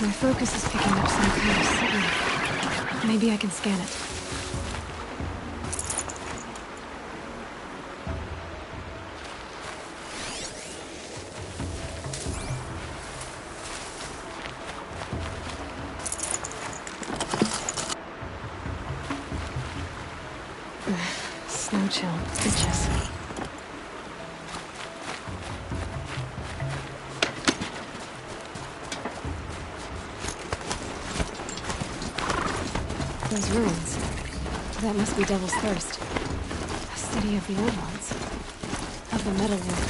My focus is picking up some kind of signal. Maybe I can scan it. Snow chill, bitches. Those ruins. That must be Devil's Thirst. A city of the old ones. Of the metal world.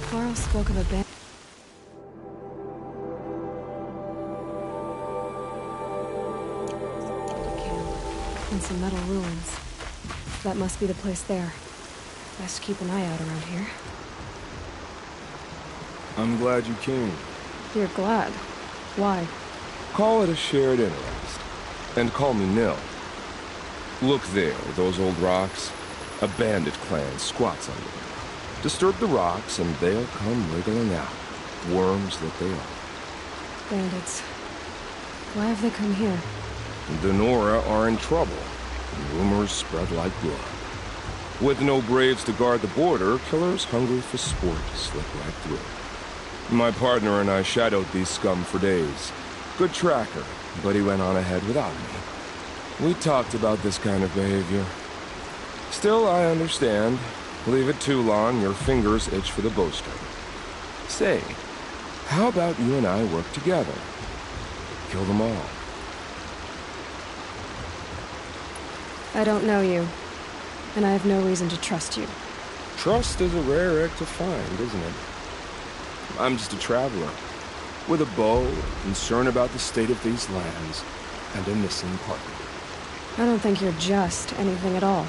Carl spoke of a band. Camp and some metal ruins. That must be the place there. Best keep an eye out around here. I'm glad you came. You're glad? Why? Call it a shared interest. And call me Nil. Look there, those old rocks. A bandit clan squats under them. Disturb the rocks and they'll come wriggling out. Worms that they are. Bandits. Why have they come here? The Nora are in trouble. Rumors spread like blood. With no braves to guard the border, killers hungry for sport slip right through. My partner and I shadowed these scum for days. Good tracker, but he went on ahead without me. We talked about this kind of behavior. Still, I understand. Leave it too long, your fingers itch for the bowstring. Say, how about you and I work together? Kill them all. I don't know you, and I have no reason to trust you. Trust is a rare egg to find, isn't it? I'm just a traveler, with a bow, a concern about the state of these lands, and a missing partner. I don't think you're just anything at all.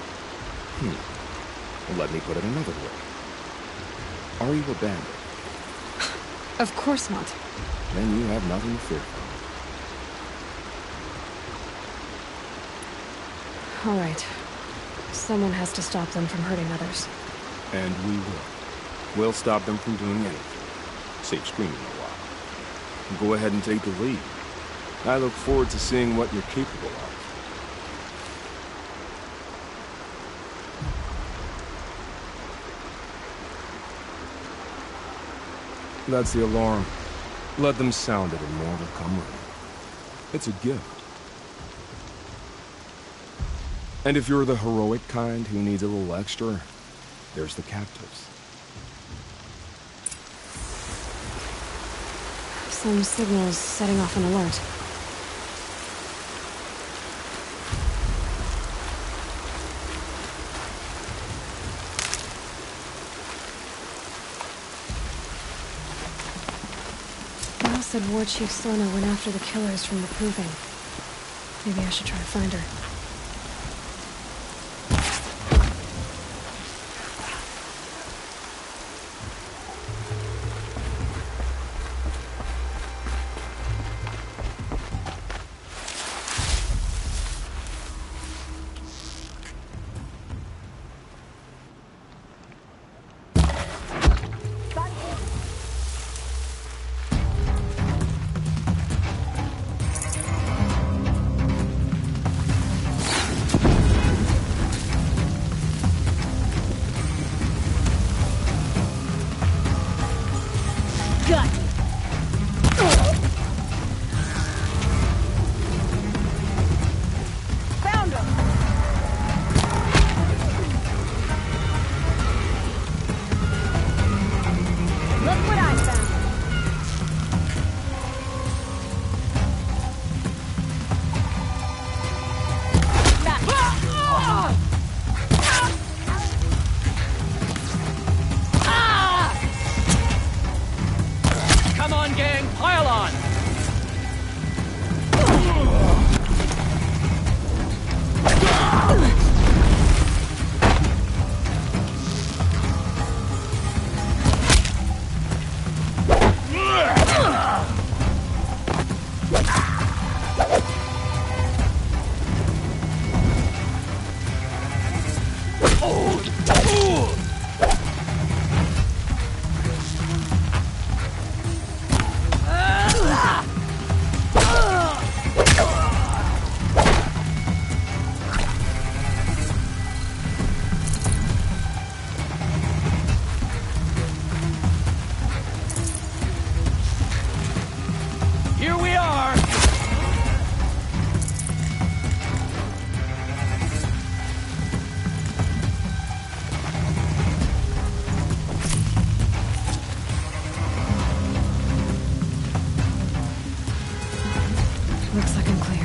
Let me put it another way. Are you a bandit? Of course not. Then you have nothing to fear from. All right. Someone has to stop them from hurting others. And we will. We'll stop them from doing anything. Save screaming a while. Go ahead and take the lead. I look forward to seeing what you're capable of. That's the alarm. Let them sound it and more will come running. It's a gift. And if you're the heroic kind who needs a little extra, there's the captives. Some signals setting off an alert. said War Chief Sona went after the killers from the Proving. Maybe I should try to find her. Looks like I'm clear.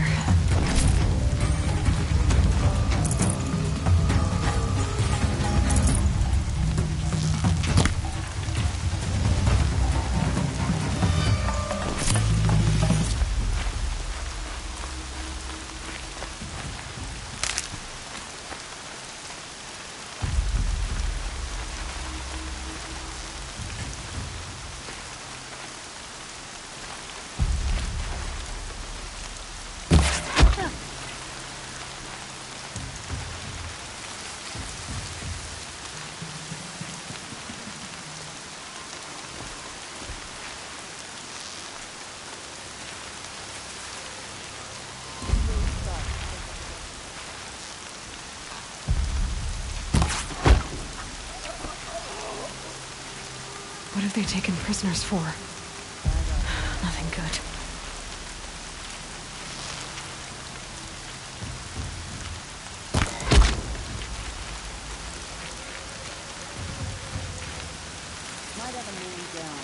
What have they taken prisoners for? Nothing good. Might have a man down.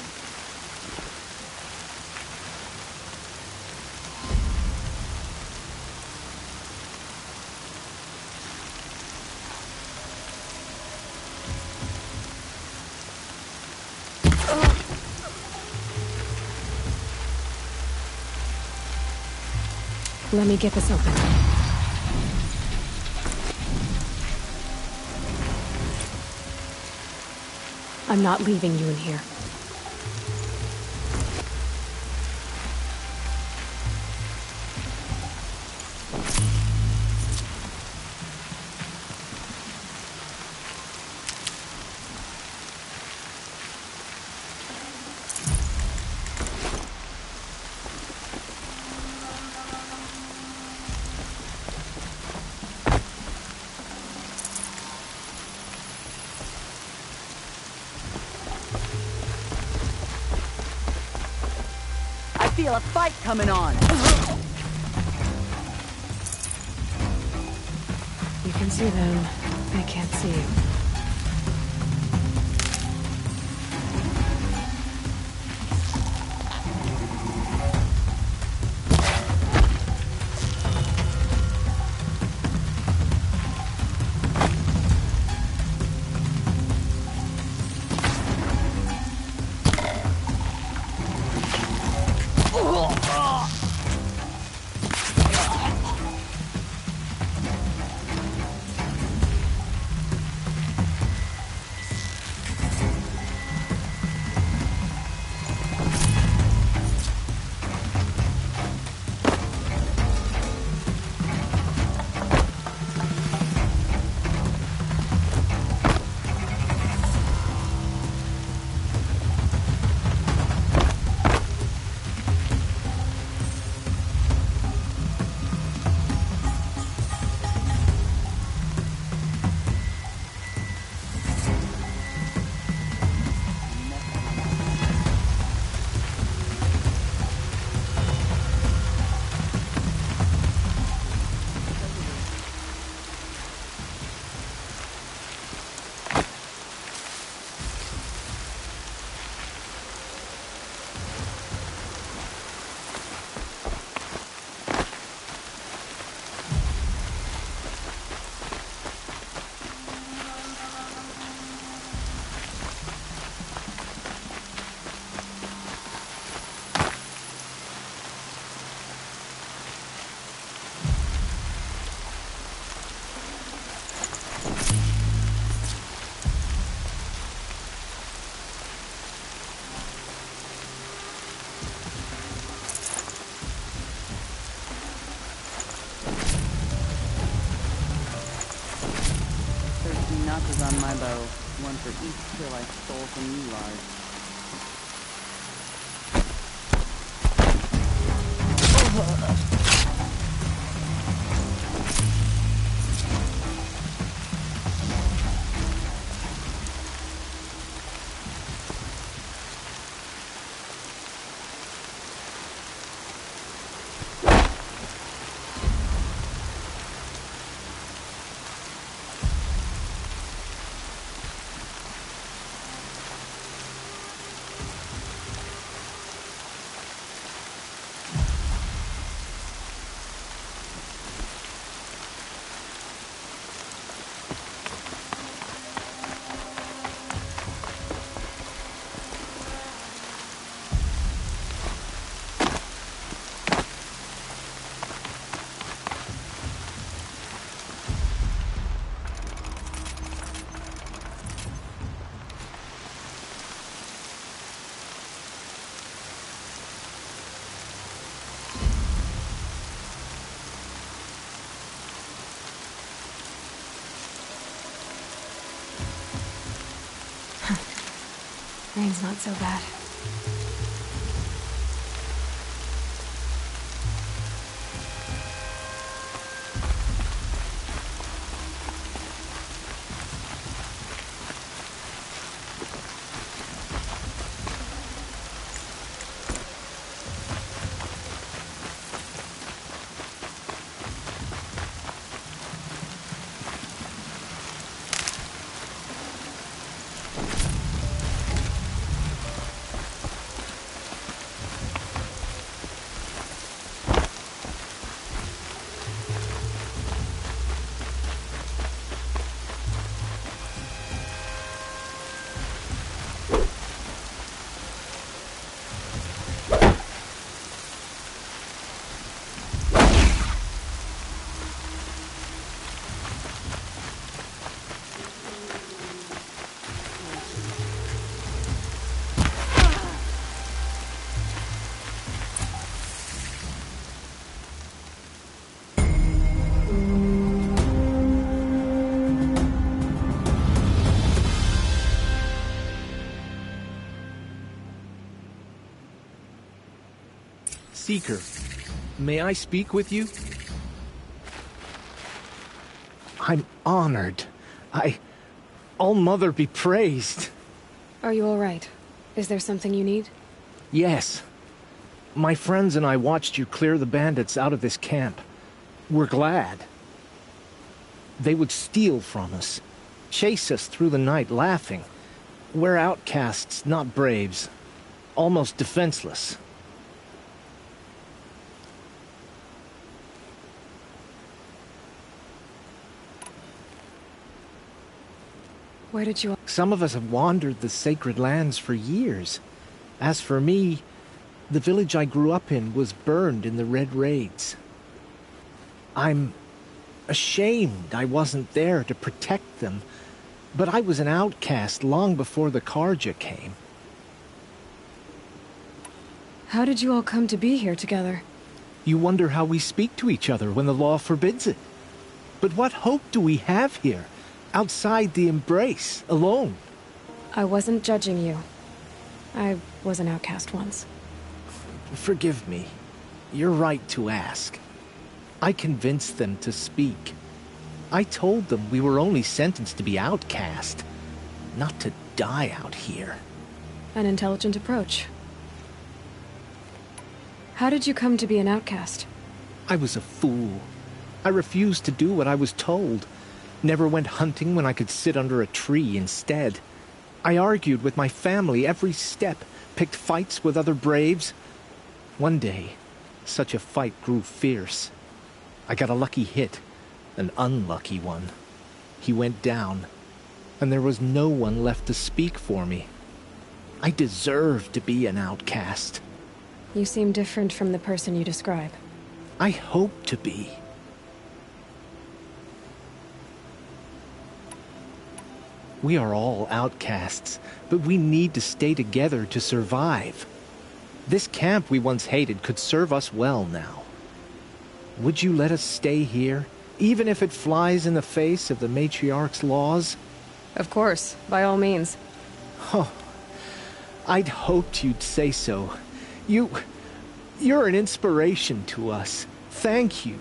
Let me get this open. I'm not leaving you in here. I feel a fight coming on. You can see them. They can't see you. notches on my bow. One for each kill I stole from you, Lars. Rain's not so bad. Seeker, may I speak with you? I'm honored. All-Mother be praised. Are you all right? Is there something you need? Yes. My friends and I watched you clear the bandits out of this camp. We're glad. They would steal from us, chase us through the night laughing. We're outcasts, not braves. Almost defenseless. Where did you... Some of us have wandered the sacred lands for years. As for me, the village I grew up in was burned in the Red Raids. I'm ashamed I wasn't there to protect them, but I was an outcast long before the Carja came. How did you all come to be here together? You wonder how we speak to each other when the law forbids it. But what hope do we have here? Outside the embrace, alone. I wasn't judging you. I was an outcast once. Forgive me. You're right to ask. I convinced them to speak. I told them we were only sentenced to be outcast, not to die out here. An intelligent approach. How did you come to be an outcast? I was a fool. I refused to do what I was told. Never went hunting when I could sit under a tree instead. I argued with my family every step, picked fights with other braves. One day, such a fight grew fierce. I got a lucky hit, an unlucky one. He went down, and there was no one left to speak for me. I deserved to be an outcast. You seem different from the person you describe. I hope to be. We are all outcasts, but we need to stay together to survive. This camp we once hated could serve us well now. Would you let us stay here, even if it flies in the face of the Matriarch's laws? Of course, by all means. Oh, I'd hoped you'd say so. You're an inspiration to us. Thank you.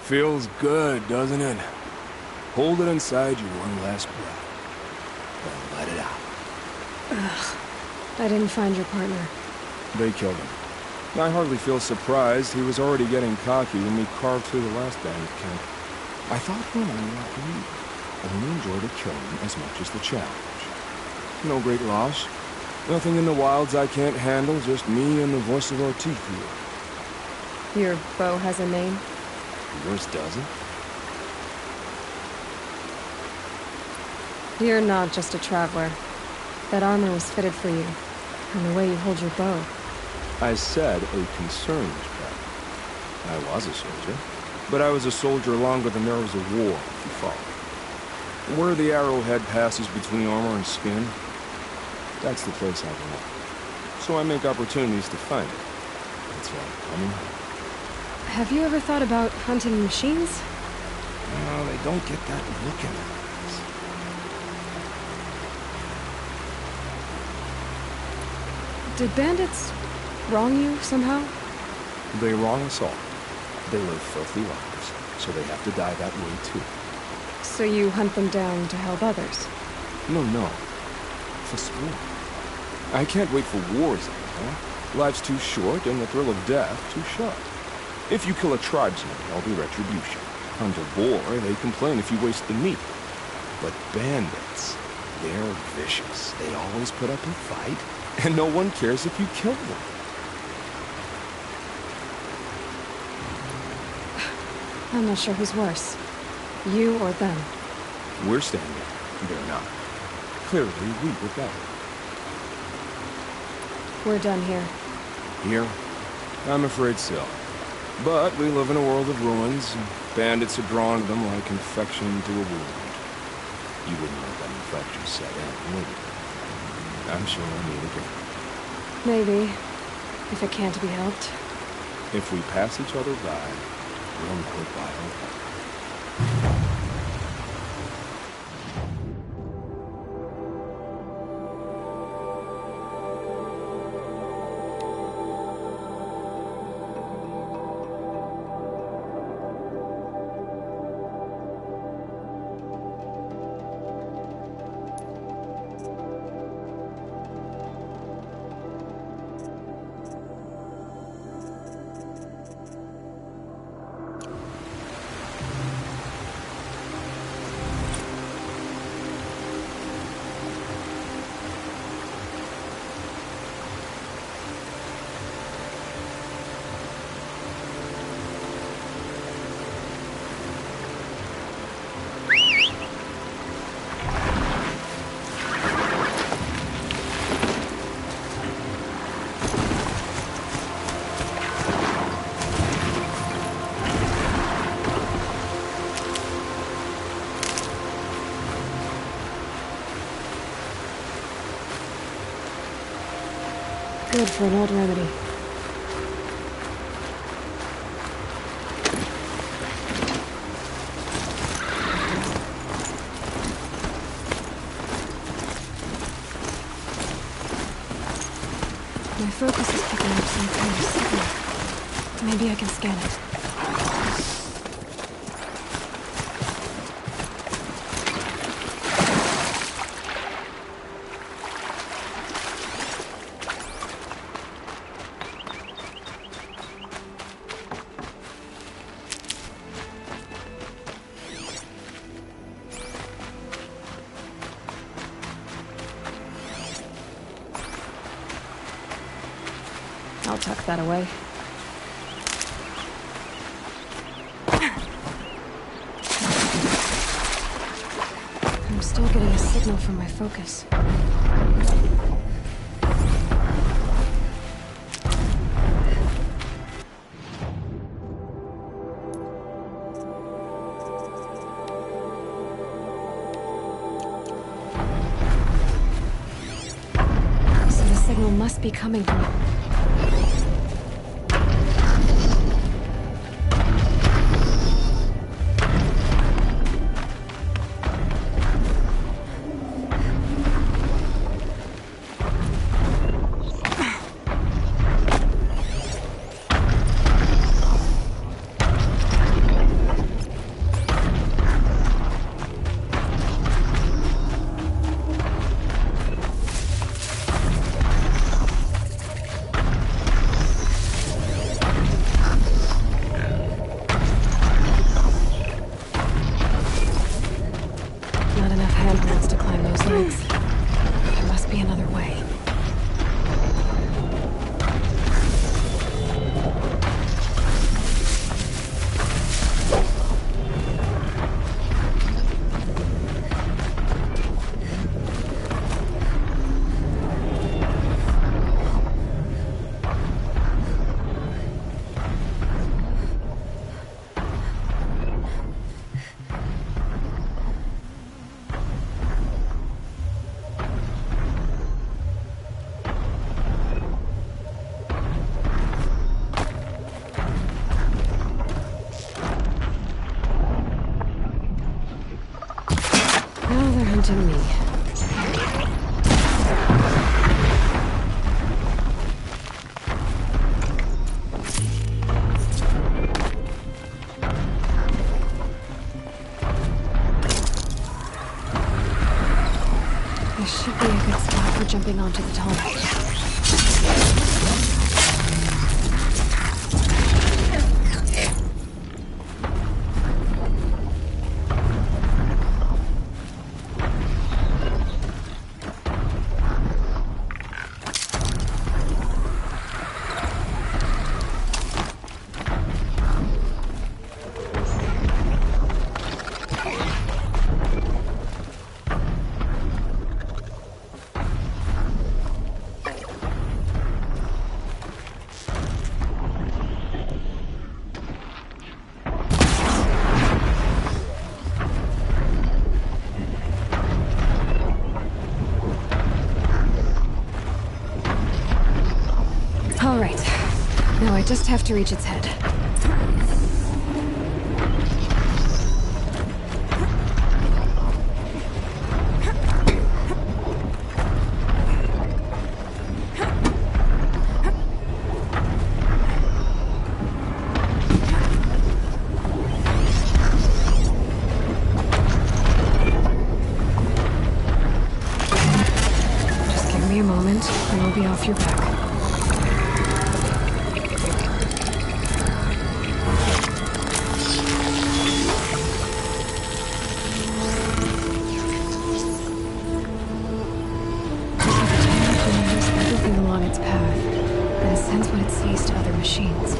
Feels good, doesn't it? Hold it inside you one last breath. Then let it out. I didn't find your partner. They killed him. I hardly feel surprised. He was already getting cocky when we carved through the last bandit camp. I thought women like you only enjoy the killing as much as the challenge. No great loss. Nothing in the wilds I can't handle, just me and the voice of our teeth here. Your bow has a name? Yours doesn't? You're not just a traveler. That armor was fitted for you, and the way you hold your bow. I said a concerned traveler. I was a soldier, but I was a soldier longer than there was a war, if you follow. Where the arrowhead passes between armor and skin, that's the place I belong. So I make opportunities to find it. That's why I'm coming home. Have you ever thought about hunting machines? No, they don't get that look in their eyes. Did bandits wrong you somehow? They wrong us all. They live filthy lives, so they have to die that way too. So you hunt them down to help others? No. For sport. I can't wait for wars anymore. Life's too short and the thrill of death too sharp. If you kill a tribesman, there'll be retribution. Hunt a boar, they complain if you waste the meat. But bandits, they're vicious. They always put up a fight, and no one cares if you kill them. I'm not sure who's worse. You or them. We're standing. They're not. Clearly, we were better. We're done here. Here? I'm afraid so. But we live in a world of ruins, and bandits are drawn to them like infection to a wound. You wouldn't let that infection set in, would you? I'm sure I'll meet again. Maybe. If it can't be helped. If we pass each other by, we'll know it by our walk. Good for an old remedy. My focus is picking up some kind of signal. Maybe I can scan it. I'll tuck that away. I'm still getting a signal from my focus. So the signal must be coming from it. Briggs. There must be another way. Now they're hunting me. This should be a good spot for jumping onto the tunnel. All right. Now I just have to reach its head. Just give me a moment, and I'll be off your back. Everything along its path, and sends what it sees to other machines.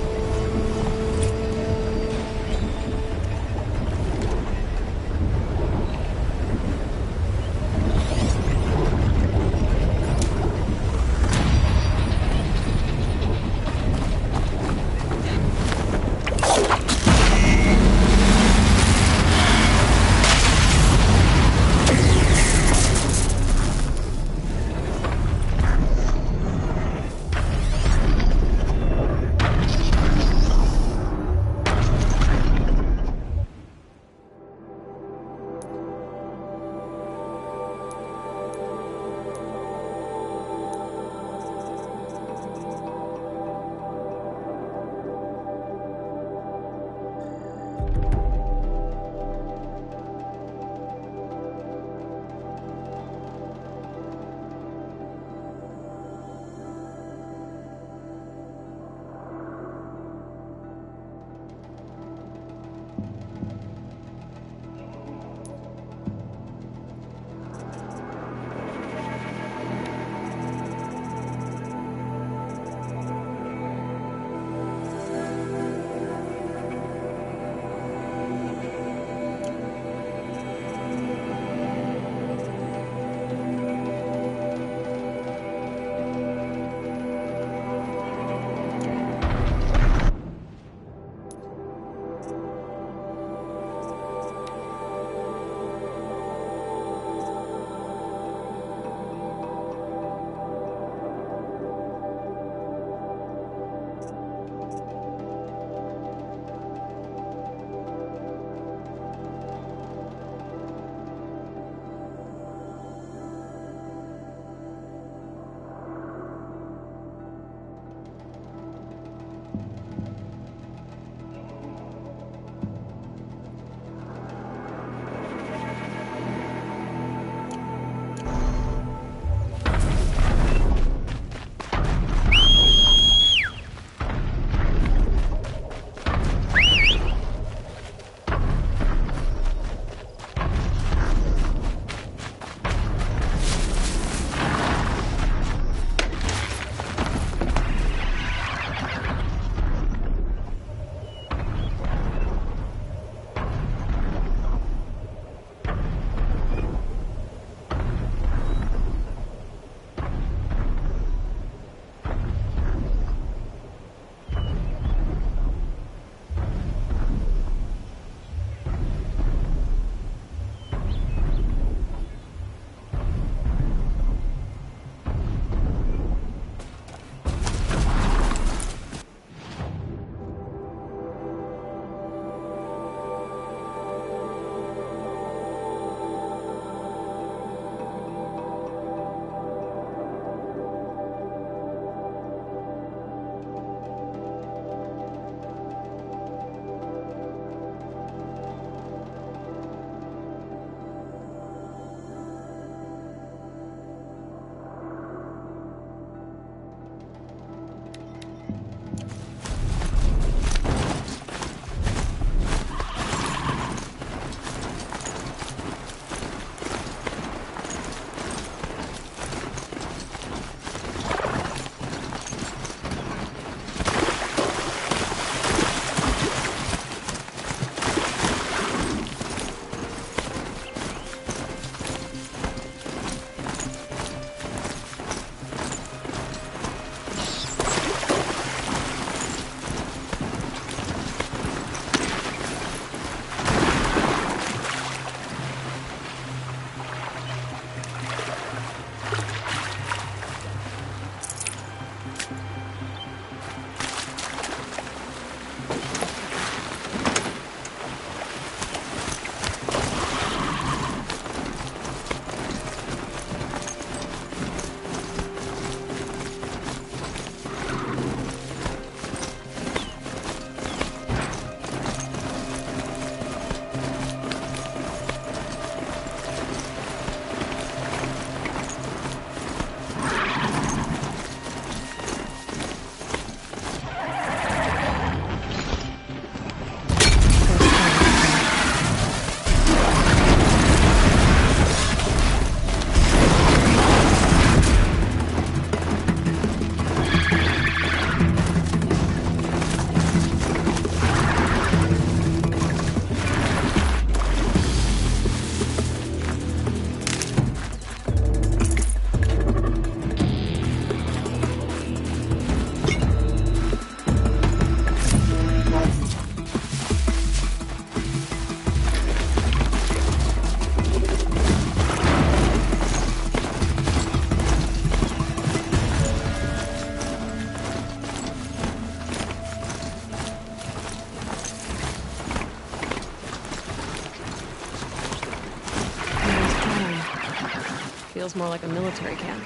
feels more like a military camp.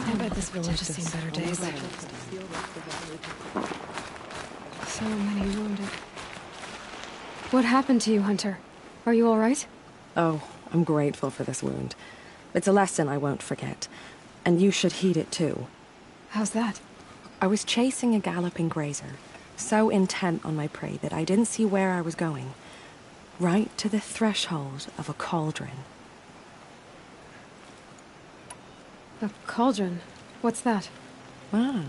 I bet this village has seen better days. So many wounded. What happened to you, Hunter? Are you all right? Oh, I'm grateful for this wound. It's a lesson I won't forget. And you should heed it too. How's that? I was chasing a galloping grazer, so intent on my prey that I didn't see where I was going. Right to the threshold of a cauldron. A cauldron? What's that? Ah,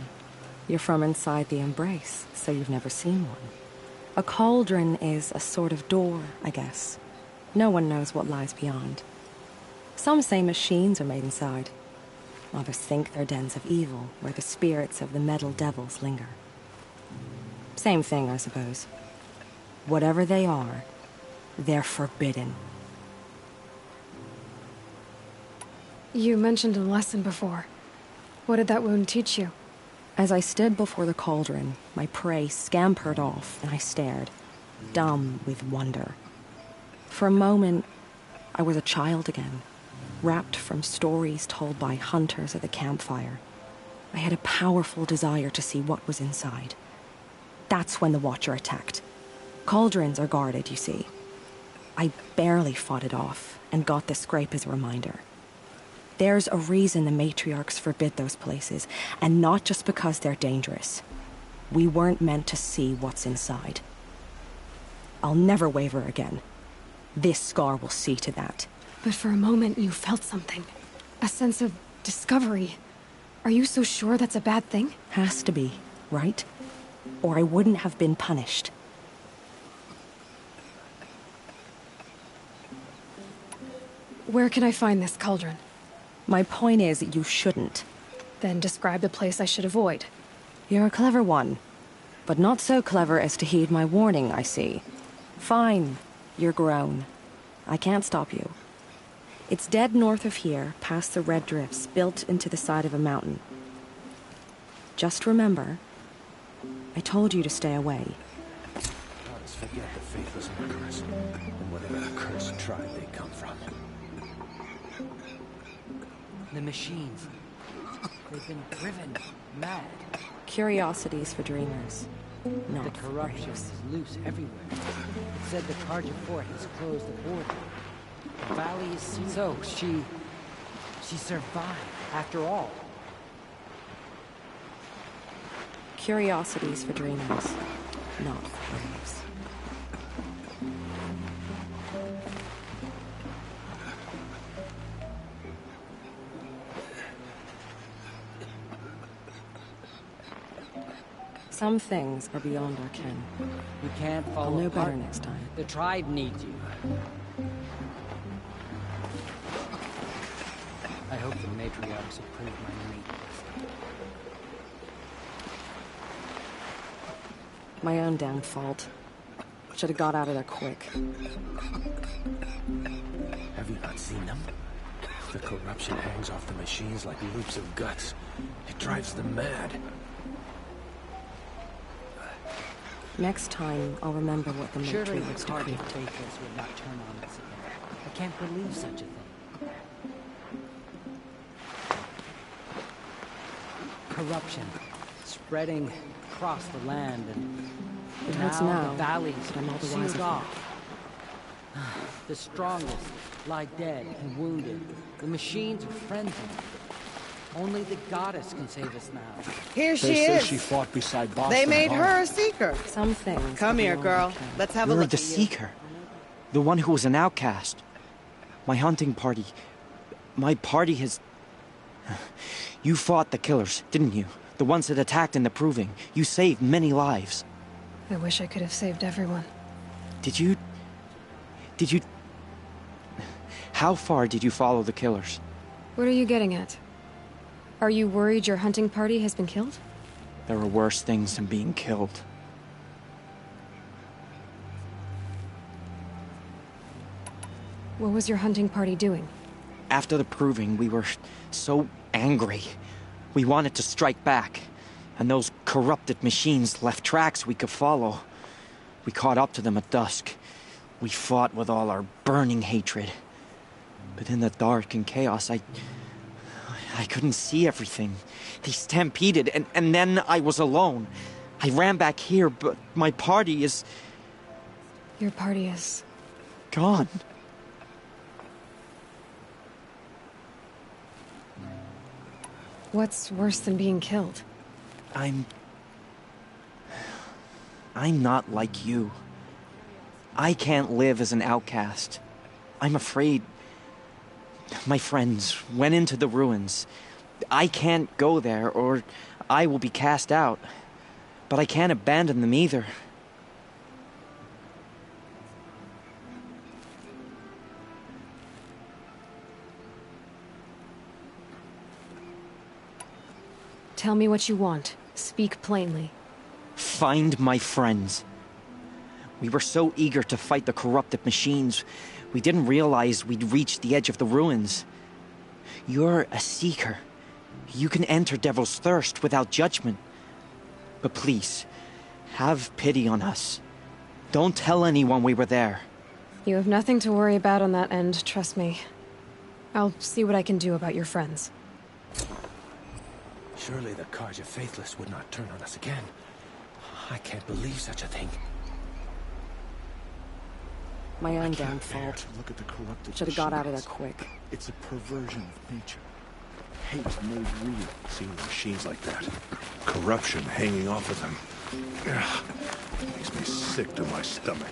you're from inside the Embrace, so you've never seen one. A cauldron is a sort of door, I guess. No one knows what lies beyond. Some say machines are made inside. Others think they're dens of evil, where the spirits of the metal devils linger. Same thing, I suppose. Whatever they are, they're forbidden. You mentioned a lesson before. What did that wound teach you? As I stood before the cauldron, my prey scampered off, and I stared, dumb with wonder. For a moment, I was a child again, wrapped from stories told by hunters at the campfire. I had a powerful desire to see what was inside. That's when the Watcher attacked. Cauldrons are guarded, you see. I barely fought it off, and got the scrape as a reminder. There's a reason the matriarchs forbid those places, and not just because they're dangerous. We weren't meant to see what's inside. I'll never waver again. This scar will see to that. But for a moment you felt something. A sense of discovery. Are you so sure that's a bad thing? Has to be, right? Or I wouldn't have been punished. Where can I find this cauldron? My point is, you shouldn't. Then describe the place I should avoid. You're a clever one. But not so clever as to heed my warning, I see. Fine. You're grown. I can't stop you. It's dead north of here, past the red drifts built into the side of a mountain. Just remember, I told you to stay away. Let's forget the faithless murderers and whatever cursed tribe they come from. The machines. They've been driven mad. Curiosities for dreamers, not The for corruption braves. is loose everywhere. It said the Carja fort has closed the border. The valley is sealed. So she survived after all. Curiosities for dreamers, not for braves. Some things are beyond our ken. You can't I'll follow know better partner. next time. The tribe needs you. I hope the matriarchs approve my meat. My own damn fault. Should have got out of there quick. Have you not seen them? The corruption hangs off the machines like loops of guts. It drives them mad. Next time, I'll remember what the Surely the matriarchs Carja decreed. faithless would not turn on us again. I can't believe such a thing. Corruption spreading across the land, and It hurts now now, the valleys but I'm all the sealed wiser for off. The strongest lie dead and wounded. The machines are frenzied. Only the goddess can save us now. Here she They say is. she fought beside Boston. They made Harbor. her a seeker. Some things. Come are here, beyond girl. our ken. Let's have a You're look the at you. Seeker. The one who was an outcast. My hunting party. My party has... You fought the killers, didn't you? The ones that attacked in the Proving. You saved many lives. I wish I could have saved everyone. Did you... How far did you follow the killers? What are you getting at? Are you worried your hunting party has been killed? There are worse things than being killed. What was your hunting party doing? After the Proving, we were so angry. We wanted to strike back. And those corrupted machines left tracks we could follow. We caught up to them at dusk. We fought with all our burning hatred. But in the dark and chaos, I couldn't see everything. They stampeded, and then I was alone. I ran back here, but my party is... Your party is... gone. What's worse than being killed? I'm not like you. I can't live as an outcast. I'm afraid... My friends went into the ruins. I can't go there, or I will be cast out. But I can't abandon them either. Tell me what you want. Speak plainly. Find my friends. We were so eager to fight the corrupted machines, we didn't realize we'd reached the edge of the ruins. You're a seeker. You can enter Devil's Thirst without judgment. But please, have pity on us. Don't tell anyone we were there. You have nothing to worry about on that end, trust me. I'll see what I can do about your friends. Surely the Carja Faithless would not turn on us again. I can't believe such a thing. My own Can't bear downfall. to look at the corrupted Should have got out of there machines. quick. It's a perversion of nature. Hate made real. Seeing machines like that. Corruption hanging off of them. Ugh, makes me sick to my stomach.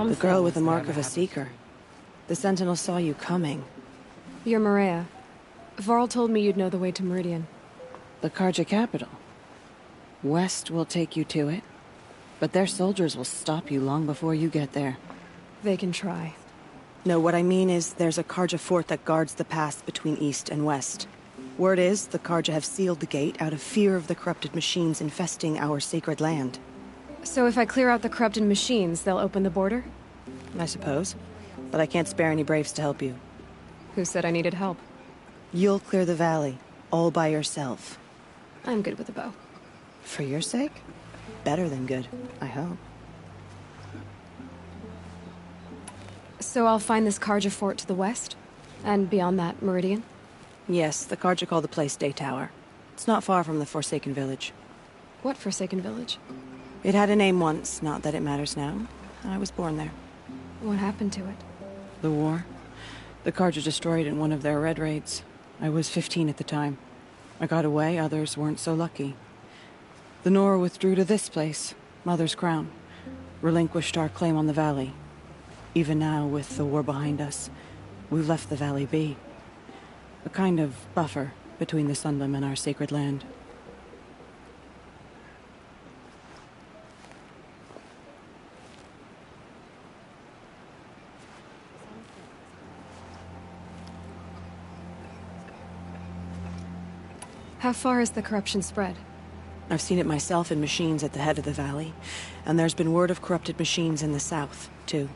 The girl with the mark of a seeker. The Sentinel saw you coming. You're Maria. Varl told me you'd know the way to Meridian. The Carja capital. West will take you to it, but their soldiers will stop you long before you get there. They can try. No, what I mean is there's a Carja fort that guards the pass between East and West. Word is, the Carja have sealed the gate out of fear of the corrupted machines infesting our sacred land. So if I clear out the corrupted machines, they'll open the border? I suppose. But I can't spare any braves to help you. Who said I needed help? You'll clear the valley, all by yourself. I'm good with a bow. For your sake? Better than good, I hope. So I'll find this Carja fort to the west? And beyond that, Meridian? Yes, the Carja call the place Day Tower. It's not far from the Forsaken Village. What Forsaken Village? It had a name once, not that it matters now. I was born there. What happened to it? The war? The Carja destroyed in one of their red raids. I was 15 at the time. I got away, others weren't so lucky. The Nora withdrew to this place, Mother's Crown. Relinquished our claim on the valley. Even now, with the war behind us, we've left the valley be. A kind of buffer between the Sundom and our sacred land. How far has the corruption spread? I've seen it myself in machines at the head of the valley, and there's been word of corrupted machines in the south, too.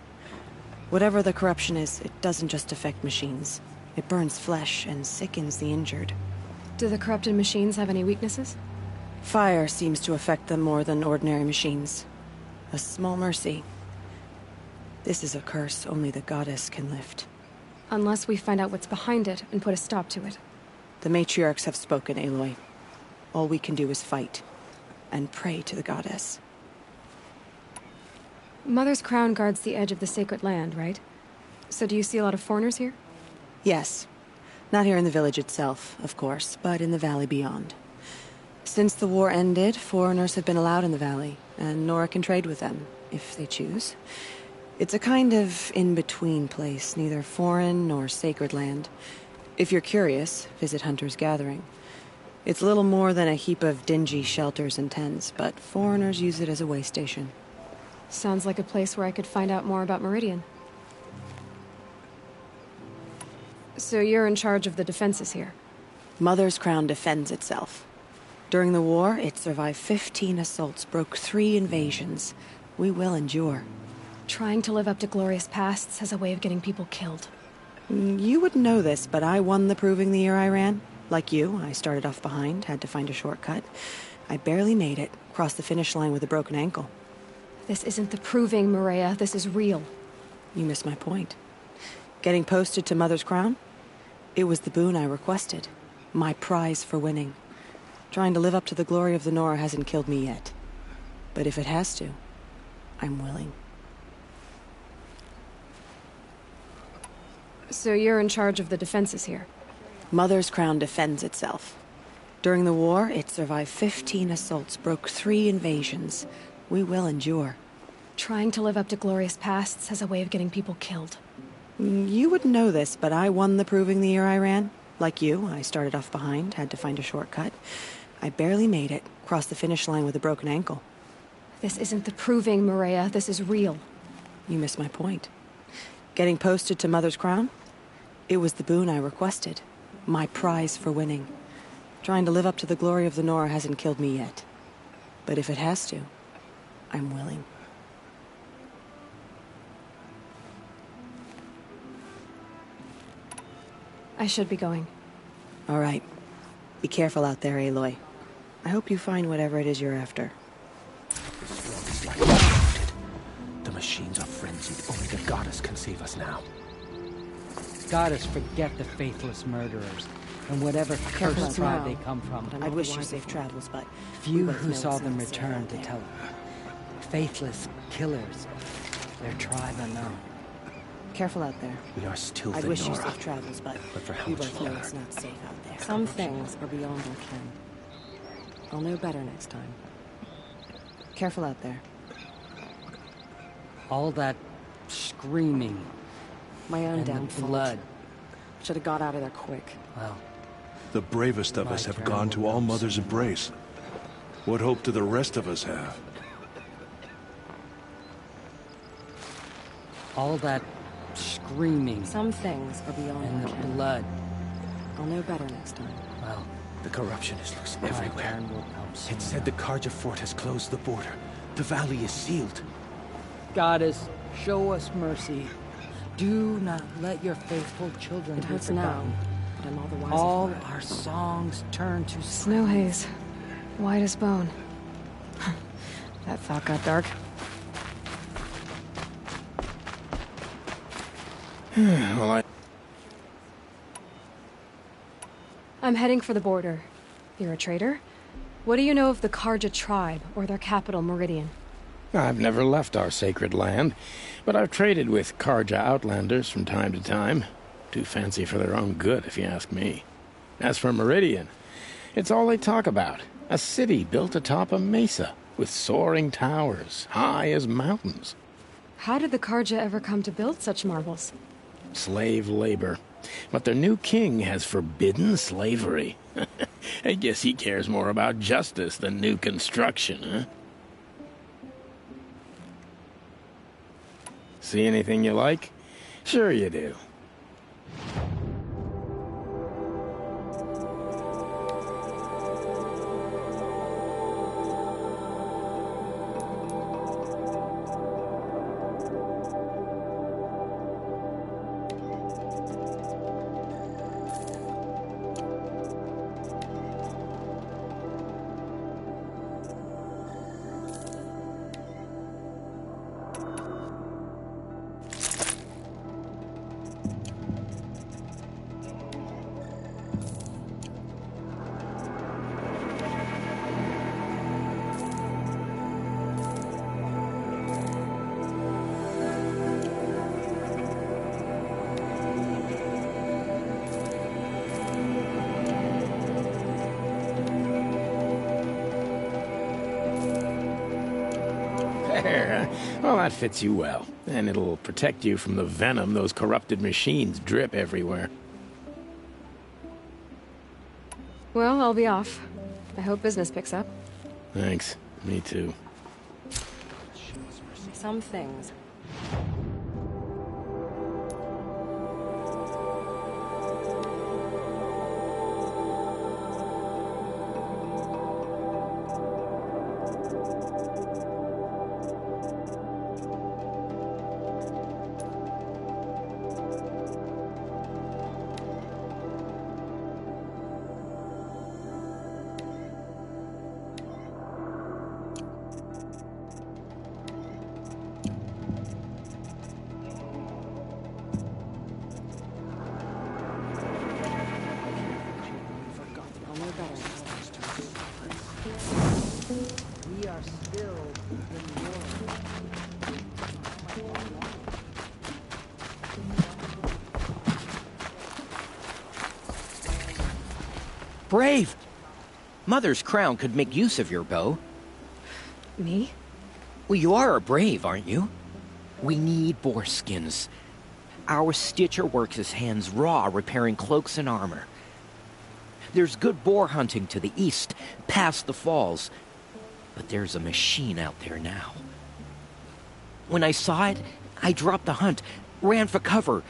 Whatever the corruption is, it doesn't just affect machines. It burns flesh and sickens the injured. Do the corrupted machines have any weaknesses? Fire seems to affect them more than ordinary machines. A small mercy. This is a curse only the goddess can lift. Unless we find out what's behind it and put a stop to it. The matriarchs have spoken, Aloy. All we can do is fight. And pray to the goddess. Mother's Crown guards the edge of the sacred land, right? So do you see a lot of foreigners here? Yes. Not here in the village itself, of course, but in the valley beyond. Since the war ended, foreigners have been allowed in the valley, and Nora can trade with them, if they choose. It's a kind of in-between place, neither foreign nor sacred land. If you're curious, visit Hunter's Gathering. It's little more than a heap of dingy shelters and tents, but foreigners use it as a way station. Sounds like a place where I could find out more about Meridian. So you're in charge of the defenses here? Mother's Crown defends itself. During the war, it survived 15 assaults, broke 3 invasions. We will endure. Trying to live up to glorious pasts has a way of getting people killed. You wouldn't know this, but I won the proving the year I ran. Like you, I started off behind, had to find a shortcut. I barely made it, crossed the finish line with a broken ankle. This isn't the proving, Maria. This is real. You missed my point. Getting posted to Mother's Crown? It was the boon I requested. My prize for winning. Trying to live up to the glory of the Nora hasn't killed me yet. But if it has to, I'm willing. So you're in charge of the defenses here? Mother's Crown defends itself. During the war, it survived 15 assaults, broke 3 invasions. We will endure. Trying to live up to glorious pasts has a way of getting people killed. You wouldn't know this, but I won the proving the year I ran. Like you, I started off behind, had to find a shortcut. I barely made it, crossed the finish line with a broken ankle. This isn't the proving, Maria. This is real. You missed my point. Getting posted to Mother's Crown? It was the boon I requested. My prize for winning. Trying to live up to the glory of the Nora hasn't killed me yet. But if it has to, I'm willing. I should be going. All right. Be careful out there, Aloy. I hope you find whatever it is you're after. The machines are frenzied. Only the goddess can save us now. Goddess, forget the faithless murderers and whatever cursed tribe they come from. I'd wish you safe travels, but Few who saw them return to tell it. Faithless killers, their tribe unknown. Careful out there. We are still I'd the wish you Nora. safe travels, but for how we much both know longer? it's not safe out there. Some things are beyond our ken. I'll know better next time. Careful out there. All that screaming My own and damn the fault. blood. Should have got out of there quick. Well, The bravest of My us have turn gone to will All come Mother's soon. embrace. What hope do the rest of us have? all that screaming Some things are beyond and our the ken. blood. I'll know better next time. Well, The corruption is loose my everywhere. turn will come soon. It said the Karja fort has closed the border. The valley is sealed. Goddess, show us mercy. Do not let your faithful children It be hurts forgotten. now, but I'm all the wiser All for it. our songs turn to Snow haze. White as bone. That thought got dark. Well, I'm heading for the border. You're a trader? What do you know of the Karja tribe, or their capital, Meridian? I've never left our sacred land, but I've traded with Karja outlanders from time to time. Too fancy for their own good, if you ask me. As for Meridian, it's all they talk about. A city built atop a mesa, with soaring towers, high as mountains. How did the Karja ever come to build such marvels? Slave labor. But their new king has forbidden slavery. I guess he cares more about justice than new construction, huh? See anything you like? Sure you do. There. Well, that fits you well. And it'll protect you from the venom those corrupted machines drip everywhere. Well, I'll be off. I hope business picks up. Thanks. Me too. Some things. brave! Mother's crown could make use of your bow. Me? Well, you are a brave, aren't you? We need boar skins. Our stitcher works his hands raw repairing cloaks and armor. There's good boar hunting to the east, past the falls. But there's a machine out there now. When I saw it, I dropped the hunt, ran for cover,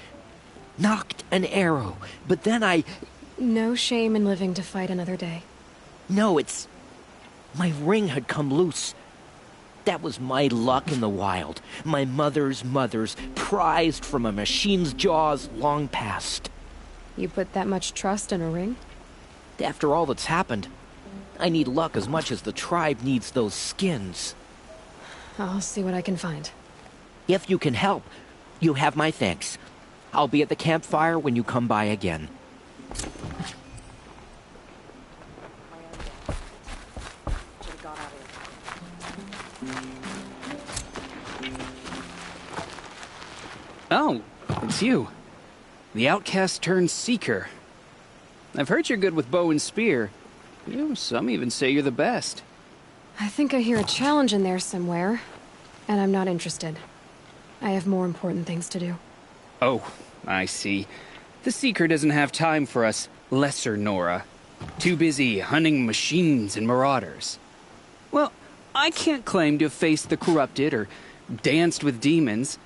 knocked an arrow, but then I... No shame in living to fight another day. No, it's... My ring had come loose. That was my luck in the wild. My mother's prized from a machine's jaws long past. You put that much trust in a ring? After all that's happened, I need luck as much as the tribe needs those skins. I'll see what I can find. If you can help, you have my thanks. I'll be at the campfire when you come by again. Oh, it's you. The outcast turned seeker. I've heard you're good with bow and spear. Some even say you're the best. I think I hear a challenge in there somewhere, and I'm not interested. I have more important things to do. Oh, I see. The Seeker doesn't have time for us lesser Nora. Too busy hunting machines and marauders. Well, I can't claim to have faced the corrupted or danced with demons,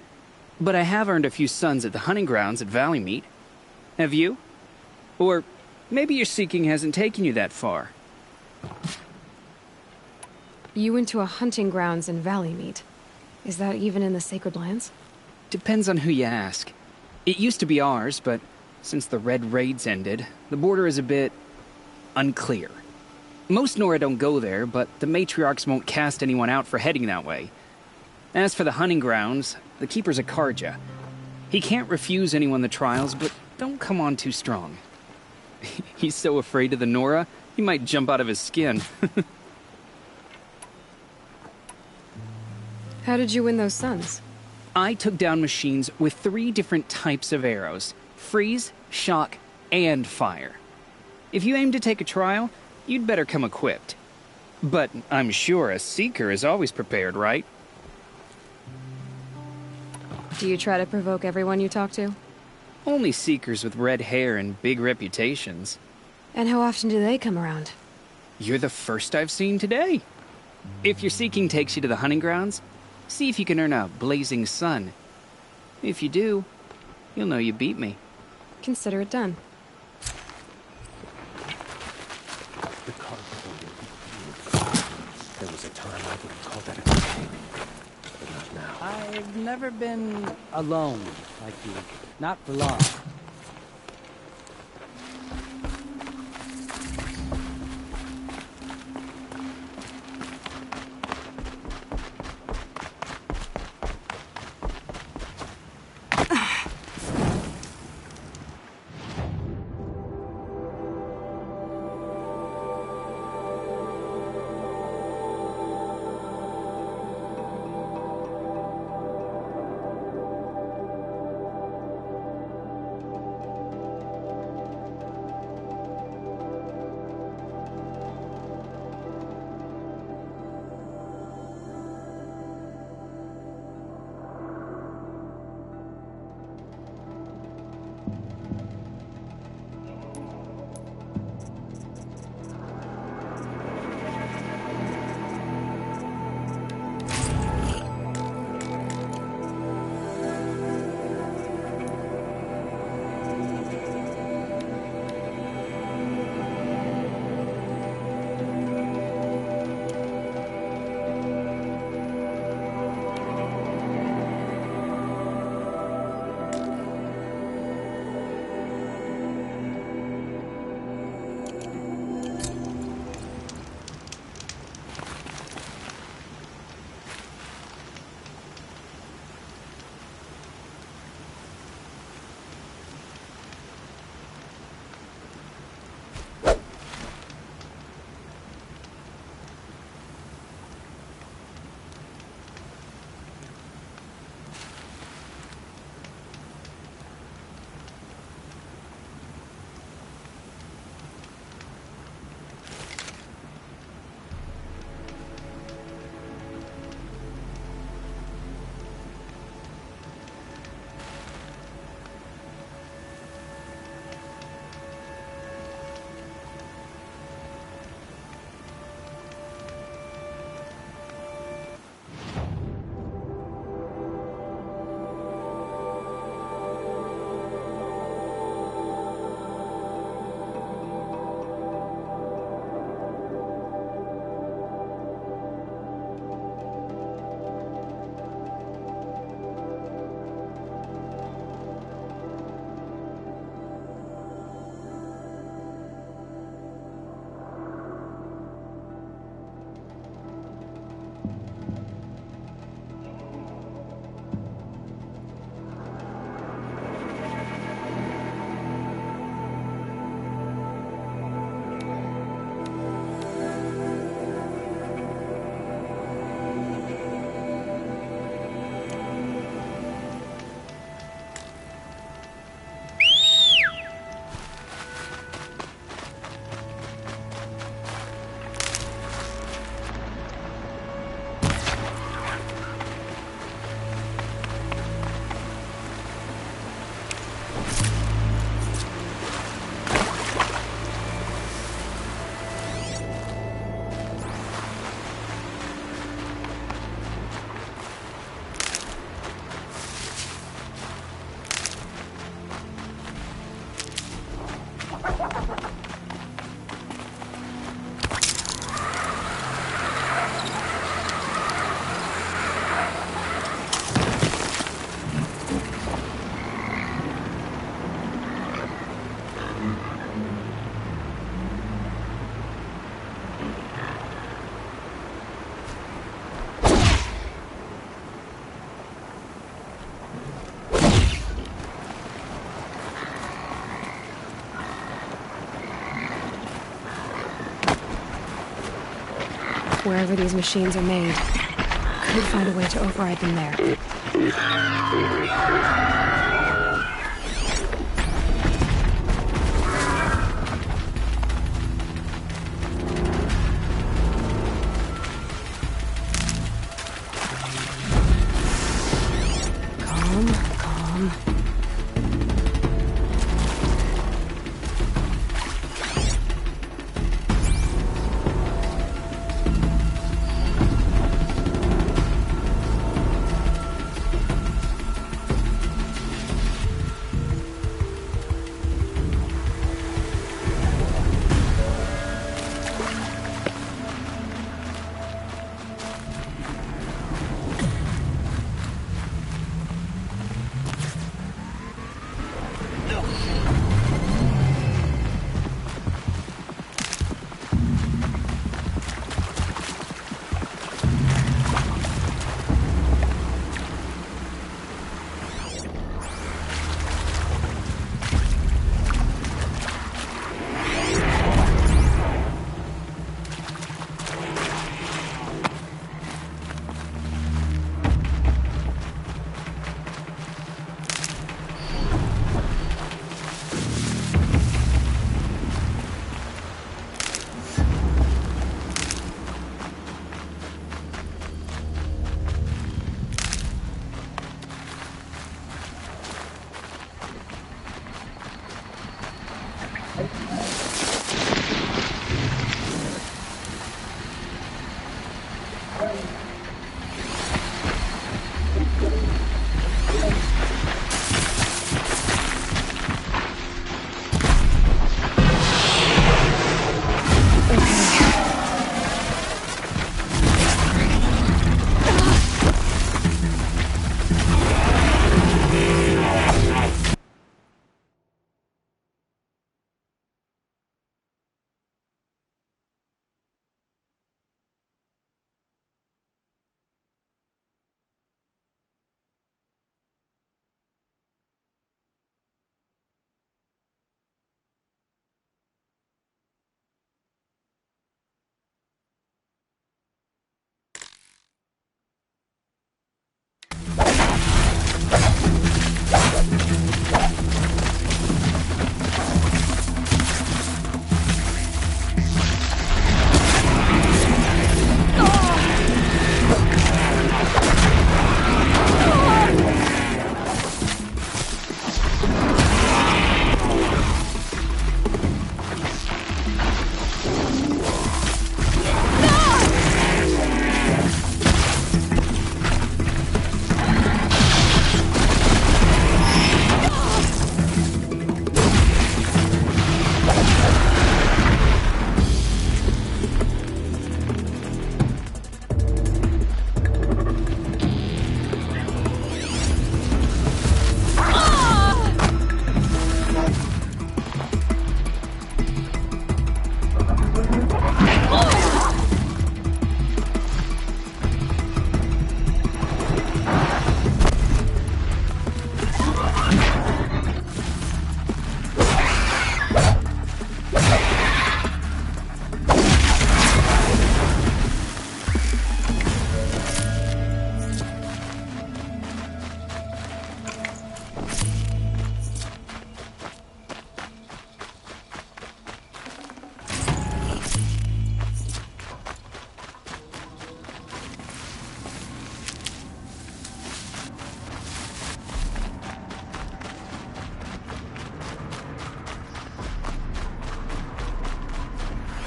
but I have earned a few sons at the hunting grounds at Valleymeet. Have you? Or maybe your seeking hasn't taken you that far. You went to a hunting grounds in Valleymeet. Is that even in the Sacred Lands? Depends on who you ask. It used to be ours, but since the Red Raids ended, the border is a bit unclear. Most Nora don't go there, but the matriarchs won't cast anyone out for heading that way. As for the hunting grounds, the keeper's a Karja. He can't refuse anyone the trials, but don't come on too strong. He's so afraid of the Nora, he might jump out of his skin. How did you win those sons? I took down machines with 3 different types of arrows: freeze, shock, and fire. If you aim to take a trial, you'd better come equipped. But I'm sure a seeker is always prepared, right? Do you try to provoke everyone you talk to? Only seekers with red hair and big reputations. And how often do they come around? You're the first I've seen today. If your seeking takes you to the hunting grounds, see if you can earn a blazing sun. If you do, you'll know you beat me. Consider it done. The carpenter will be beautiful. There was a time I would have called that a mistake, but not now. I've never been alone like you. Not for long. Wherever these machines are made, could find a way to override them there. Calm.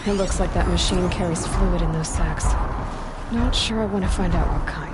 It looks like that machine carries fluid in those sacks. Not sure I want to find out what kind.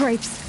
Grapes.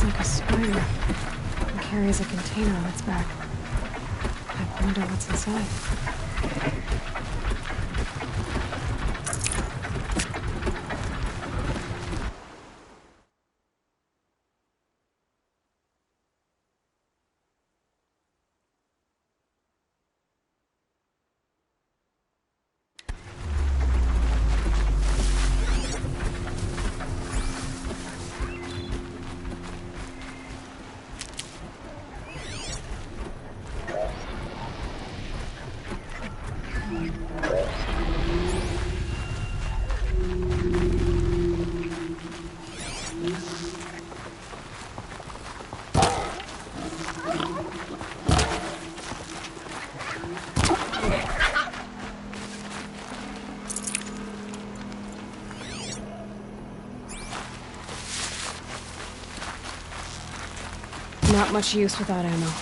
Like a spider and carries a container on its back. I wonder what's inside. Not much use without ammo.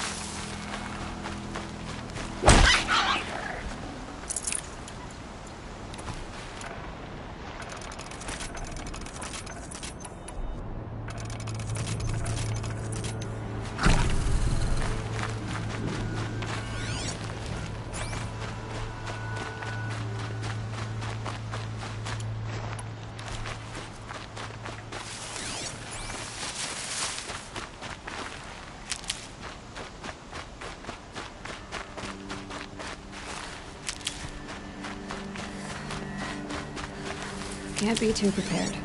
Can't be too prepared.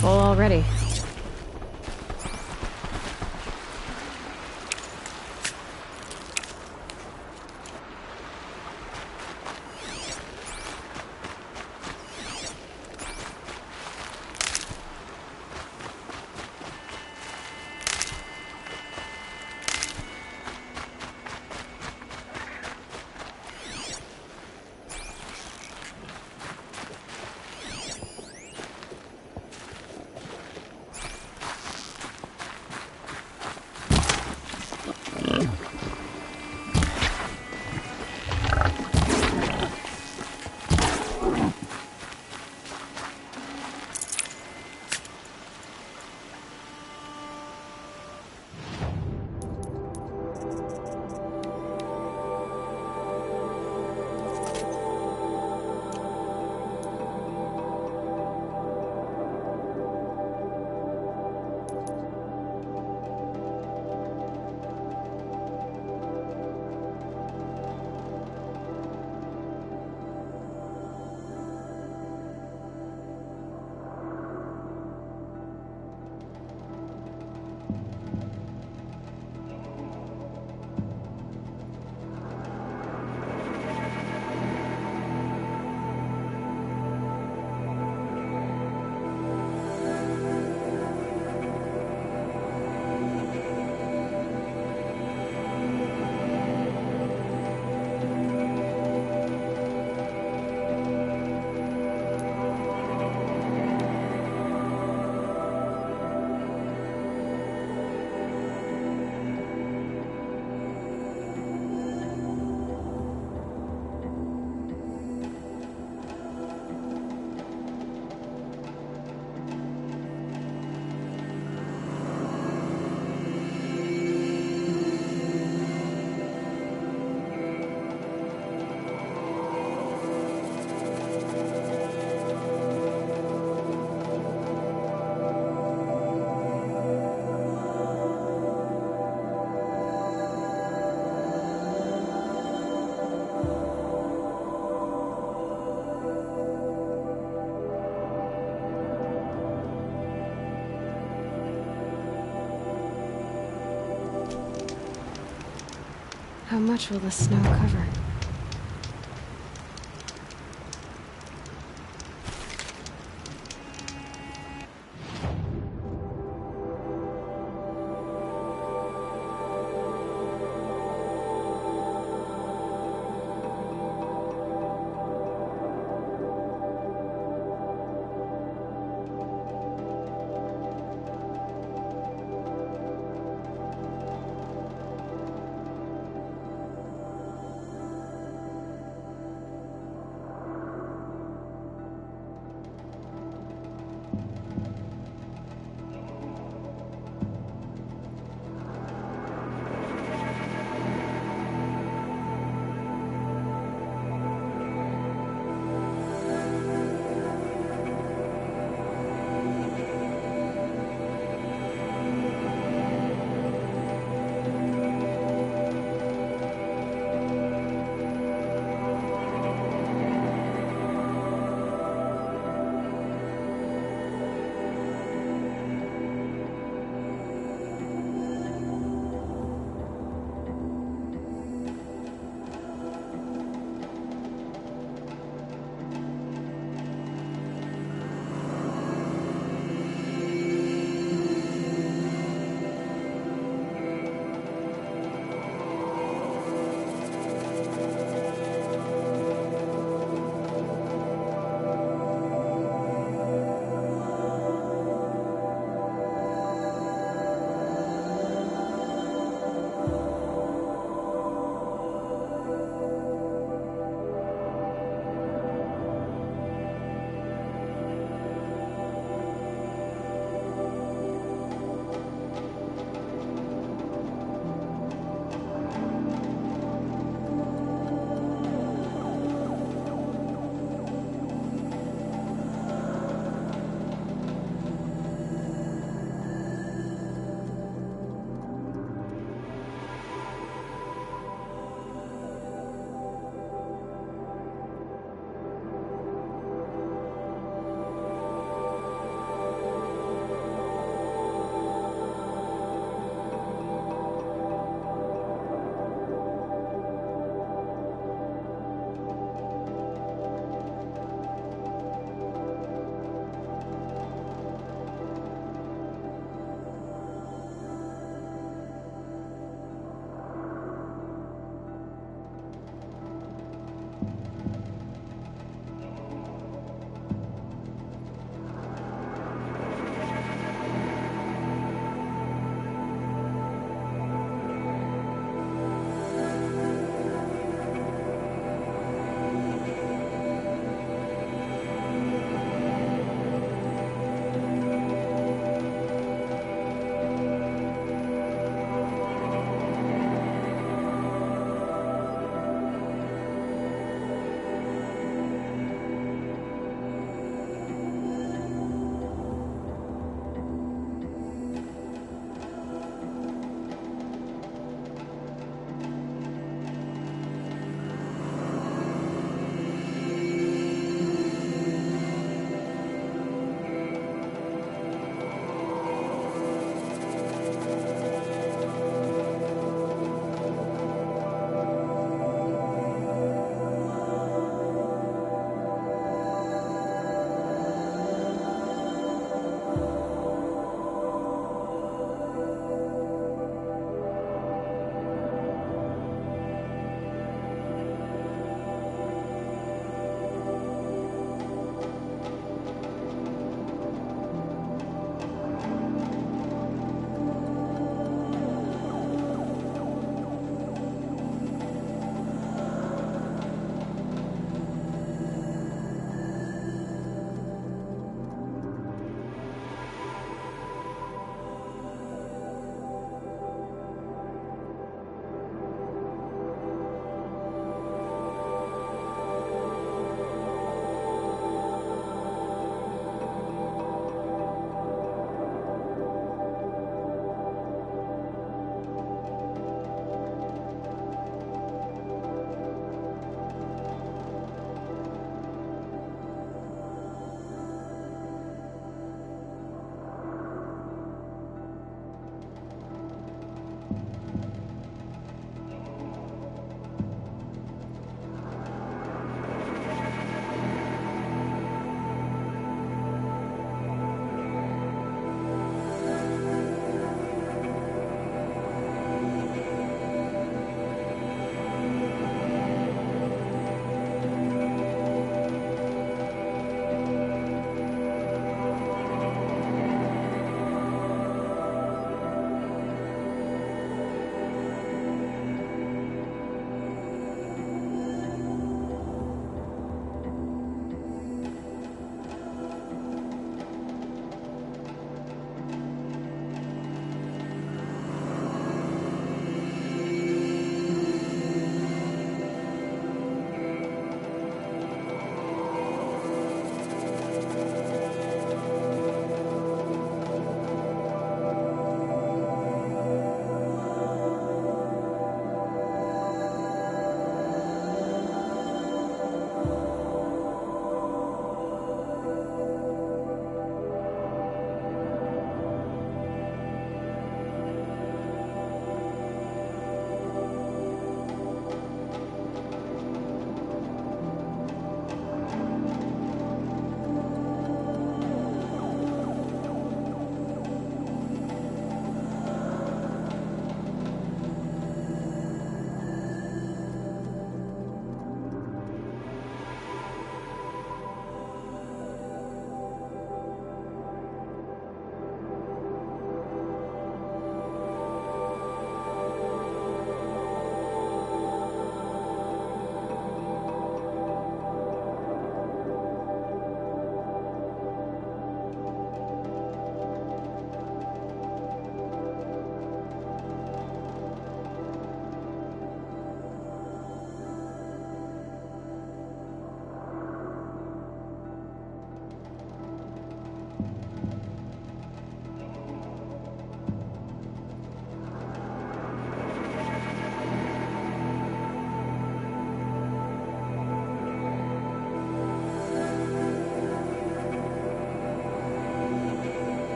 Full already. How much will the snow cover?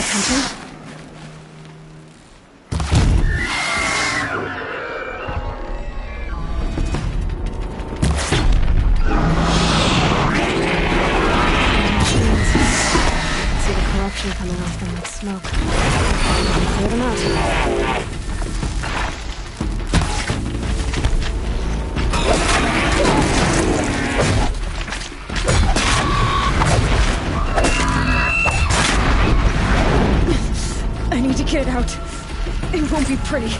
attention? See the corruption coming off them like smoke. Clear them out. I need to get it out. It won't be pretty.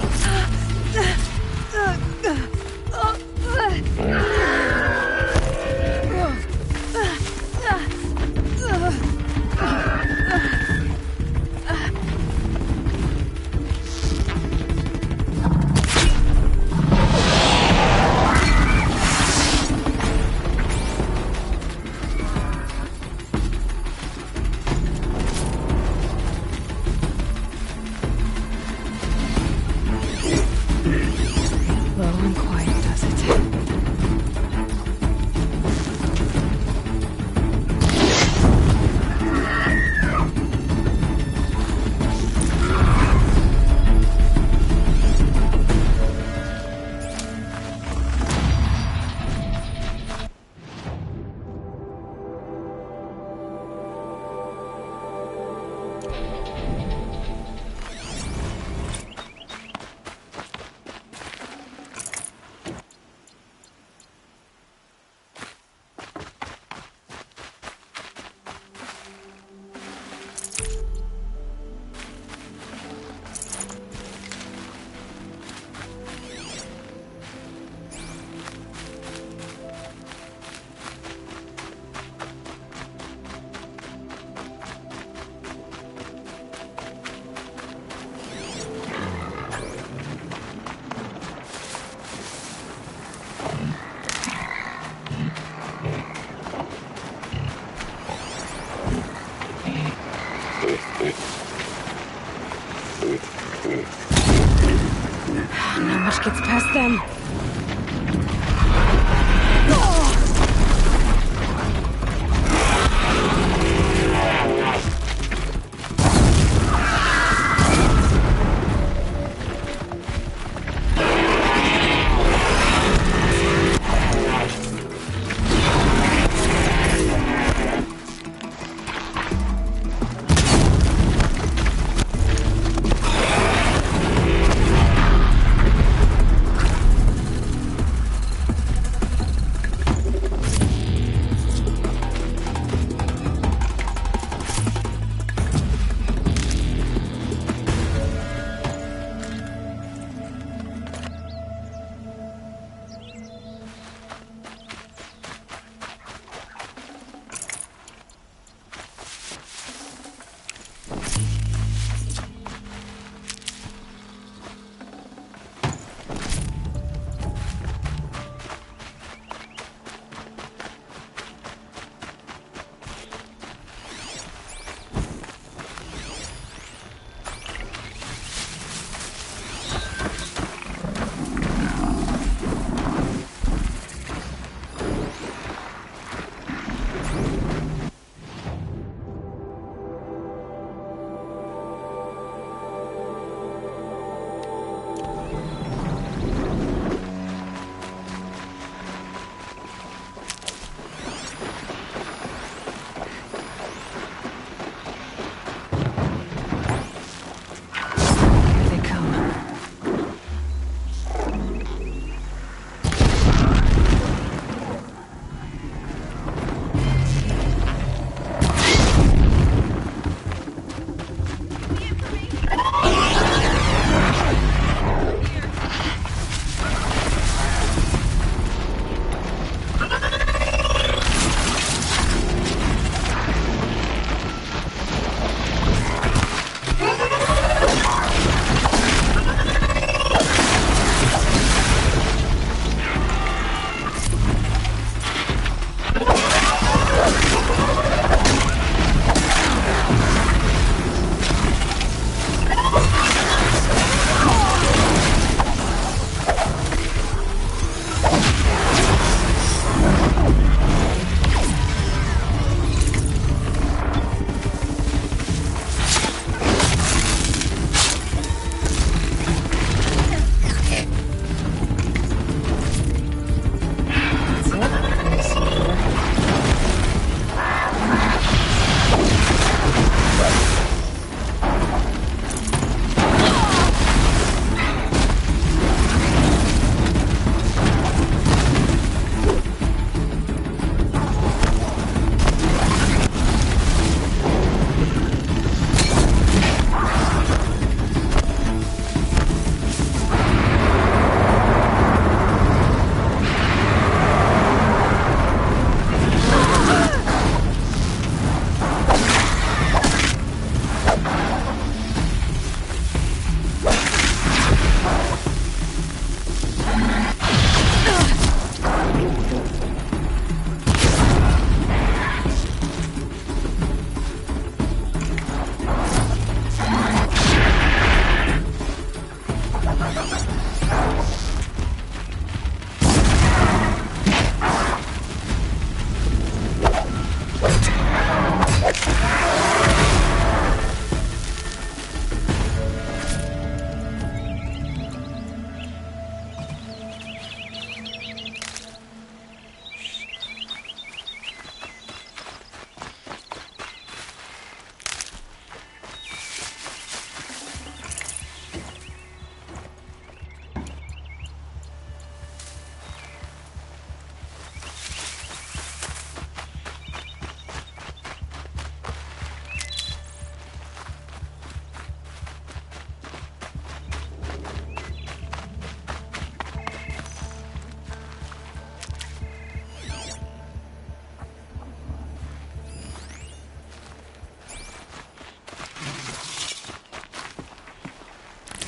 Not much gets past them.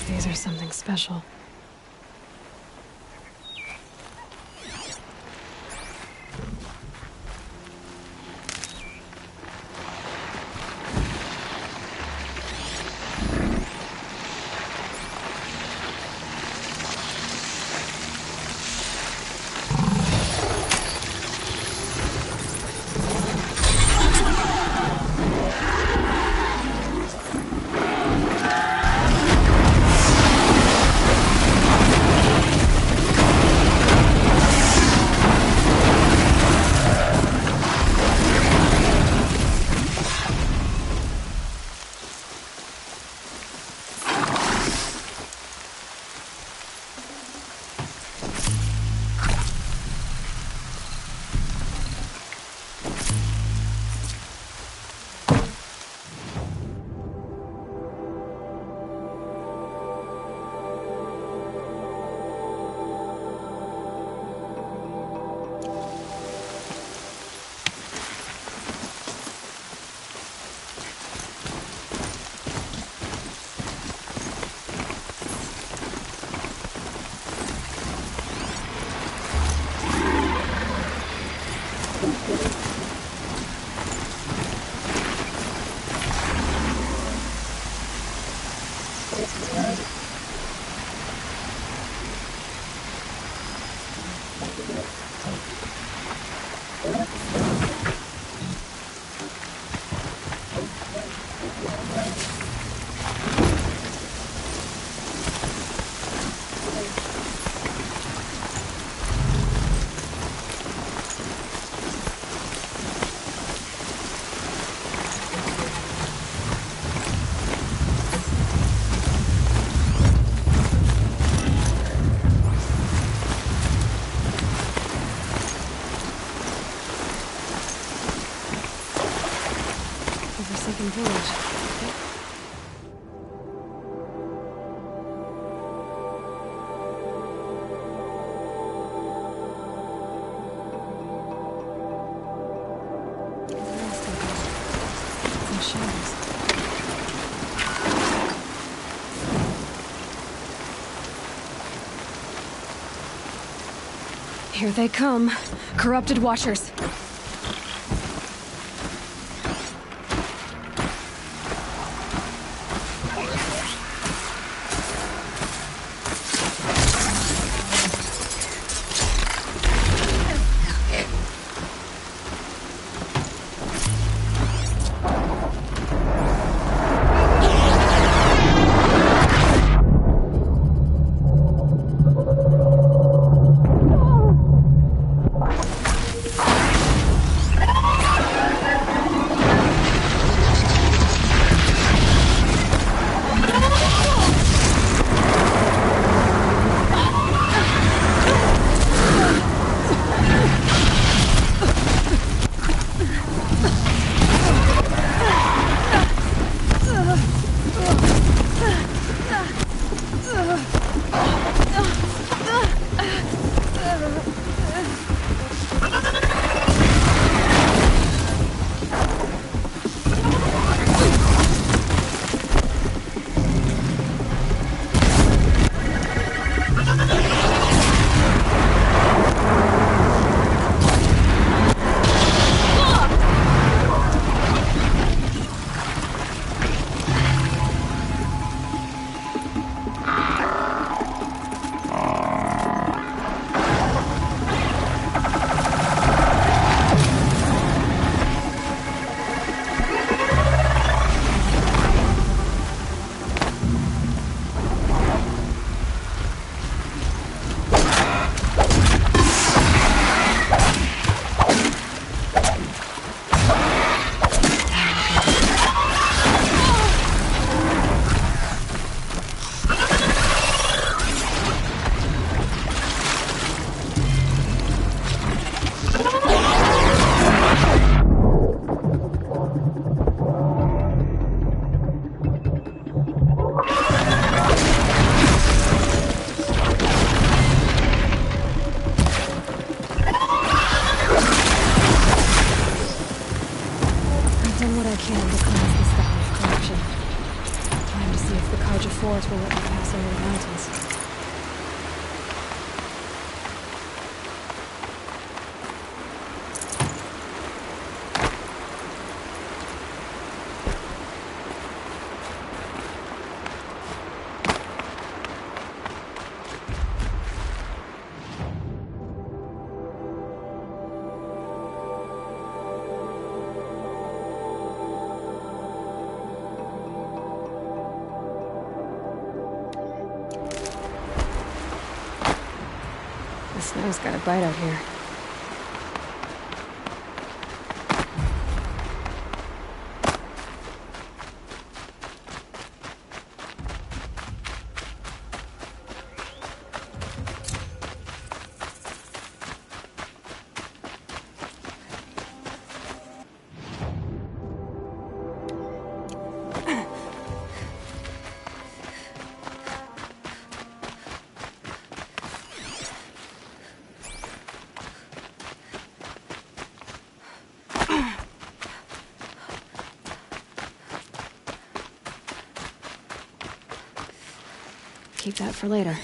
These are something special. Forsaken village. Some shadows. Here they come. Corrupted Watchers. I can to cleanse this valley of corruption. Time to see if the Carja Fort will let me pass over the mountains. The snow's got a bite out here. Keep that for later.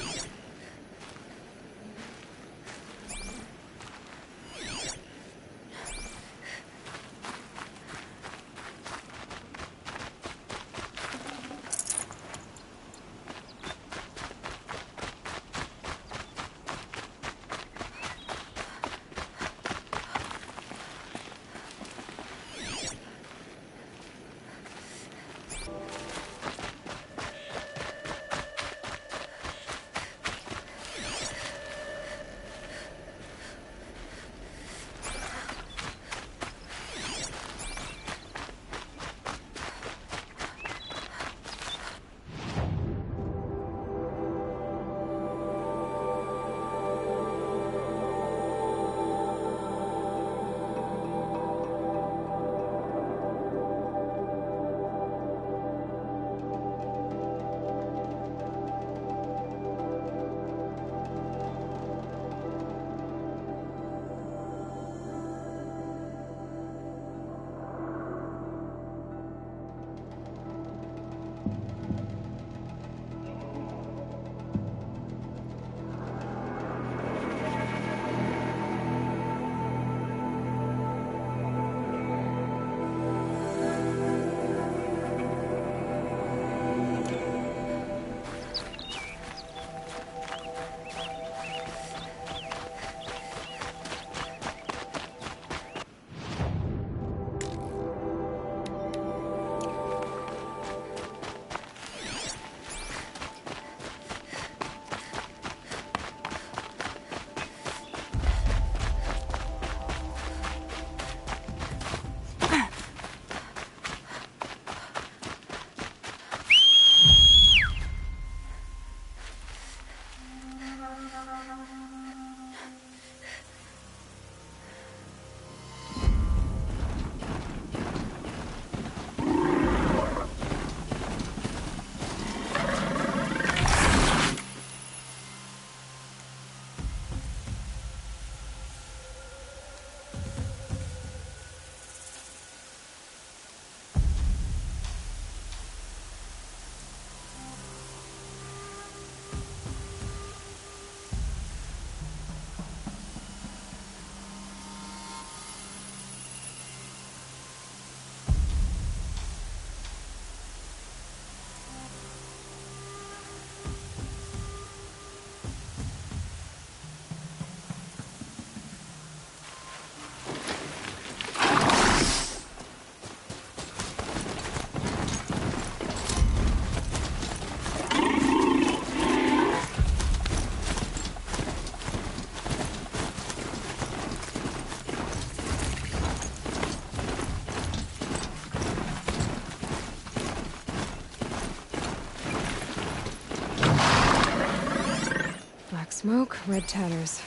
Smoke, red tatters.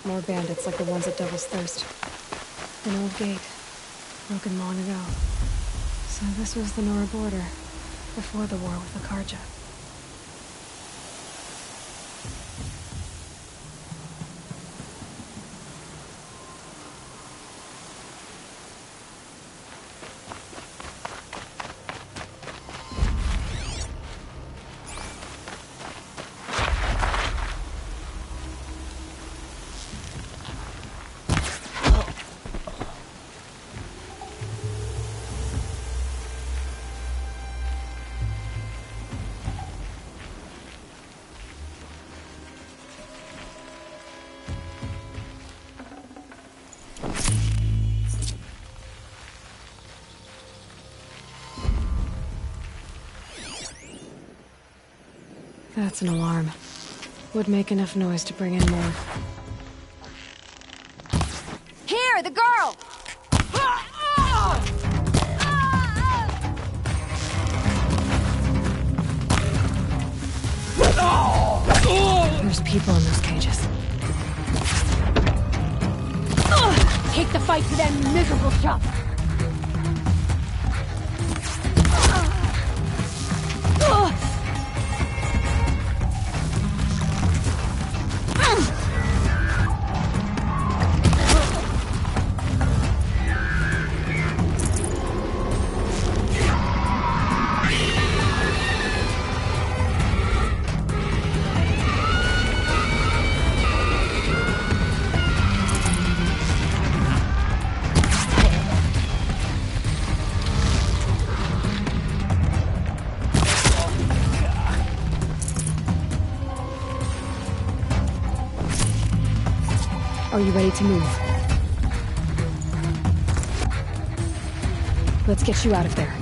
More bandits like the ones at Devil's Thirst. An old gate. Broken long ago. So this was the Nora border. Before the war with the Carja. That's an alarm. Would make enough noise to bring in more. Here, the girl! There's people in those cages. Take the fight to them miserable stuff! Are you ready to move? Let's get you out of there.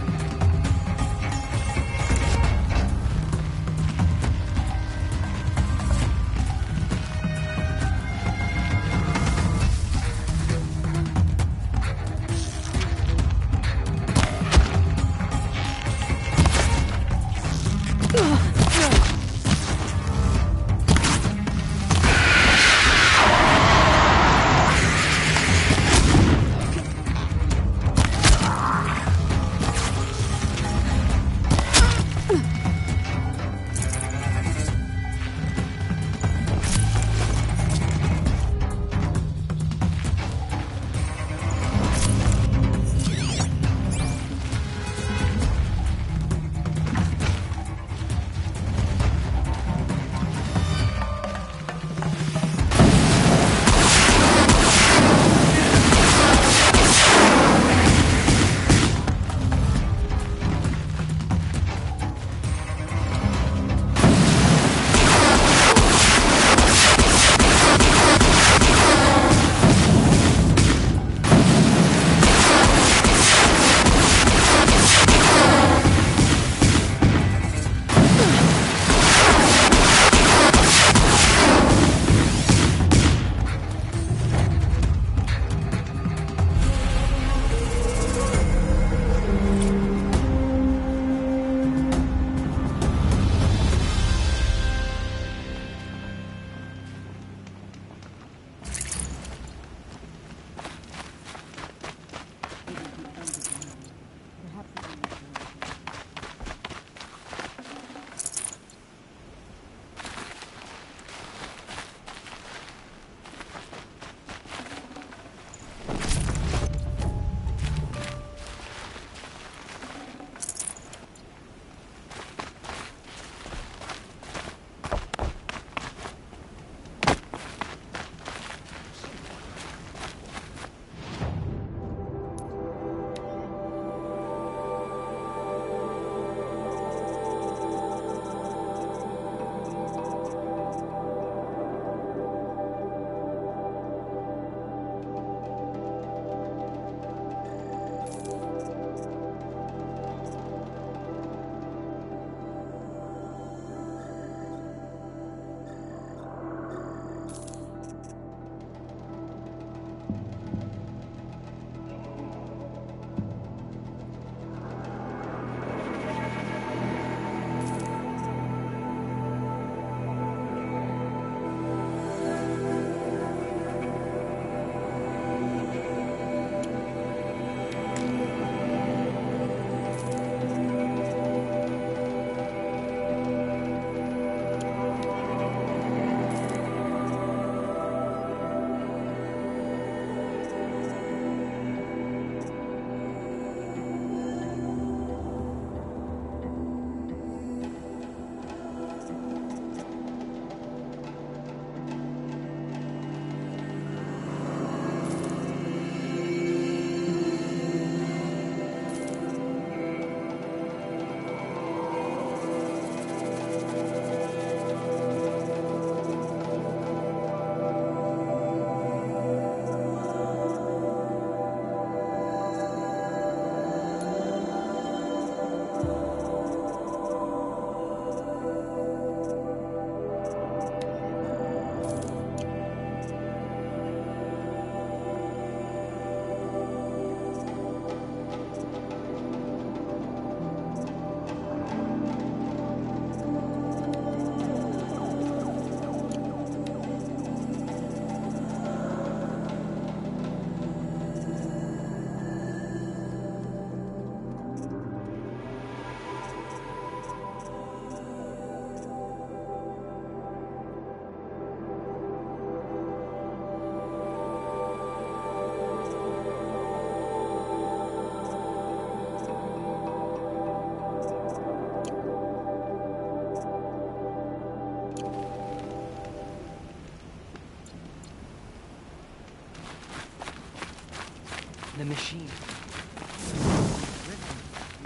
machine.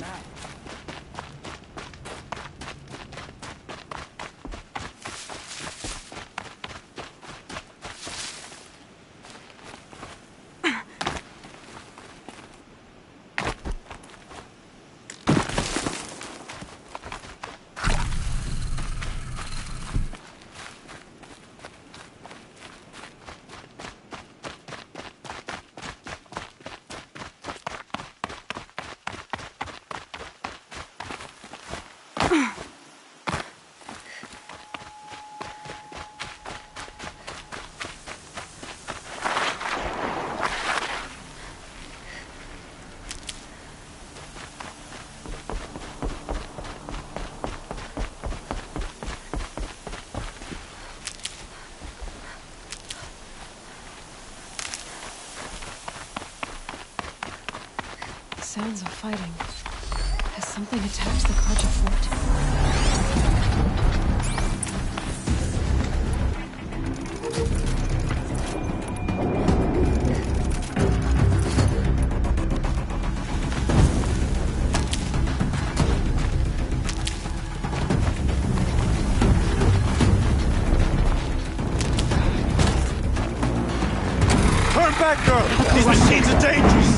Now. Sounds of fighting. Has something attacked the Karja fort? Turn back, girl! These machines are dangerous!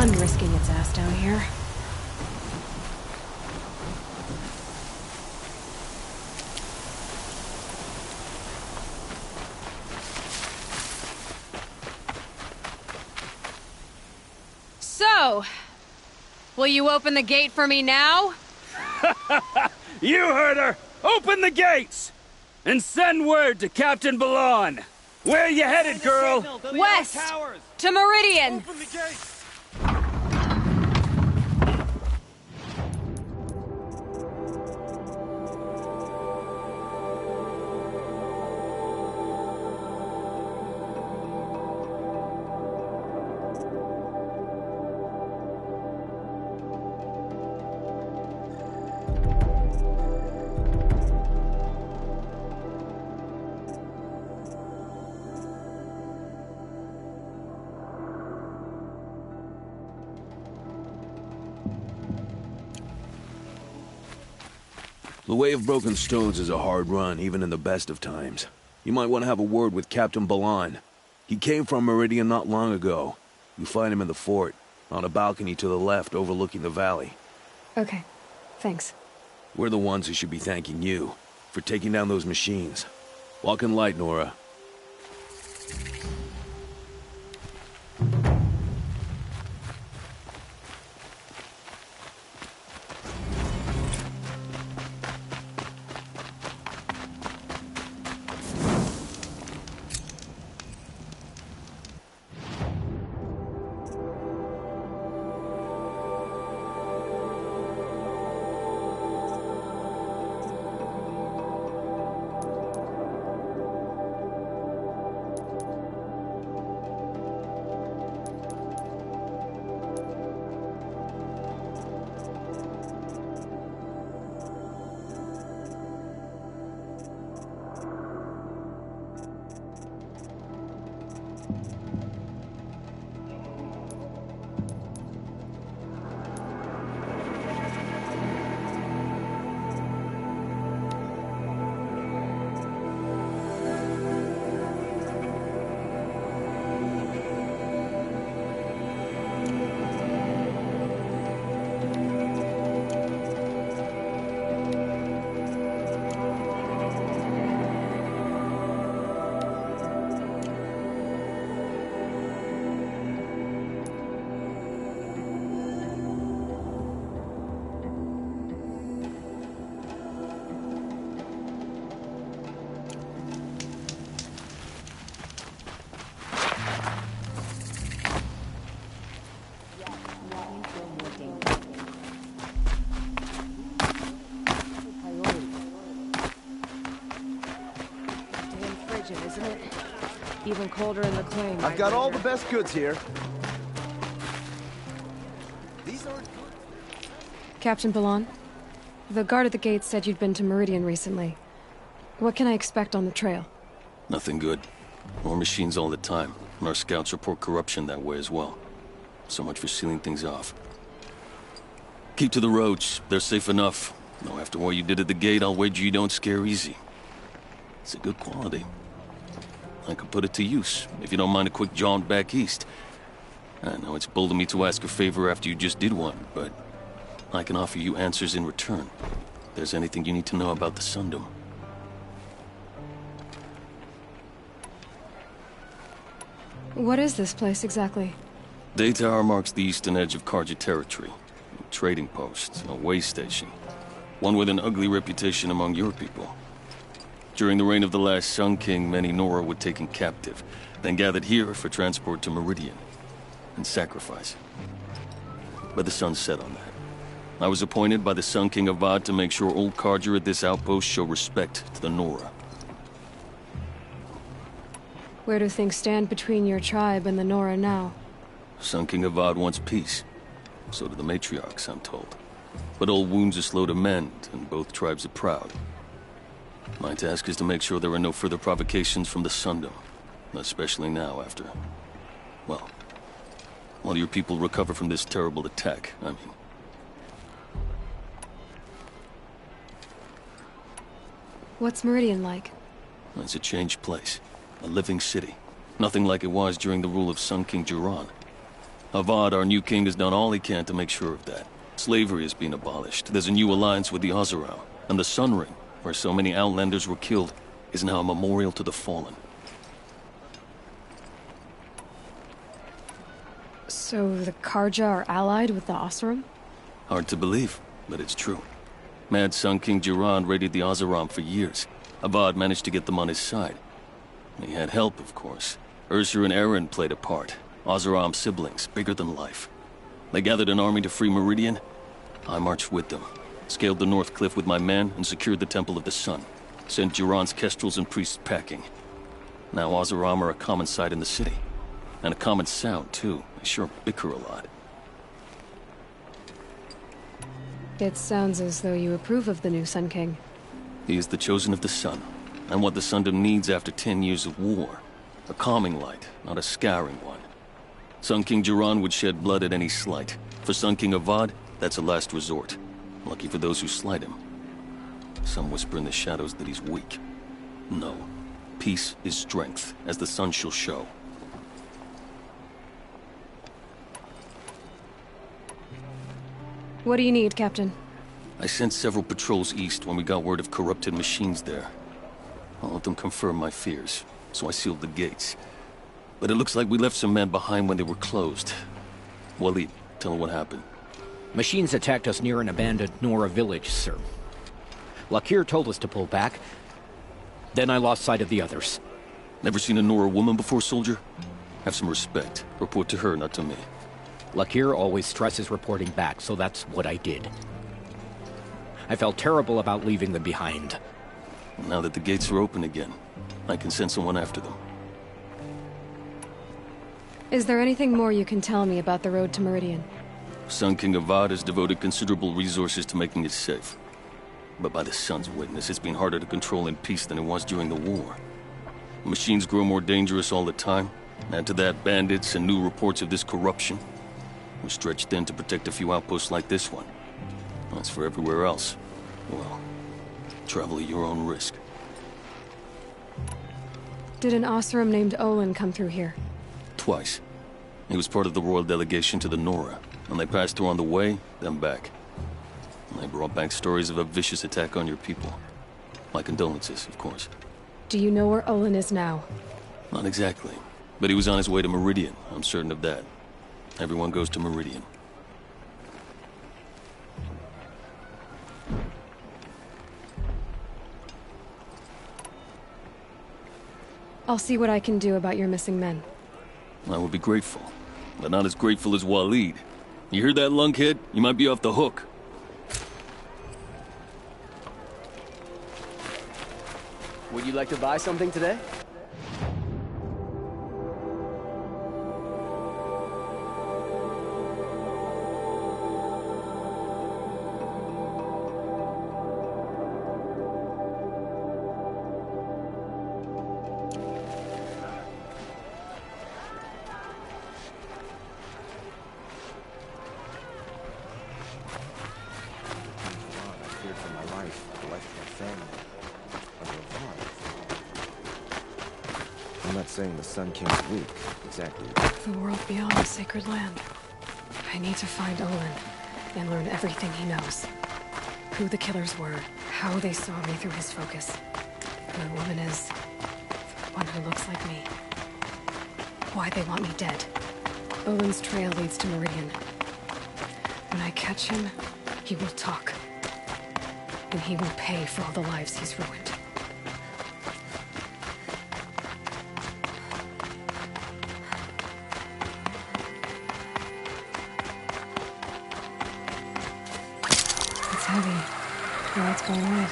sun risking its ass down here. So, will you open the gate for me now? You heard her! Open the gates! And send word to Captain Balon! Where are you headed, girl? West! To Meridian! Open the gates! The Way of Broken Stones is a hard run, even in the best of times. You might want to have a word with Captain Balon. He came from Meridian not long ago. You find him in the fort, on a balcony to the left overlooking the valley. Okay, thanks. We're the ones who should be thanking you for taking down those machines. Walk in light, Nora. Isn't it? Even colder in the claim. I've got all the best goods here. These aren't... Captain Balon, the guard at the gate said you'd been to Meridian recently. What can I expect on the trail? Nothing good. More machines all the time, and our scouts report corruption that way as well. So much for sealing things off. Keep to the roads. They're safe enough. Though after what you did at the gate, I'll wager you don't scare easy. It's a good quality. I could put it to use, if you don't mind a quick jaunt back east. I know it's bold of me to ask a favor after you just did one, but I can offer you answers in return. If there's anything you need to know about the Sundom. What is this place exactly? Day Tower marks the eastern edge of Carja territory. A trading post, a way station. One with an ugly reputation among your people. During the reign of the last Sun King, many Nora were taken captive, then gathered here for transport to Meridian, and sacrifice. But the sun set on that. I was appointed by the Sun King Avad to make sure old Carja at this outpost show respect to the Nora. Where do things stand between your tribe and the Nora now? Sun King Avad wants peace. So do the matriarchs, I'm told. But old wounds are slow to mend, and both tribes are proud. My task is to make sure there are no further provocations from the Sundom. Especially now after... well... while your people recover from this terrible attack, I mean. What's Meridian like? It's a changed place. A living city. Nothing like it was during the rule of Sun King Jiran. Avad, our new king, has done all he can to make sure of that. Slavery has been abolished. There's a new alliance with the Oseram. And the Sun Ring, where so many Outlanders were killed, is now a memorial to the fallen. So the Karja are allied with the Oseram? Hard to believe, but it's true. Mad Sun King Jiran raided the Oseram for years. Avad managed to get them on his side. He had help, of course. Ursur and Eren played a part. Oseram siblings, bigger than life. They gathered an army to free Meridian. I marched with them, scaled the North Cliff with my men, and secured the Temple of the Sun. Sent Jiran's kestrels and priests packing. Now Oseram are a common sight in the city. And a common sound, too. They sure bicker a lot. It sounds as though you approve of the new Sun King. He is the chosen of the Sun, and what the Sundom needs after 10 years of war. A calming light, not a scouring one. Sun King Jiran would shed blood at any slight. For Sun King Avad, that's a last resort. Lucky for those who slight him. Some whisper in the shadows that he's weak. No. Peace is strength, as the sun shall show. What do you need, Captain? I sent several patrols east when we got word of corrupted machines there. All of them confirmed my fears, so I sealed the gates. But it looks like we left some men behind when they were closed. Waleed, tell them what happened. Machines attacked us near an abandoned Nora village, sir. Lakir told us to pull back. Then I lost sight of the others. Never seen a Nora woman before, soldier? Have some respect. Report to her, not to me. Lakir always stresses reporting back, so that's what I did. I felt terrible about leaving them behind. Now that the gates are open again, I can send someone after them. Is there anything more you can tell me about the road to Meridian? Sun King Avad has devoted considerable resources to making it safe. But by the Sun's witness, it's been harder to control in peace than it was during the war. Machines grow more dangerous all the time. Add to that bandits and new reports of this corruption. We're stretched thin to protect a few outposts like this one. As for everywhere else, well, travel at your own risk. Did an Oseram named Olin come through here? Twice. He was part of the royal delegation to the Nora, and they passed through on the way, then back. And they brought back stories of a vicious attack on your people. My condolences, of course. Do you know where Olin is now? Not exactly, but he was on his way to Meridian, I'm certain of that. Everyone goes to Meridian. I'll see what I can do about your missing men. I will be grateful, but not as grateful as Waleed. You hear that, lunkhead? You might be off the hook. Would you like to buy something today? I'm not saying the Sun King's weak, exactly. The world beyond the sacred land. I need to find Olin and learn everything he knows. Who the killers were, how they saw me through his focus. Who the woman is, the one who looks like me. Why they want me dead. Olin's trail leads to Meridian. When I catch him, he will talk. And he will pay for all the lives he's ruined. It's heavy. The light's going red.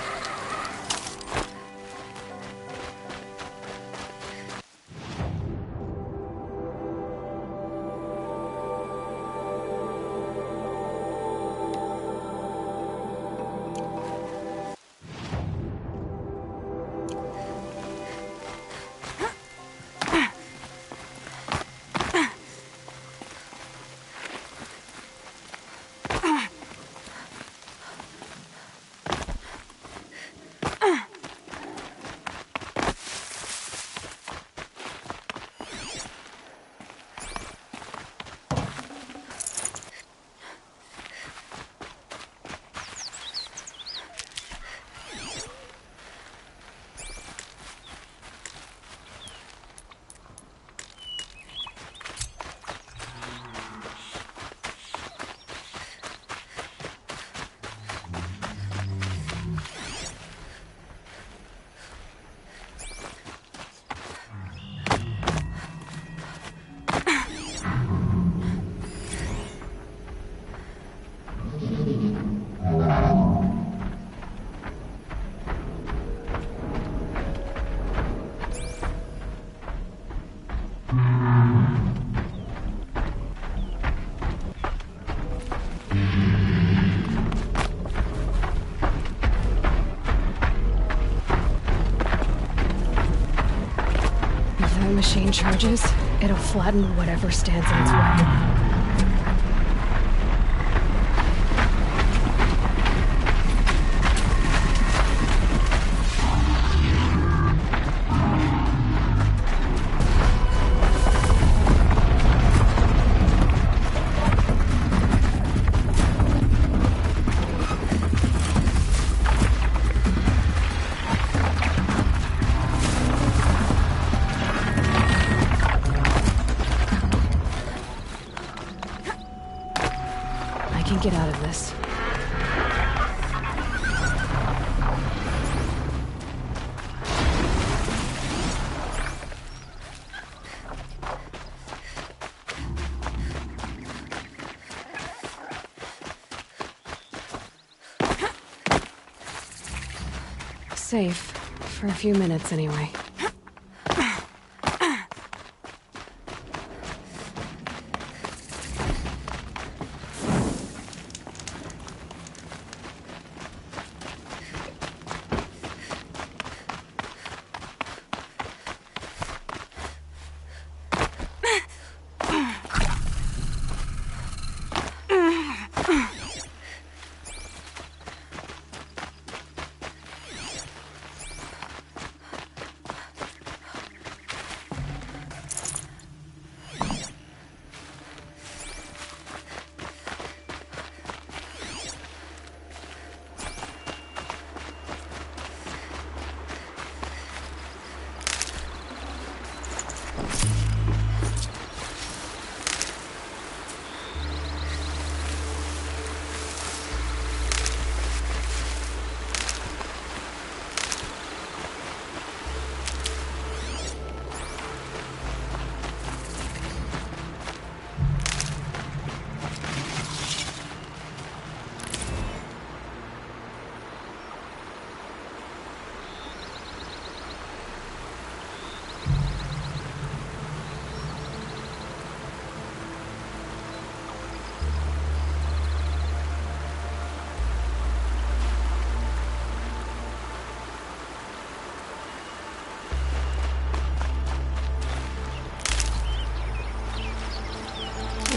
If that machine charges, it'll flatten whatever stands in its way. Get out of this. Safe. For a few minutes, anyway.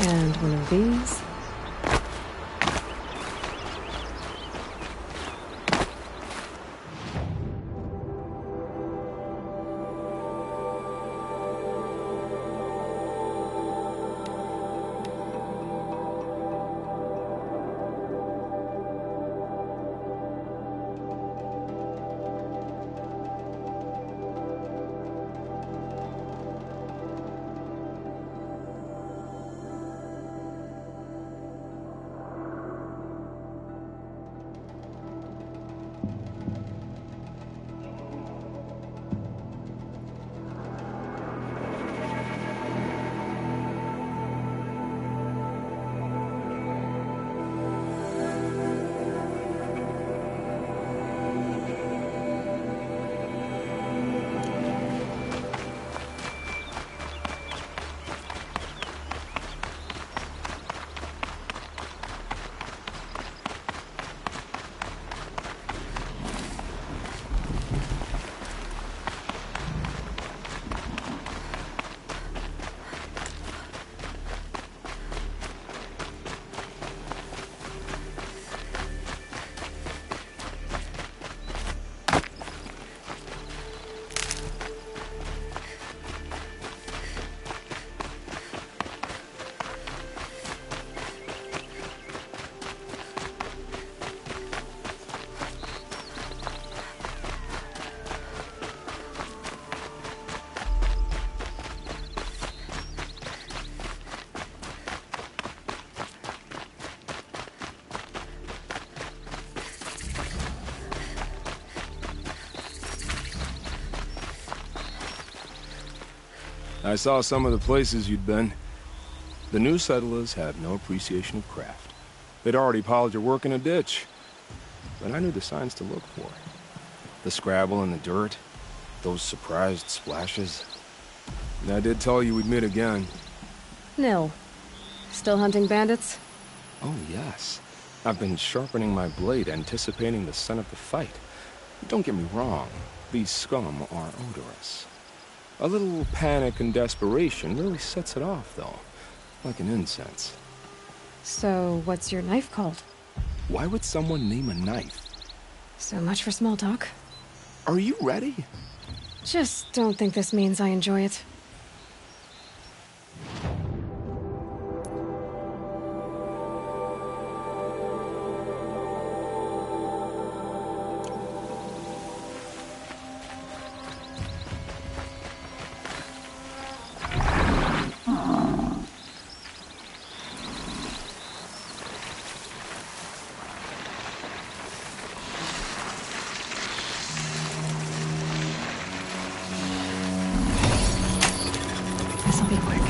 And one of these. I saw some of the places you'd been. The new settlers had no appreciation of craft. They'd already piled your work in a ditch. But I knew the signs to look for. The scrabble in the dirt, those surprised splashes. And I did tell you we'd meet again. Nil. Still hunting bandits? Oh, yes. I've been sharpening my blade, anticipating the scent of the fight. Don't get me wrong, these scum are odorous. A little panic and desperation really sets it off, though, like an incense. So, what's your knife called? Why would someone name a knife? So much for small talk. Are you ready? Just don't think this means I enjoy it. This'll be quick.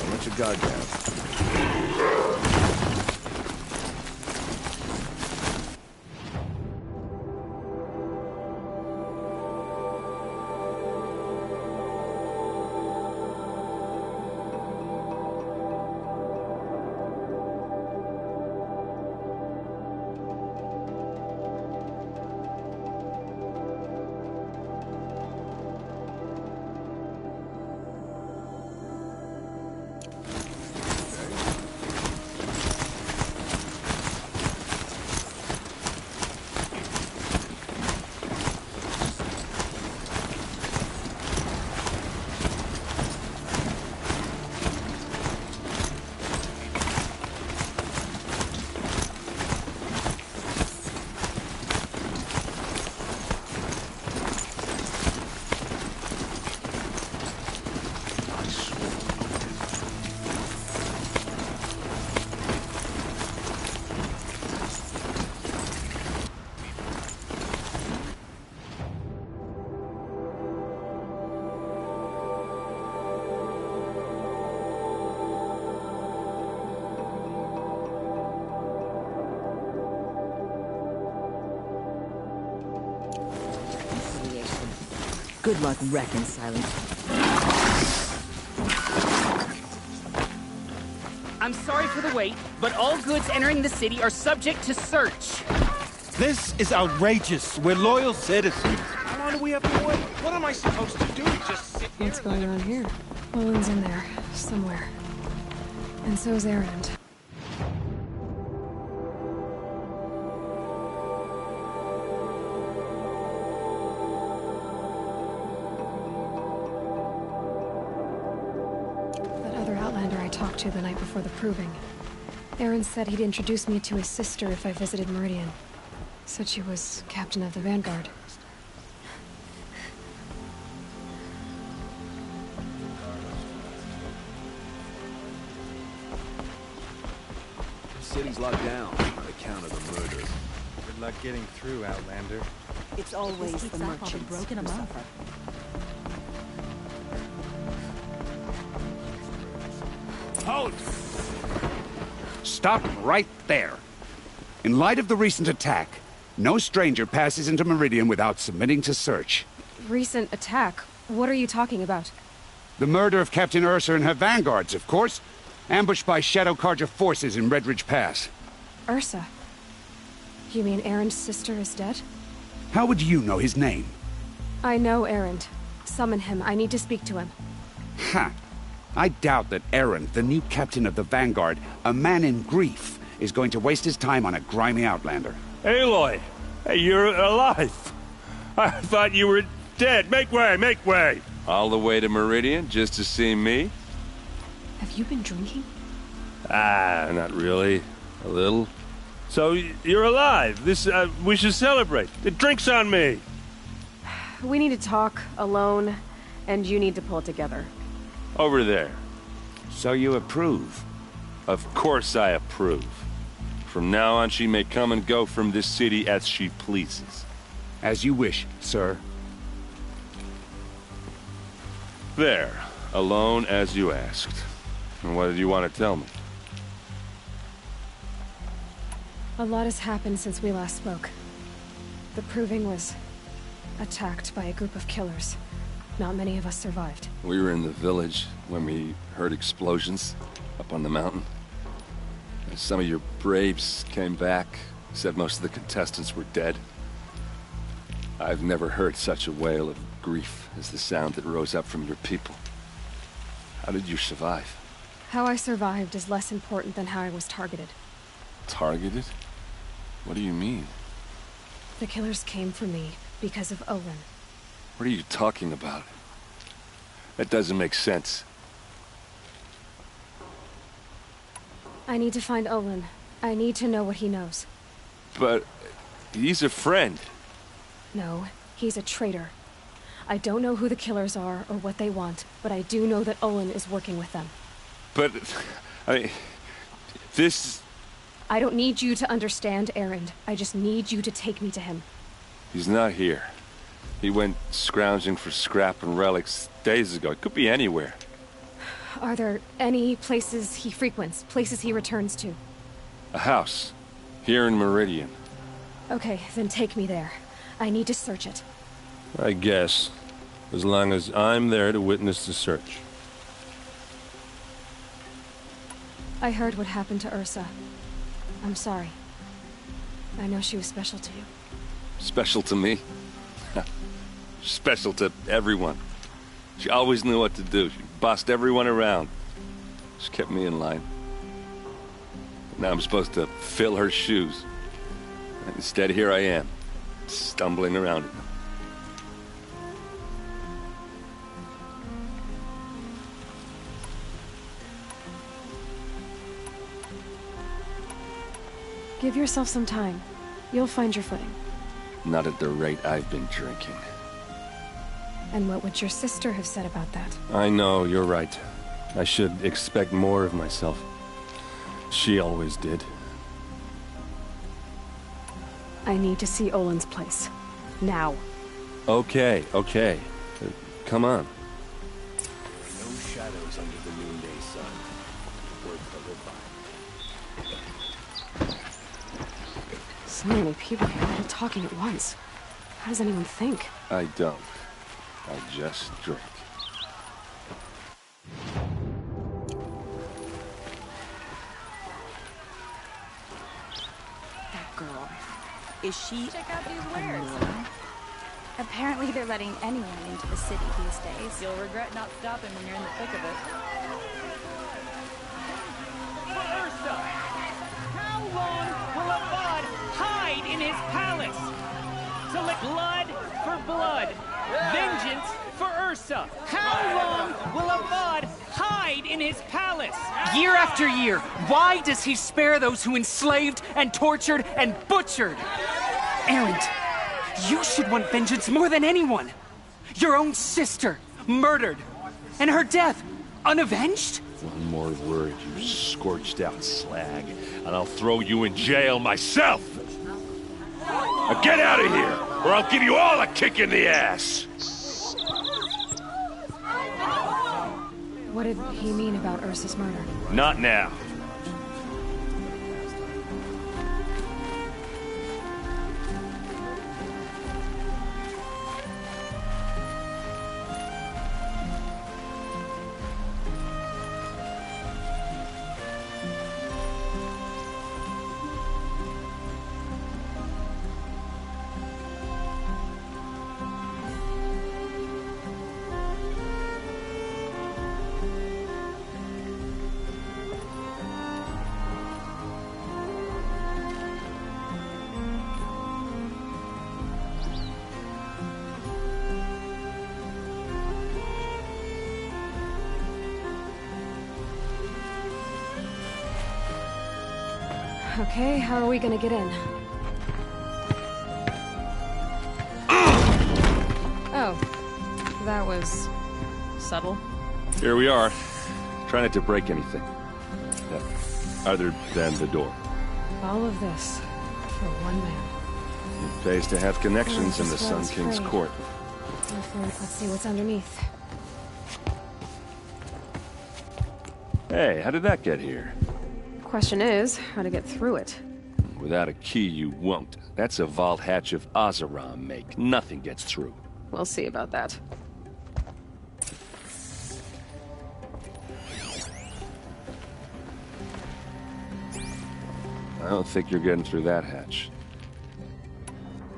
What you got, Gav? Good luck reconciling. I'm sorry for the wait, but all goods entering the city are subject to search. This is outrageous. We're loyal citizens. How long do we have to wait? What am I supposed to do? Just sit here? What's going on here? Olin's in there, somewhere. And so's Erend. Talked to the night before the proving. Aaron said he'd introduce me to his sister if I visited Meridian. Said she was captain of the Vanguard. The city's locked down on account of the murder. Good luck getting through, Outlander. It's always the merchants broken who among. suffer. Halt! Stop right there. In light of the recent attack, no stranger passes into Meridian without submitting to search. Recent attack? What are you talking about? The murder of Captain Ursa and her vanguards, of course. Ambushed by Shadow Carja forces in Redridge Pass. Ursa? You mean Erend's sister is dead? How would you know his name? I know Erend. Summon him. I need to speak to him. Ha! I doubt that Erend, the new captain of the Vanguard, a man in grief, is going to waste his time on a grimy Outlander. Aloy! Hey, you're alive! I thought you were dead. Make way, make way! All the way to Meridian just to see me? Have you been drinking? Ah, not really. A little. So, you're alive. We should celebrate. The drink's on me. We need to talk, alone, and you need to pull it together. Over there. So you approve? Of course I approve. From now on, she may come and go from this city as she pleases. As you wish, sir. There. Alone as you asked. And what did you want to tell me? A lot has happened since we last spoke. The Proving was attacked by a group of killers. Not many of us survived. We were in the village when we heard explosions up on the mountain. And some of your braves came back, said most of the contestants were dead. I've never heard such a wail of grief as the sound that rose up from your people. How did you survive? How I survived is less important than how I was targeted. Targeted? What do you mean? The killers came for me because of Olin. What are you talking about? That doesn't make sense. I need to find Olin. I need to know what he knows. But he's a friend. No, he's a traitor. I don't know who the killers are or what they want, but I do know that Olin is working with them. But, I mean, this... I don't need you to understand Erend. I just need you to take me to him. He's not here. He went scrounging for scrap and relics days ago. It could be anywhere. Are there any places he frequents, places he returns to? A house. Here in Meridian. Okay, then take me there. I need to search it. I guess. As long as I'm there to witness the search. I heard what happened to Ursa. I'm sorry. I know she was special to you. Special to me? Special to everyone. She always knew what to do. She bossed everyone around. She kept me in line. Now I'm supposed to fill her shoes. And instead, here I am, stumbling around in them. Give yourself some time. You'll find your footing. Not at the rate I've been drinking. And what would your sister have said about that? I know, you're right. I should expect more of myself. She always did. I need to see Olin's place. Now. Okay. Come on. No shadows under the noonday sun. Words to live by. So many people here, all talking at once. How does anyone think? I don't. I just drink. That girl. Is she... Check out these wares. Nora? Apparently they're letting anyone into the city these days. You'll regret not stopping when you're in the thick of it. Ursa! How long will Avad hide in his palace? To let blood for blood. Vengeance for Ursa. How long will Avad hide in his palace? Year after year, why does he spare those who enslaved and tortured and butchered? Erend, you should want vengeance more than anyone. Your own sister, murdered. And her death, unavenged? One more word, you scorched out slag, and I'll throw you in jail myself! Get out of here, or I'll give you all a kick in the ass! What did he mean about Ursa's murder? Not now. Okay, how are we gonna get in? Oh, that was subtle. Here we are. Try not to break anything. Other than the door. All of this for one man. It pays to have connections in the Sun King's court. Let's see what's underneath. Hey, how did that get here? Question is, how to get through it. Without a key, you won't. That's a vault hatch of Oseram make. Nothing gets through. We'll see about that. I don't think you're getting through that hatch.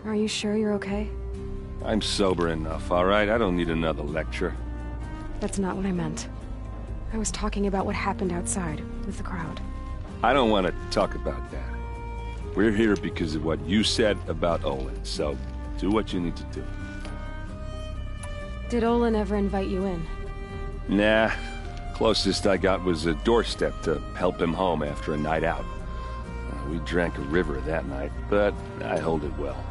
Are you sure you're okay? I'm sober enough, all right? I don't need another lecture. That's not what I meant. I was talking about what happened outside with the crowd. I don't want to talk about that. We're here because of what you said about Olin, so do what you need to do. Did Olin ever invite you in? Nah. Closest I got was a doorstep to help him home after a night out. We drank a river that night, but I hold it well.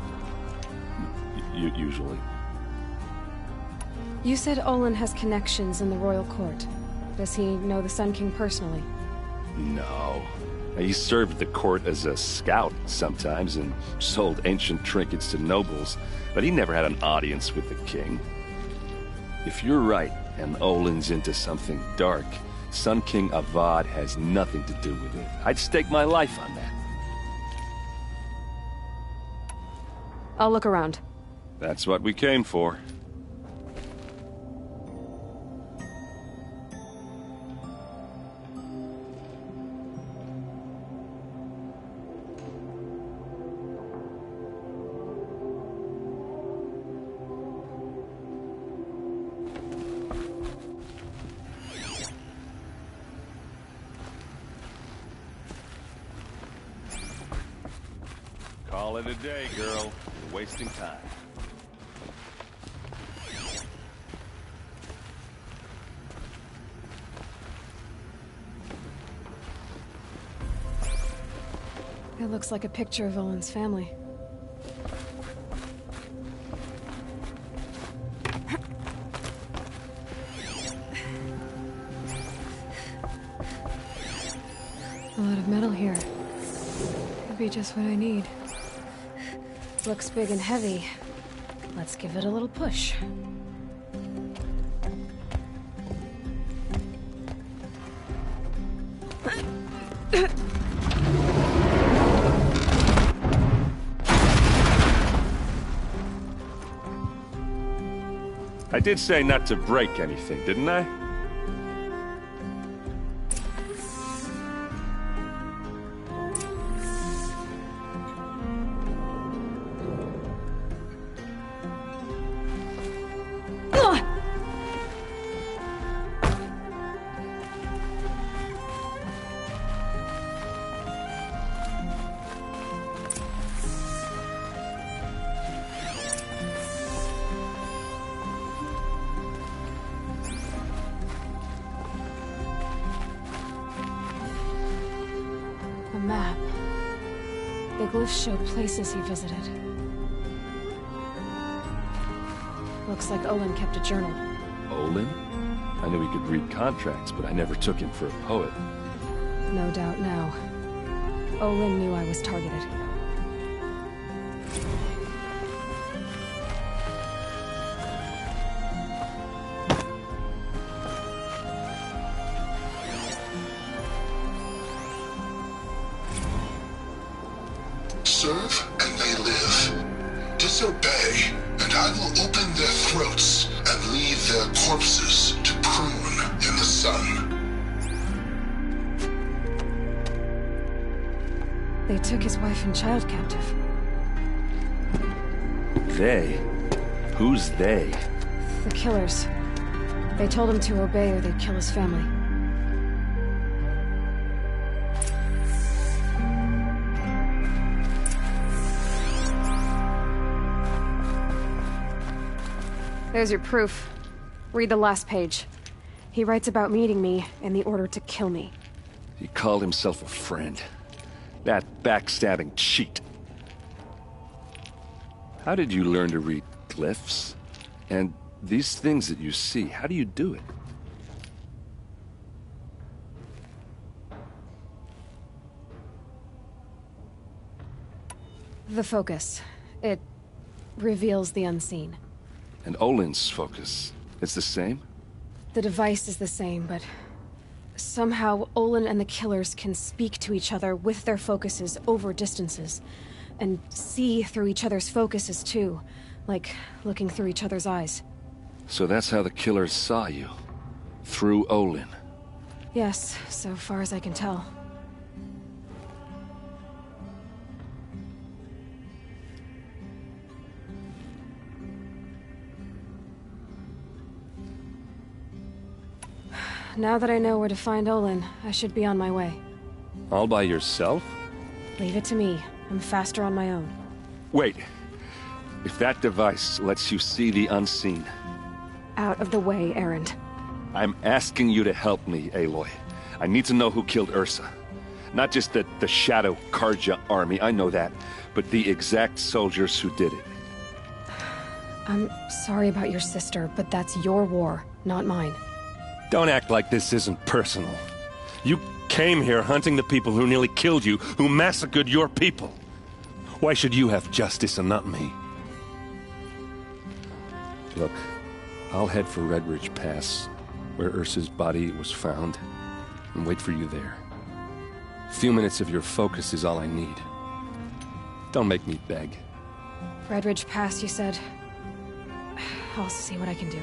Usually. You said Olin has connections in the royal court. Does he know the Sun King personally? No. He served the court as a scout sometimes and sold ancient trinkets to nobles, but he never had an audience with the king. If you're right, and Olin's into something dark, Sun King Avad has nothing to do with it. I'd stake my life on that. I'll look around. That's what we came for. Call it a day, girl. You're wasting time. It looks like a picture of Olin's family. A lot of metal here. Could be just what I need. Looks big and heavy. Let's give it a little push. I did say not to break anything, didn't I? A map. The glyphs show places he visited. Looks like Olin kept a journal. Olin? I knew he could read contracts, but I never took him for a poet. No doubt now. Olin knew I was targeted. disobey, and I will open their throats and leave their corpses to prune in the sun. They took his wife and child captive. They? Who's they? The killers. They told him to obey or they'd kill his family. There's your proof. Read the last page. He writes about meeting me and the order to kill me. He called himself a friend. That backstabbing cheat. How did you learn to read glyphs? And these things that you see, how do you do it? The focus. It reveals the unseen. And Olin's focus, it's the same? The device is the same, but somehow Olin and the killers can speak to each other with their focuses over distances. And see through each other's focuses too, like looking through each other's eyes. So that's how the killers saw you? Through Olin? Yes, so far as I can tell. Now that I know where to find Olin, I should be on my way. All by yourself? Leave it to me. I'm faster on my own. Wait. If that device lets you see the unseen... Out of the way, Erend. I'm asking you to help me, Aloy. I need to know who killed Ursa. Not just the Shadow Carja army, I know that, but the exact soldiers who did it. I'm sorry about your sister, but that's your war, not mine. Don't act like this isn't personal. You came here hunting the people who nearly killed you, who massacred your people. Why should you have justice and not me? Look, I'll head for Red Ridge Pass, where Ursa's body was found, and wait for you there. A few minutes of your focus is all I need. Don't make me beg. Red Ridge Pass, you said? I'll see what I can do.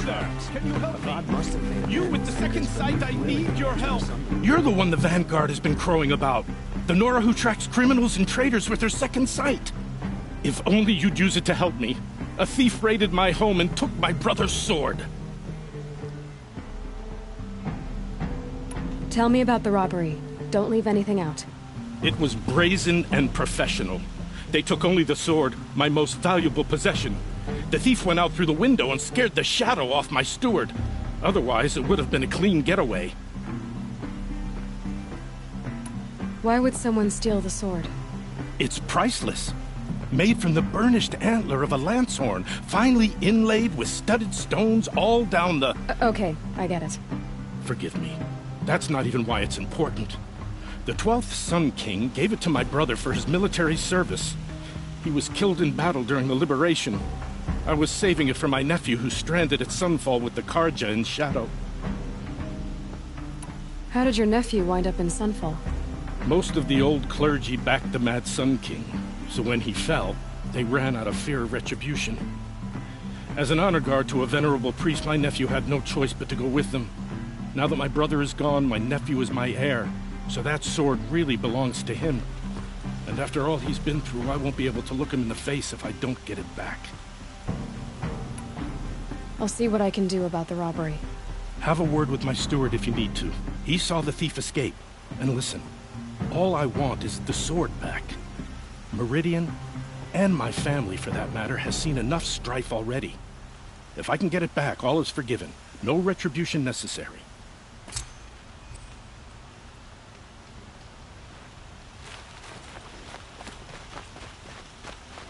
there! Can you help me? You with the second sight, I need your help! You're the one the Vanguard has been crowing about. The Nora who tracks criminals and traitors with her second sight. If only you'd use it to help me. A thief raided my home and took my brother's sword. Tell me about the robbery. Don't leave anything out. It was brazen and professional. They took only the sword, my most valuable possession. The thief went out through the window and scared the shadow off my steward. Otherwise, it would have been a clean getaway. Why would someone steal the sword? It's priceless. Made from the burnished antler of a lancehorn, finely inlaid with studded stones all down the... Okay, I get it. Forgive me. That's not even why it's important. The 12th Sun King gave it to my brother for his military service. He was killed in battle during the Liberation. I was saving it for my nephew who's stranded at Sunfall with the Karja in Shadow. How did your nephew wind up in Sunfall? Most of the old clergy backed the Mad Sun King, so when he fell, they ran out of fear of retribution. As an honor guard to a venerable priest, my nephew had no choice but to go with them. Now that my brother is gone, my nephew is my heir, so that sword really belongs to him. And after all he's been through, I won't be able to look him in the face if I don't get it back. I'll see what I can do about the robbery. Have a word with my steward if you need to. He saw the thief escape. And listen, all I want is the sword back. Meridian, and my family for that matter, has seen enough strife already. If I can get it back, all is forgiven. No retribution necessary.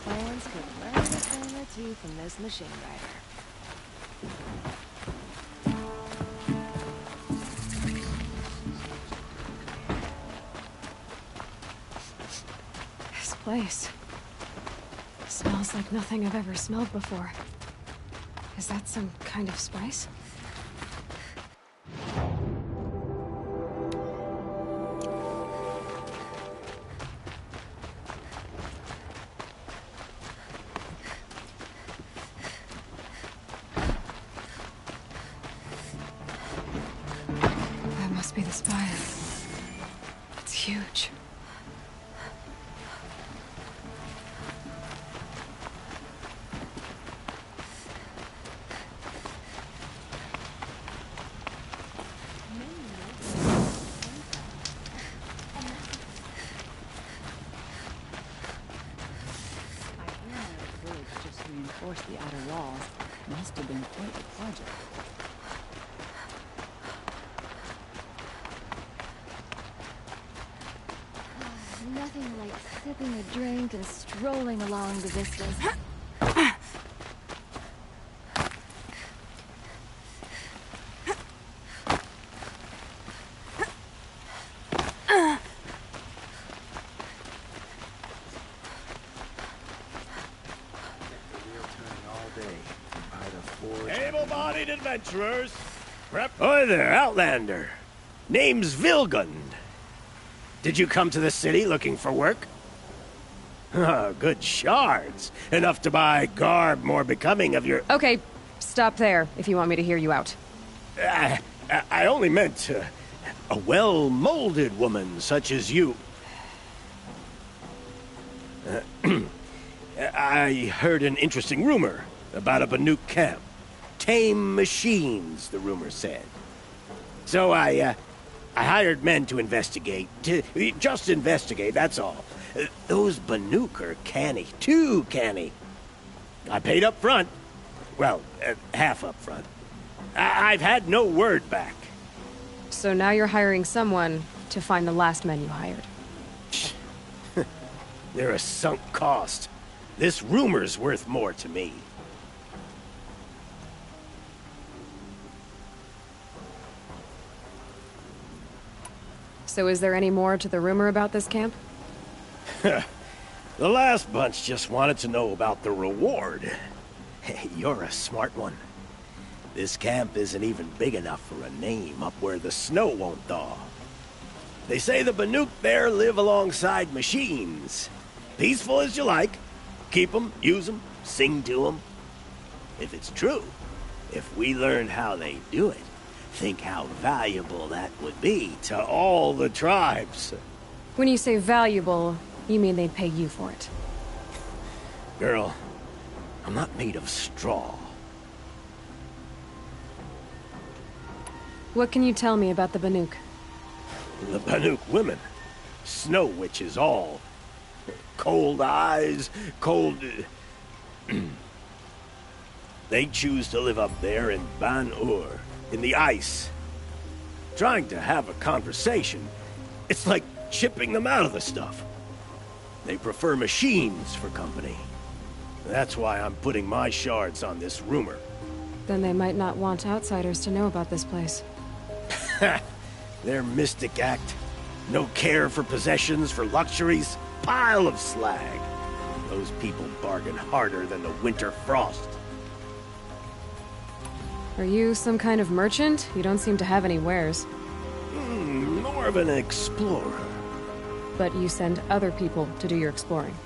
Clarence could learn a thing or two from this machine rider. This place smells like nothing I've ever smelled before. Is that some kind of spice? That must be the spire. It's huge. Reinforce the outer walls. Must have been quite a project. Nothing like sipping a drink and strolling along the vistas. Able-bodied adventurers. Hi there, Outlander. Name's Vilgund. Did you come to the city looking for work? Oh, good shards. Enough to buy garb more becoming of your... Okay, stop there if you want me to hear you out. I only meant a well-molded woman such as you. I heard an interesting rumor about a Banuk camp. Tame machines, the rumor said. So I hired men to investigate. Just investigate, that's all. Those Banuk are canny. Too canny. I paid up front. Well, half up front. I've had no word back. So now you're hiring someone to find the last men you hired. They're a sunk cost. This rumor's worth more to me. So is there any more to the rumor about this camp? The last bunch just wanted to know about the reward. Hey, you're a smart one. This camp isn't even big enough for a name up where the snow won't thaw. They say the Banuk there live alongside machines. Peaceful as you like. Keep them, use them, sing to them. If it's true, If we learned how they do it, think how valuable that would be to all the tribes. When you say valuable, you mean they'd pay you for it. Girl, I'm not made of straw. What can you tell me about the Banuk? The Banuk women. Snow witches all. Cold eyes, cold... They choose to live up there in Ban-Ur, in the ice. Trying to have a conversation, it's like chipping them out of the stuff. They prefer machines for company. That's why I'm putting my shards on this rumor. Then they might not want outsiders to know about this place. Their mystic act. No care for possessions, for luxuries. Pile of slag. Those people bargain harder than the winter frost. Are you some kind of merchant? You don't seem to have any wares. More of an explorer. But you send other people to do your exploring.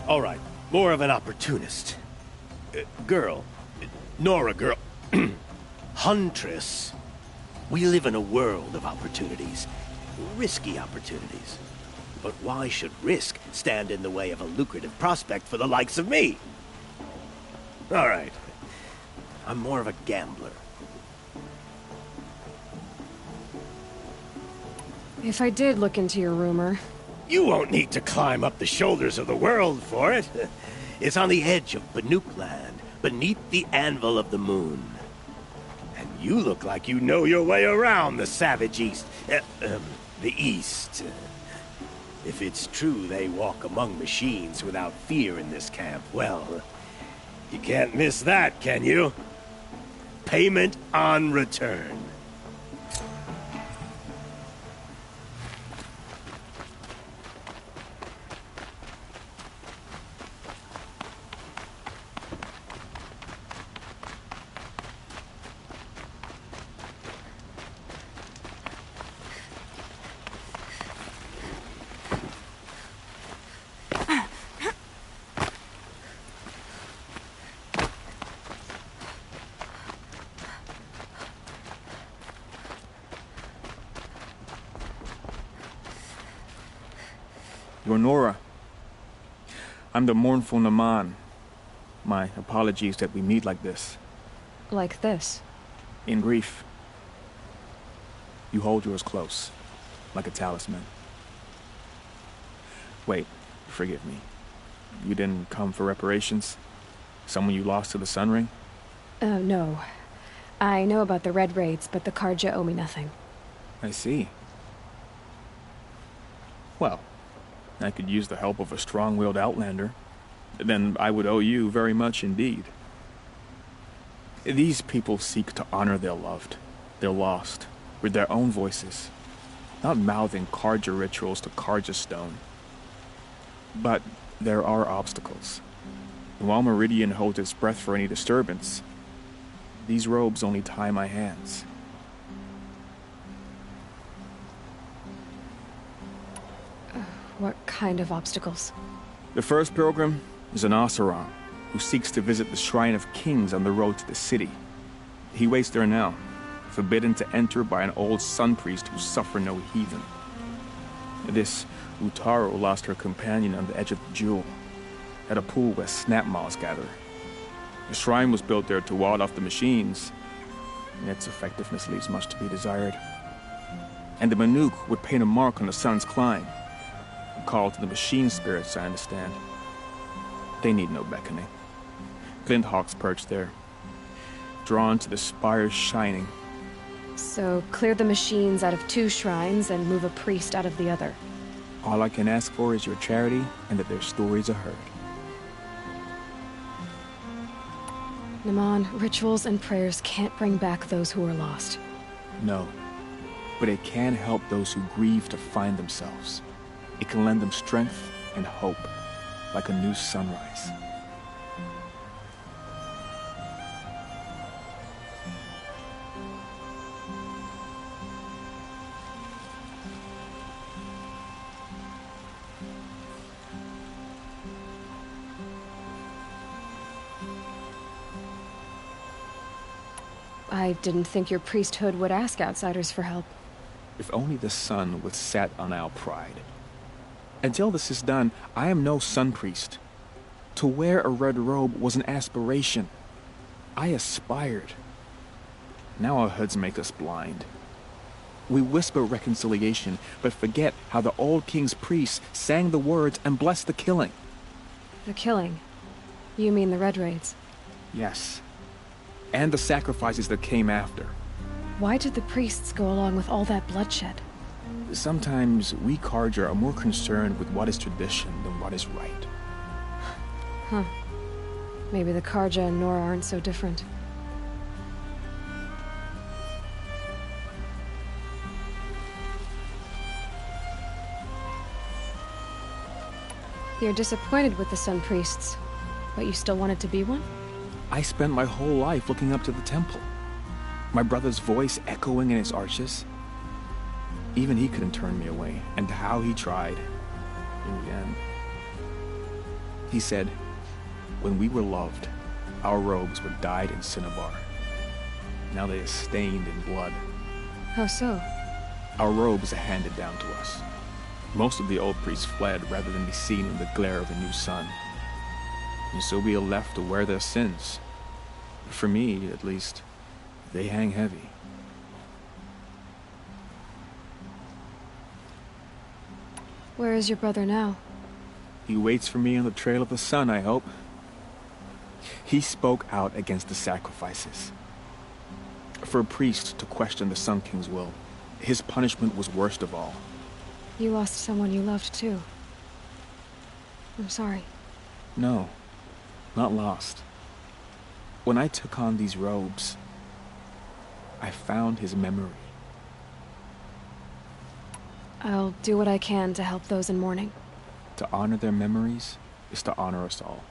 All right, more of an opportunist. Girl. Nora girl. Huntress. We live in a world of opportunities. Risky opportunities. But why should risk stand in the way of a lucrative prospect for the likes of me? All right. I'm more of a gambler. If I did look into your rumor... You won't need to climb up the shoulders of the world for it. It's on the edge of Banuk land, beneath the anvil of the moon. And you look like you know your way around the savage east. The east. If it's true they walk among machines without fear in this camp, well, you can't miss that, can you? Payment on return. You're Nora. I'm the mournful Naman. My apologies that we meet like this. Like this? In grief. You hold yours close, like a talisman. Wait, forgive me. You didn't come for reparations? Someone you lost to the Sun Ring? No. I know about the Red Raids, but the Karja owe me nothing. I see. Well, I could use the help of a strong-willed outlander. Then I would owe you very much indeed. These people seek to honor their loved, their lost, with their own voices, not mouthing Karja rituals to Karja stone. But there are obstacles. And while Meridian holds its breath for any disturbance, these robes only tie my hands. What kind of obstacles? The first pilgrim is an Oseram, who seeks to visit the Shrine of Kings on the road to the city. He waits there now, forbidden to enter by an old sun priest who suffer no heathen. This Utaru lost her companion on the edge of the Jewel, at a pool where snap moths gather. The shrine was built there to ward off the machines, and its effectiveness leaves much to be desired. And the Banuk would paint a mark on the sun's climb. A call to the machine spirits, I understand. They need no beckoning. Glinthawks perch there, drawn to the spires shining. So clear the machines out of 2 shrines and move a priest out of the other. All I can ask for is your charity and that their stories are heard. Naman, rituals and prayers can't bring back those who are lost. No, but it can help those who grieve to find themselves. It can lend them strength and hope, like a new sunrise. I didn't think your priesthood would ask outsiders for help. If only the sun would set on our pride. Until this is done, I am no sun priest. To wear a red robe was an aspiration. I aspired. Now our hoods make us blind. We whisper reconciliation, but forget how the old king's priests sang the words and blessed the killing. The killing? You mean the Red Raids? Yes. And the sacrifices that came after. Why did the priests go along with all that bloodshed? Sometimes we Carja are more concerned with what is tradition than what is right. Huh. Maybe the Carja and Nora aren't so different. You're disappointed with the Sun Priests, but you still wanted to be one? I spent my whole life looking up to the temple. My brother's voice echoing in its arches. Even he couldn't turn me away, and how he tried. In the end. He said, when we were loved, our robes were dyed in cinnabar. Now they are stained in blood. How so? Our robes are handed down to us. Most of the old priests fled rather than be seen in the glare of a new sun. And so we are left to wear their sins. For me, at least, they hang heavy. Where is your brother now? He waits for me on the trail of the sun, I hope. He spoke out against the sacrifices. For a priest to question the Sun King's will, his punishment was worst of all. You lost someone you loved, too. I'm sorry. No, not lost. When I took on these robes, I found his memory. I'll do what I can to help those in mourning. To honor their memories is to honor us all.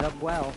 ends up well.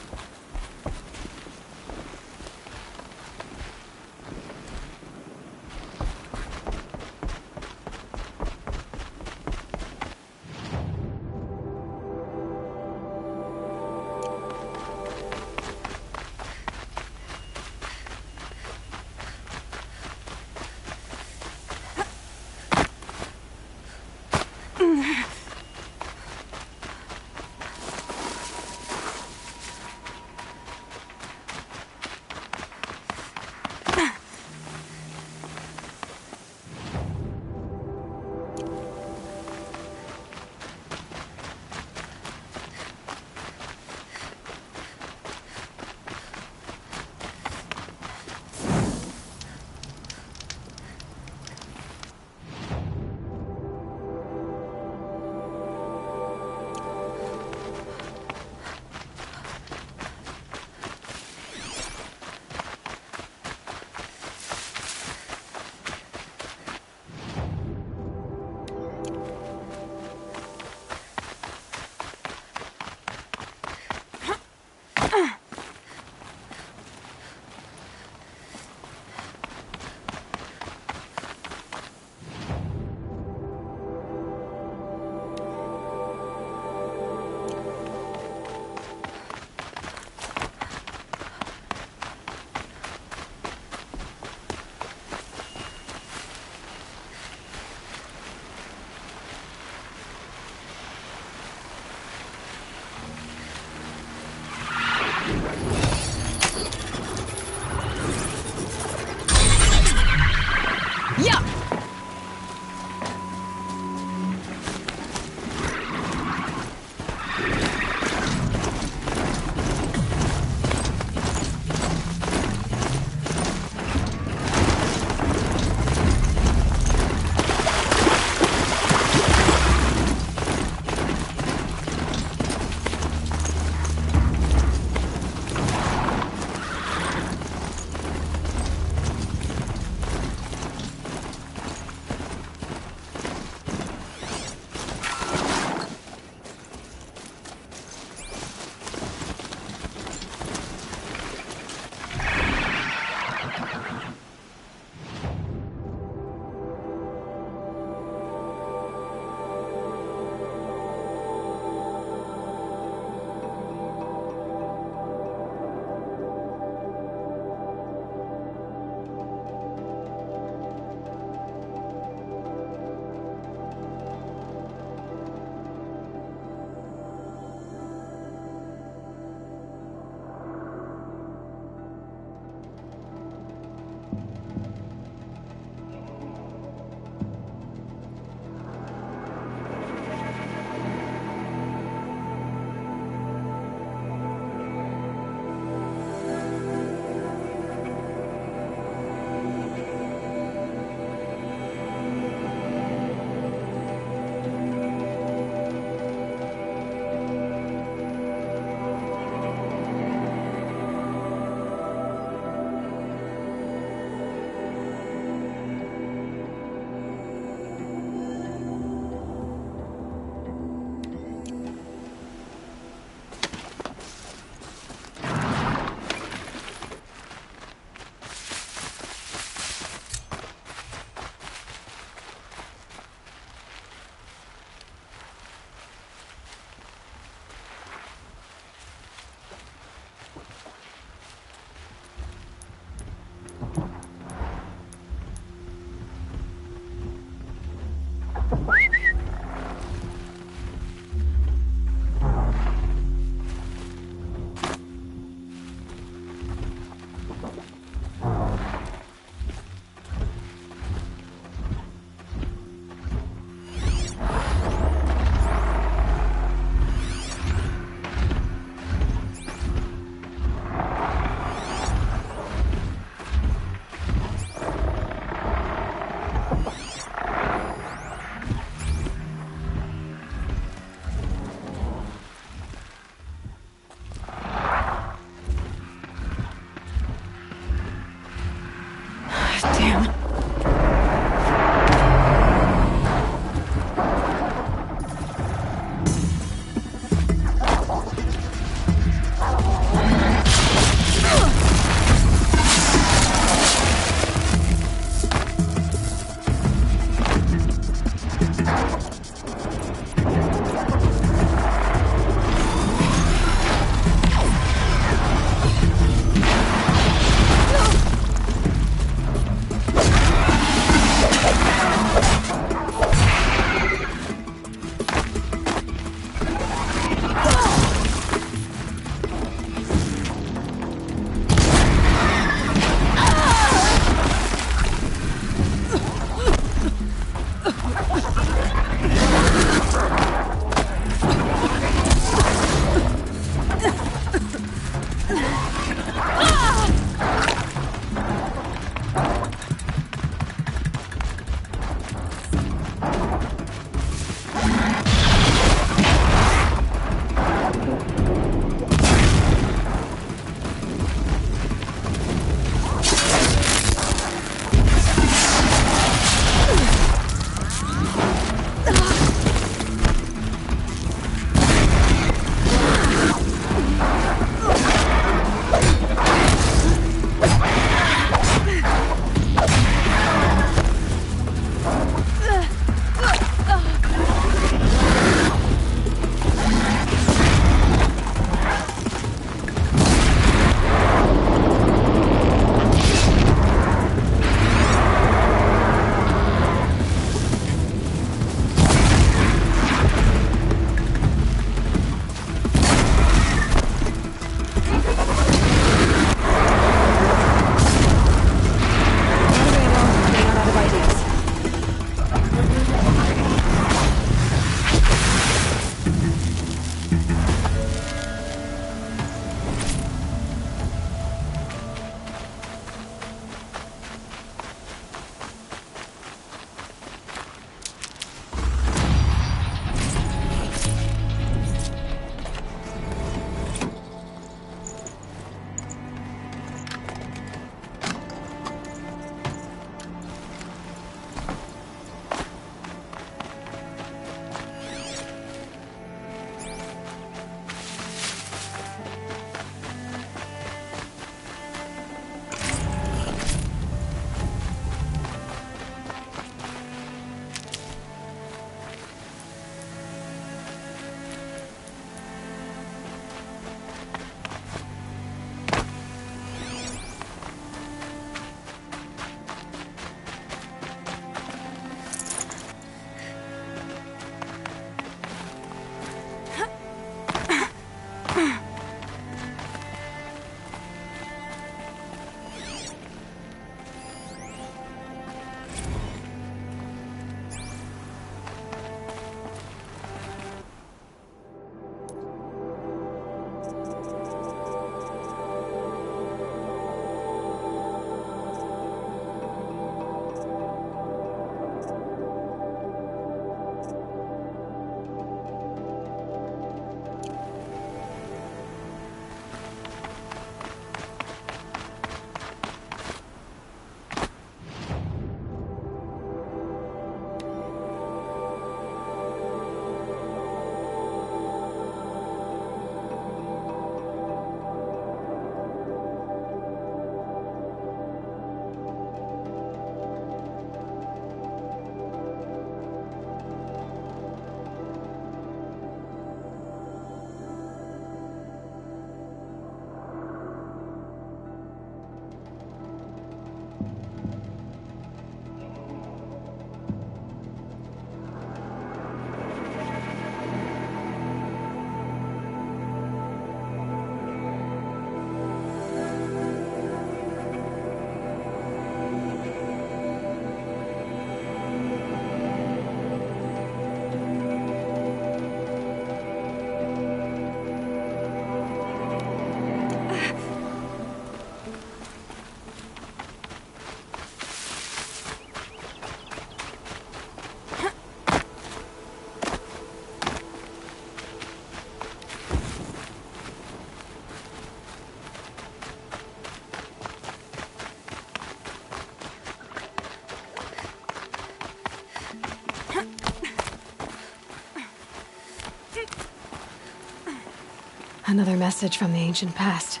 Another message from the ancient past.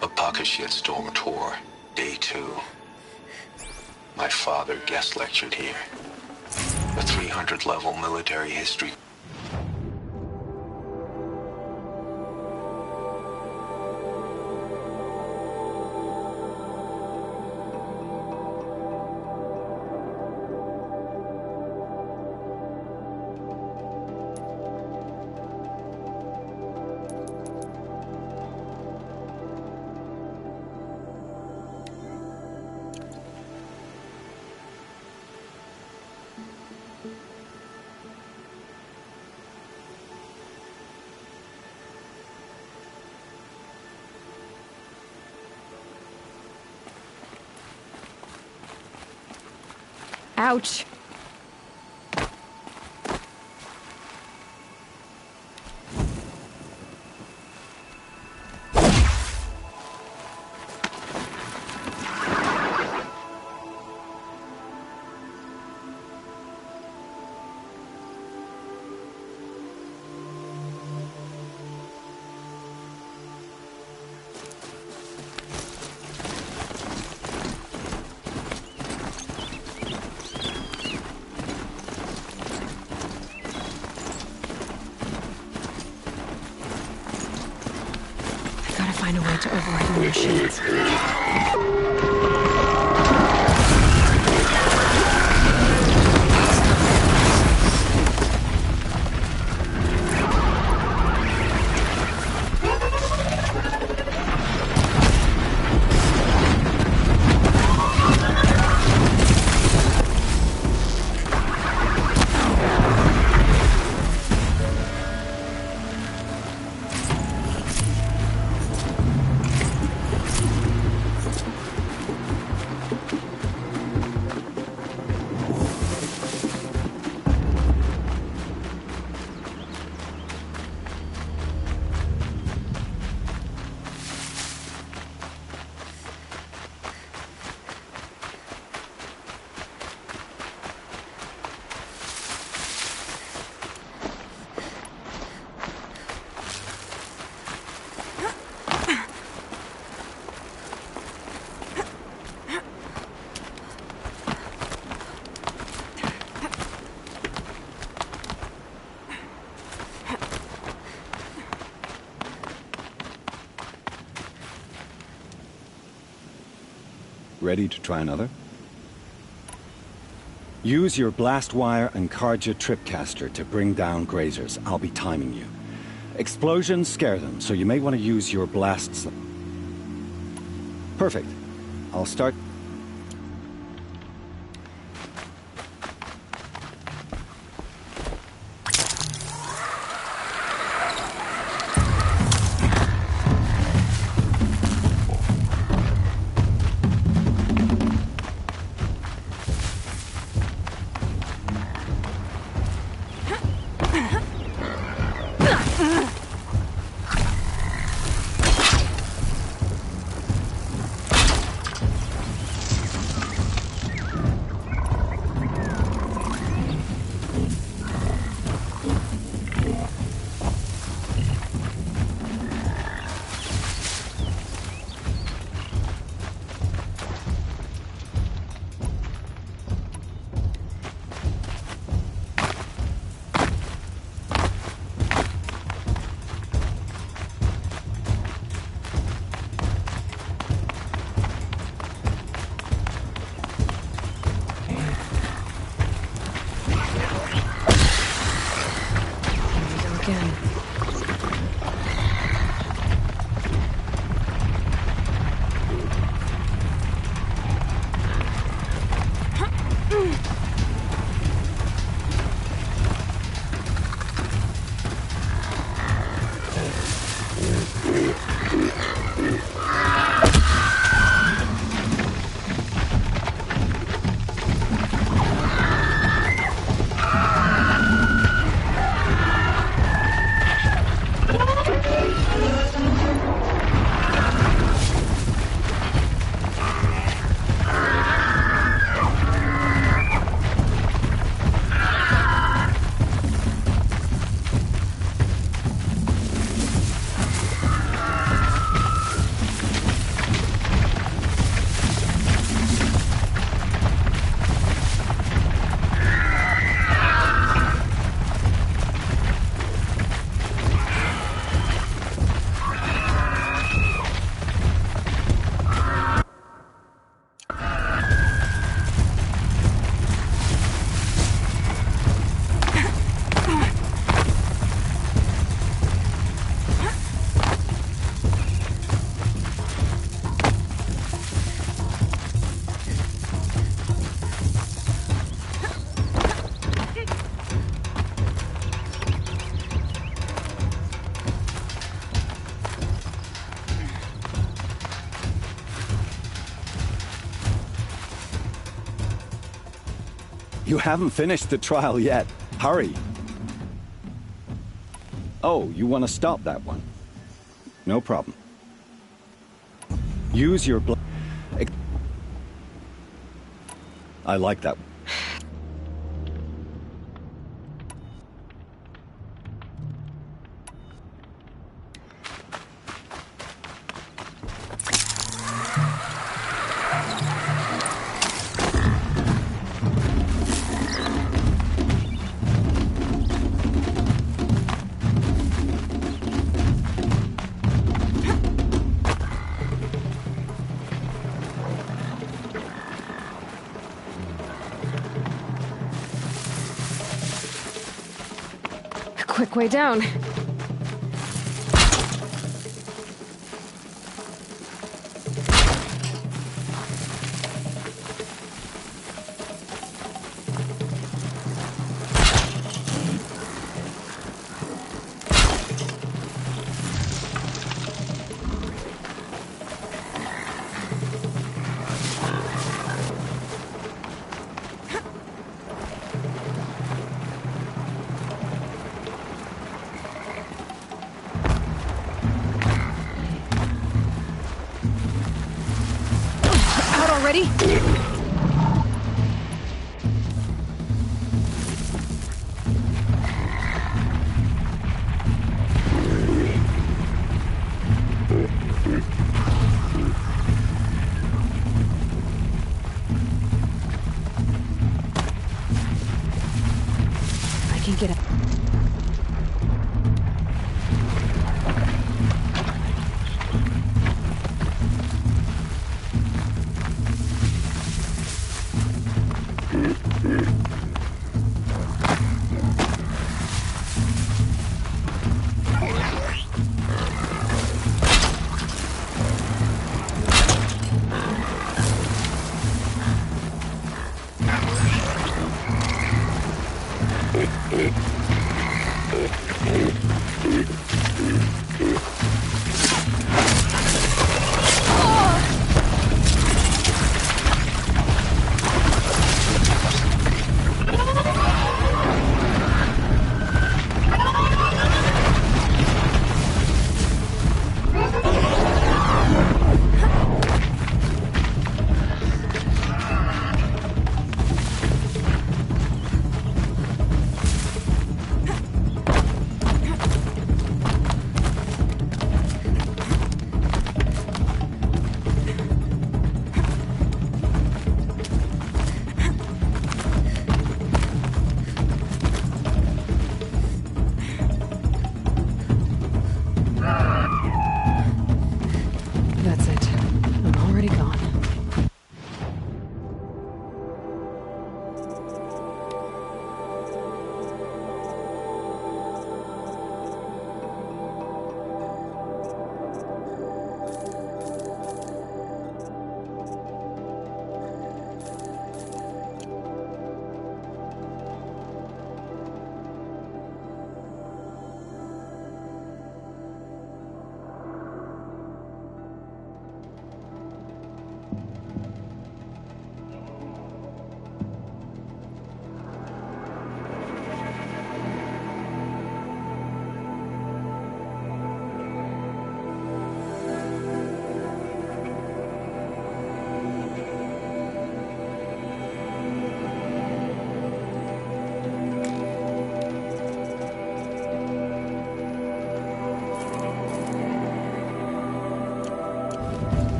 Apakashet Storm Tour, Day 2. My father guest lectured here. A 300-level military history. Ouch! Find a way to override the machines. Ready to try another? Use your blast wire and Karja tripcaster to bring down grazers. I'll be timing you. Explosions scare them, so you may want to use your blasts. Perfect. I'll start. You haven't finished the trial yet. Hurry. Oh, you want to stop that one? No problem. Use your I like that. Quick way down. Ready? I can get up.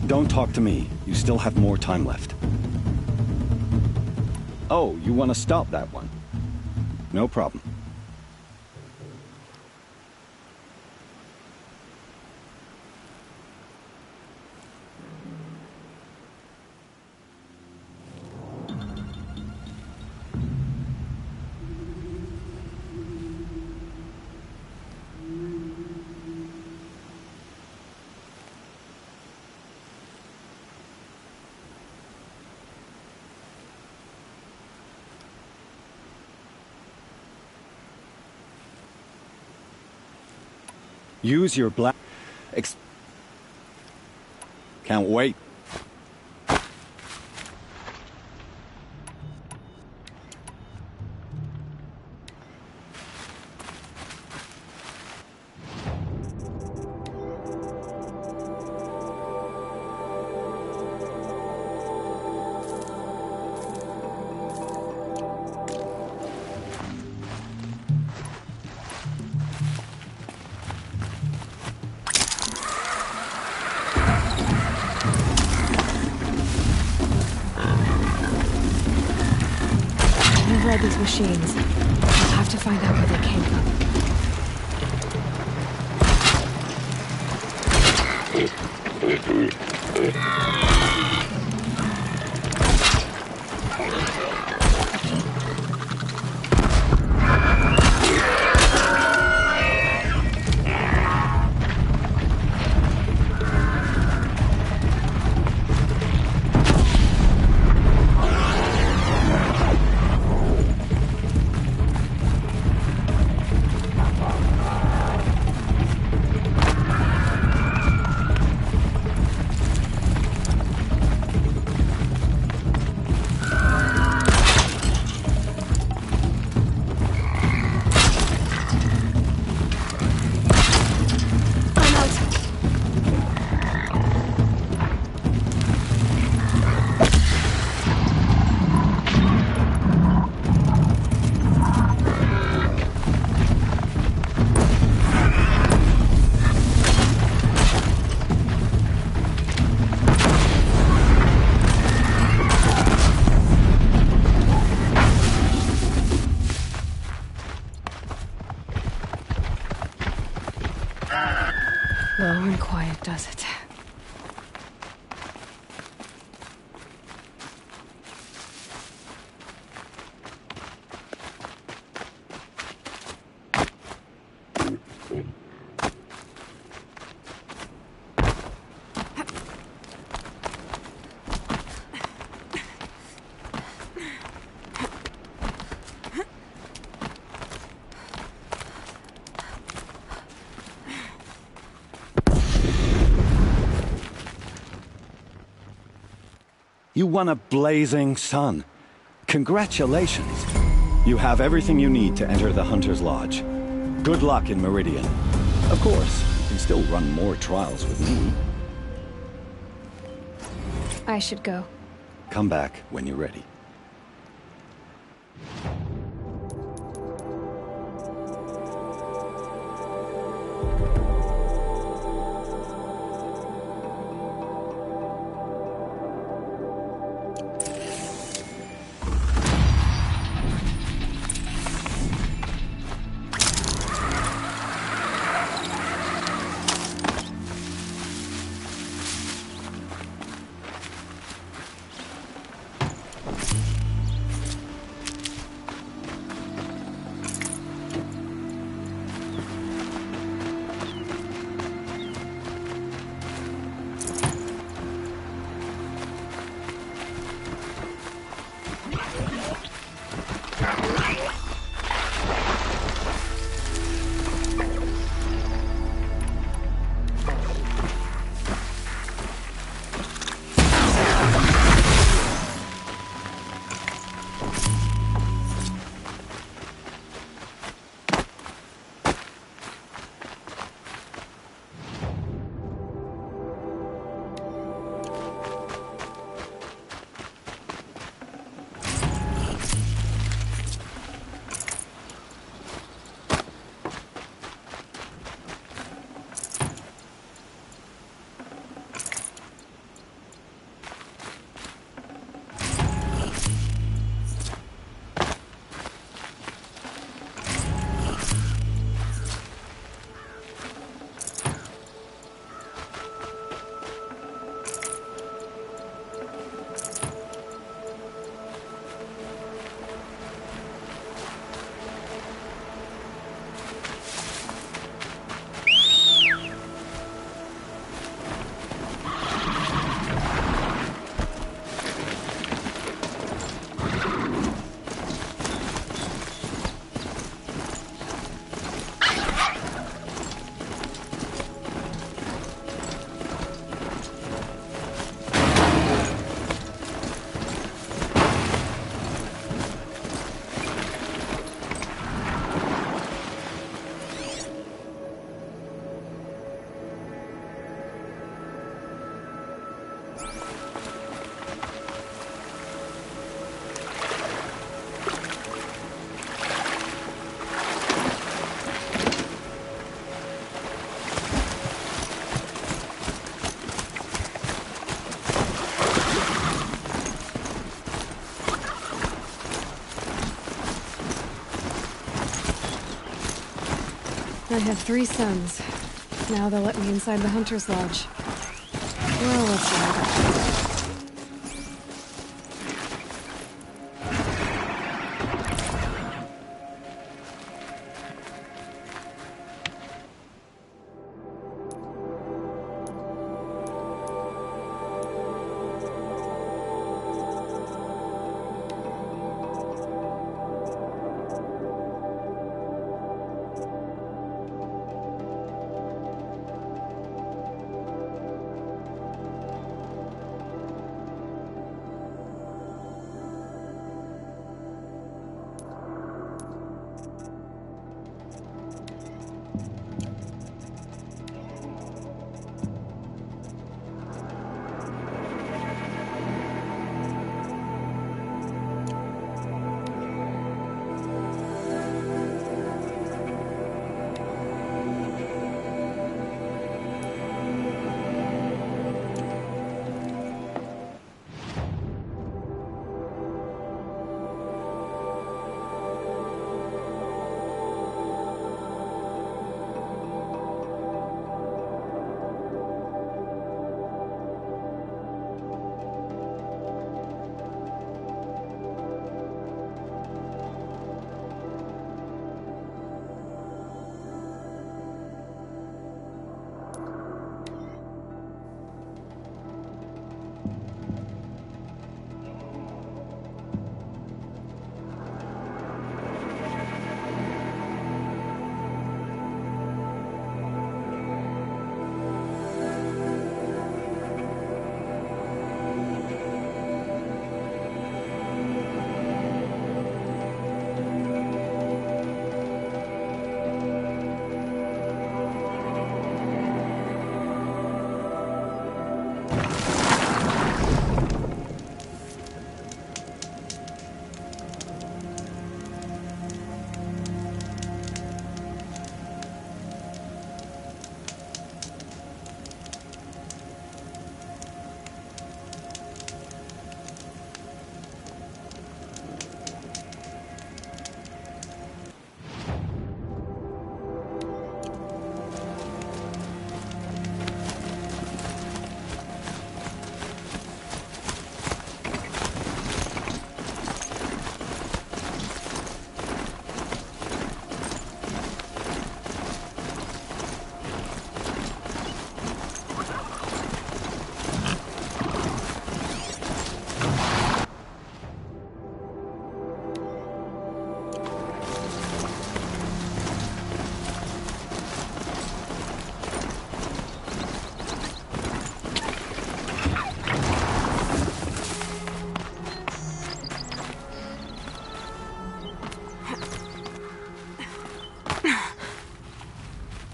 Don't talk to me. You still have more time left. Oh, you want to stop that one? No problem. Use your black... Can't wait. These machines. I'll have to find out where they came from. Low and quiet does it. You won a blazing sun. Congratulations. You have everything you need to enter the Hunter's Lodge. Good luck in Meridian. Of course, you can still run more trials with me. I should go. Come back when you're ready. I have 3 sons. Now they'll let me inside the Hunter's Lodge. Well, let's see.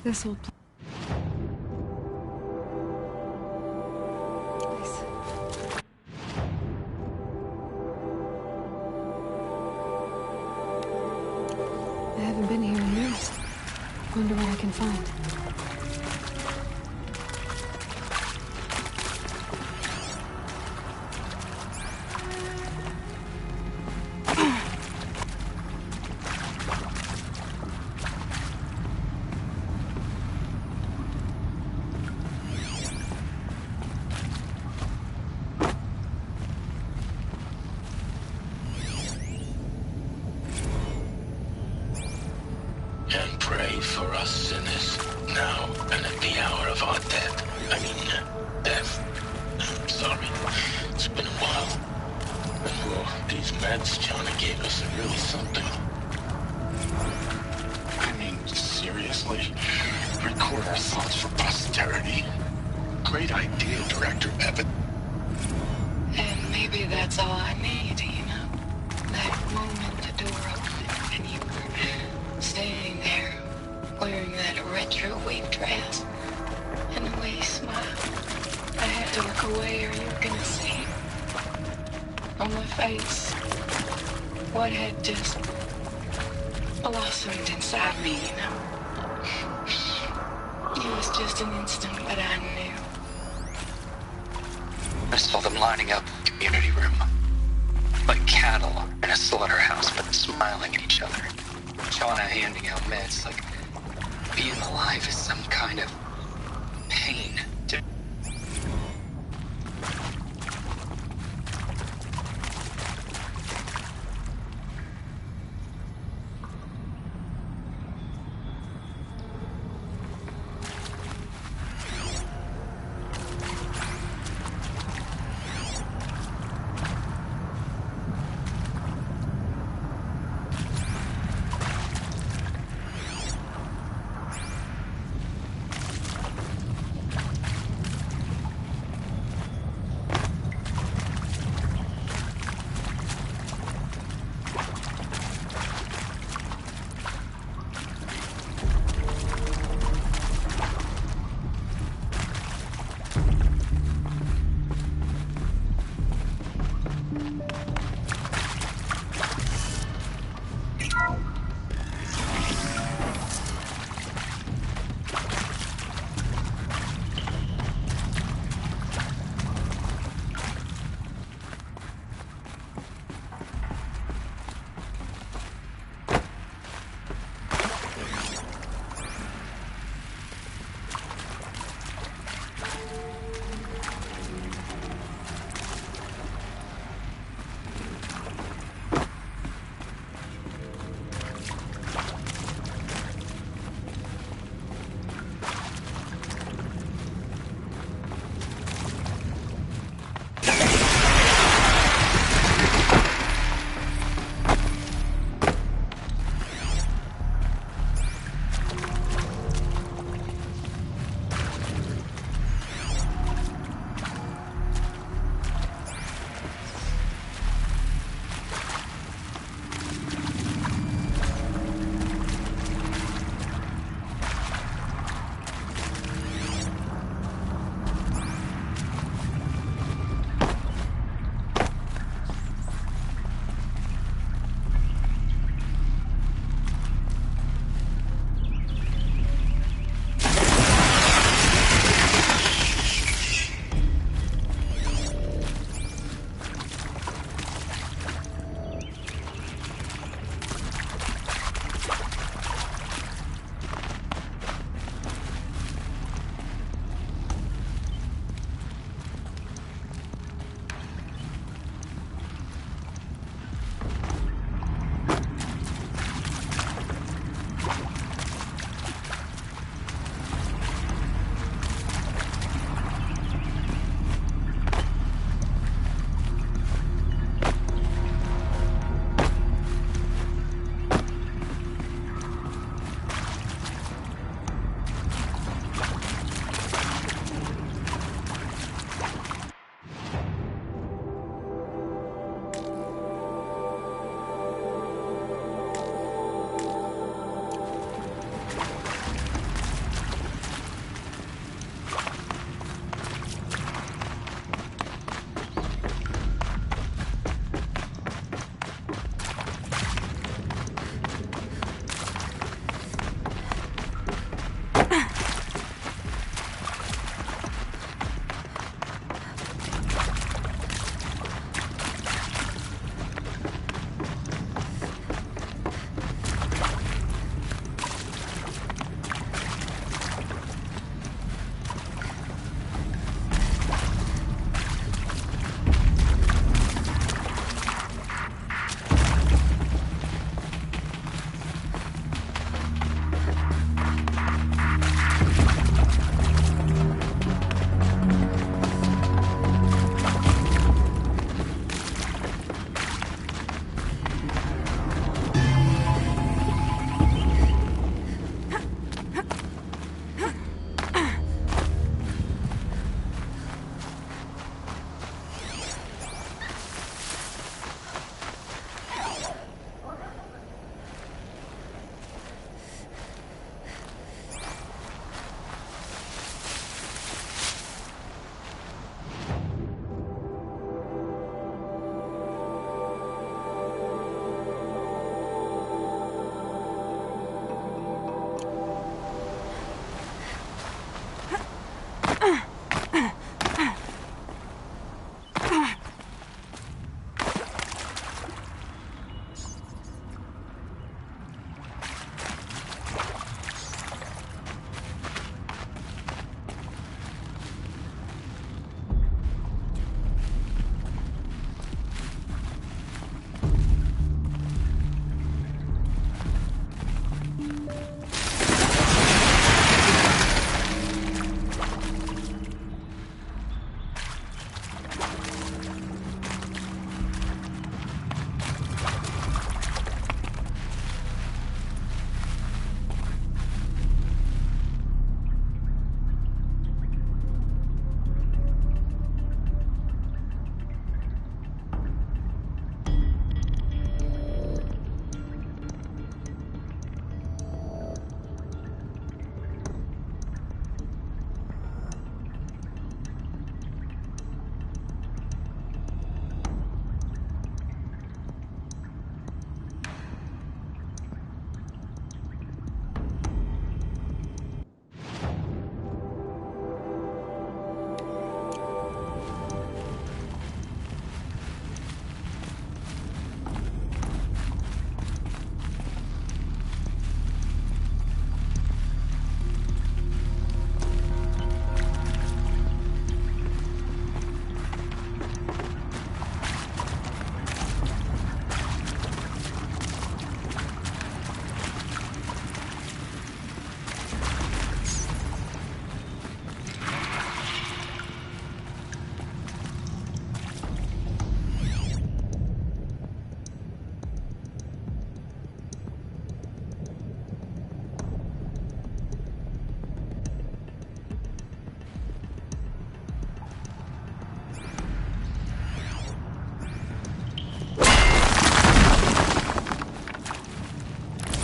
This old place. I haven't been here in years. Wonder what I can find. And pray for us sinners, now and at the hour of our death. Death. Sorry, it's been a while. And well, these meds Johnny gave us are really something. Seriously, record our thoughts for posterity. Great idea, Director Evan. And maybe that's all I need, you know? That moment the door opened and you were standing there, wearing that retro wave dress and the way you smiled. I had to look away or you were gonna see on my face what had just blossomed inside me, you know? It was just an instant, but I knew. I saw them lining up in the community room, like cattle in a slaughterhouse, but smiling at each other. Shauna handing out meds like being alive is some kind of pain.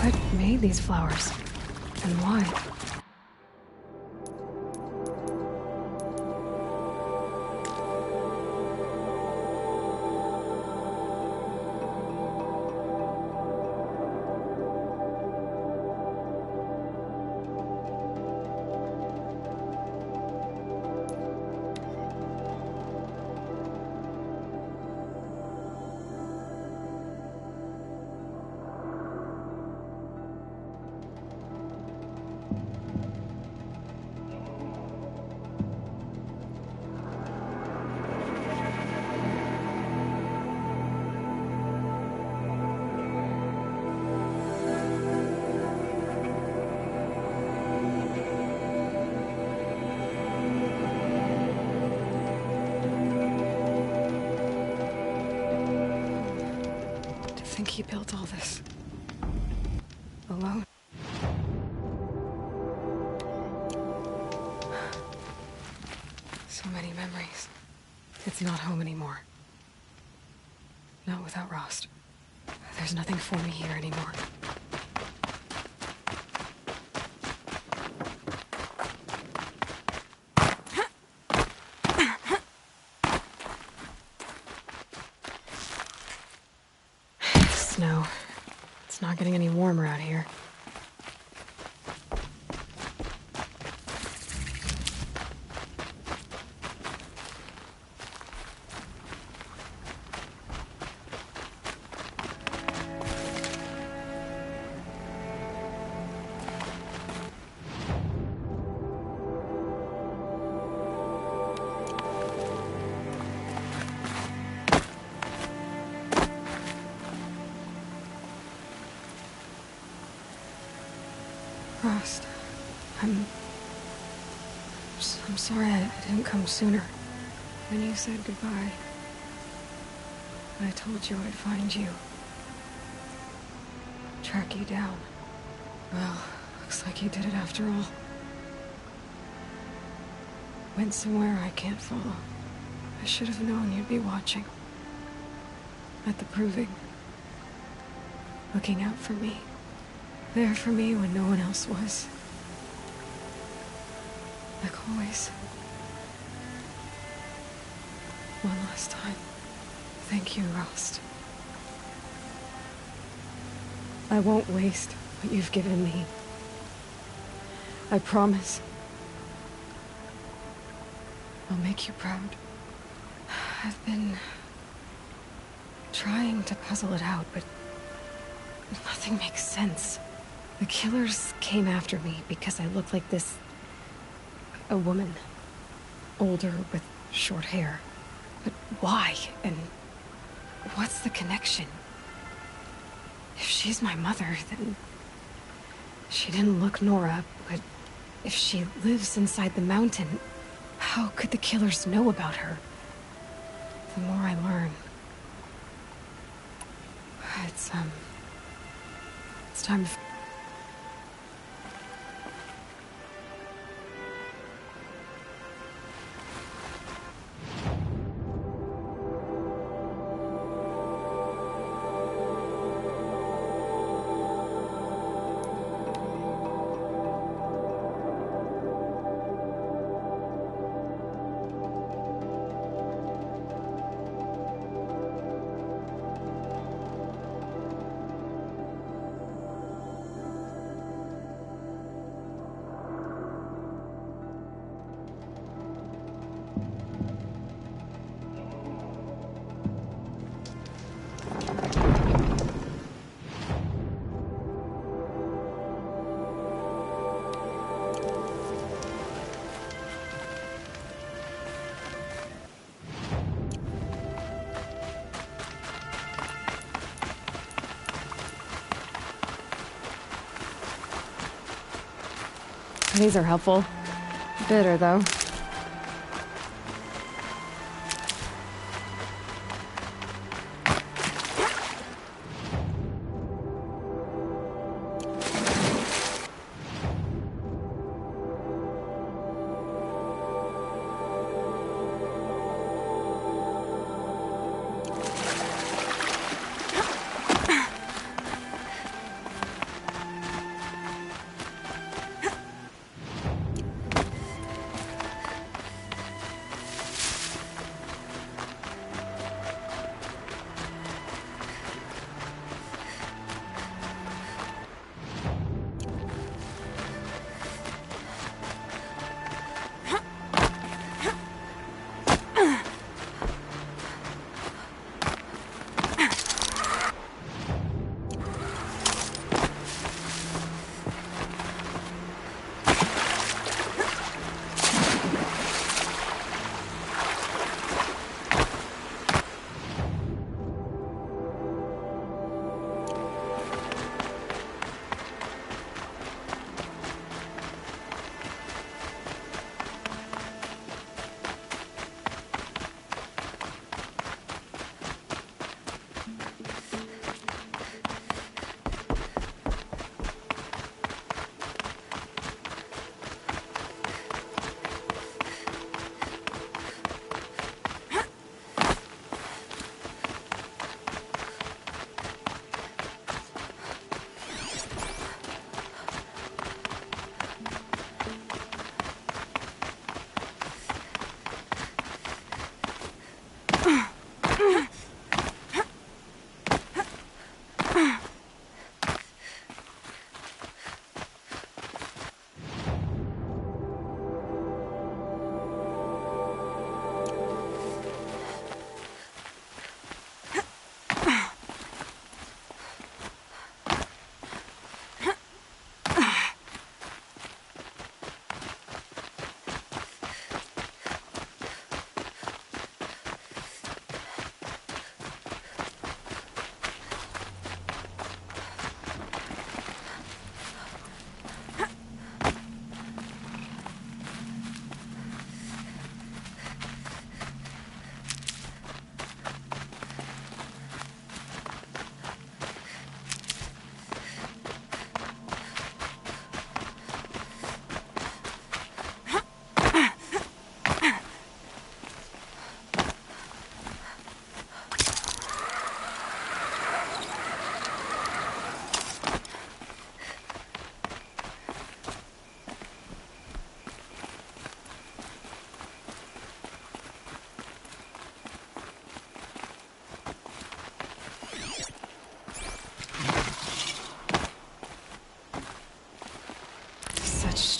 What made these flowers? And why? I think he built all this alone. So many memories. It's not home anymore. Not without Rost. There's nothing for me here anymore. Snow. It's not getting any warmer out here. Rost, I'm sorry I didn't come sooner. When you said goodbye, I told you I'd find you. Track you down. Well, looks like you did it after all. Went somewhere I can't follow. I should have known you'd be watching. At the Proving. Looking out for me. There for me when no one else was. Like always. One last time. Thank you, Rost. I won't waste what you've given me. I promise. I'll make you proud. I've been trying to puzzle it out, but nothing makes sense. The killers came after me because I look like this... a woman. Older, with short hair. But why? And what's the connection? If she's my mother, then... she didn't look Nora, but if she lives inside the mountain, how could the killers know about her? The more I learn... It's time to... These are helpful. Bitter, though.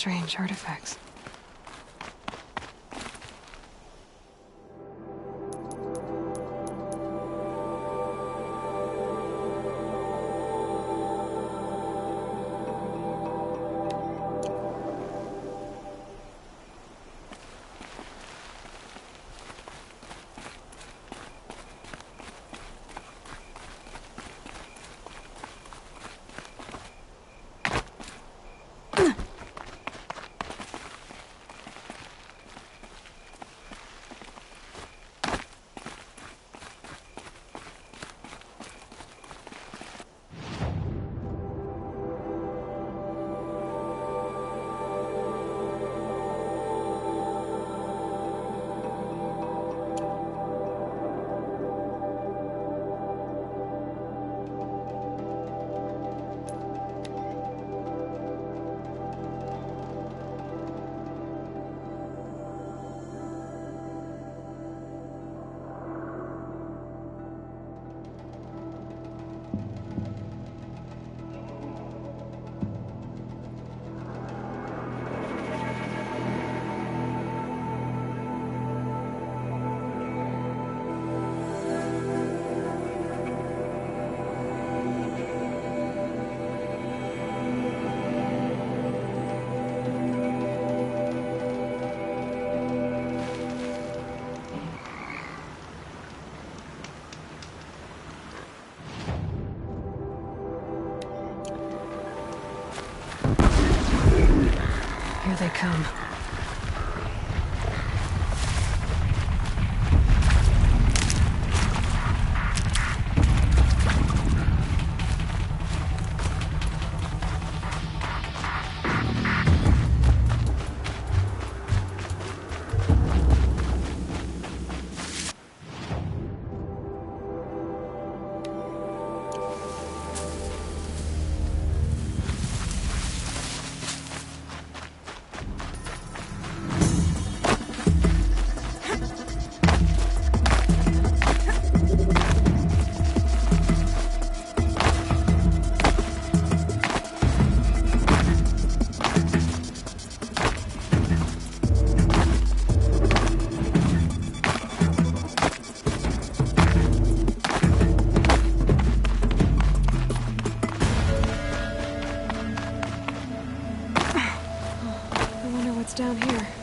strange artifacts. Here they come. Down here.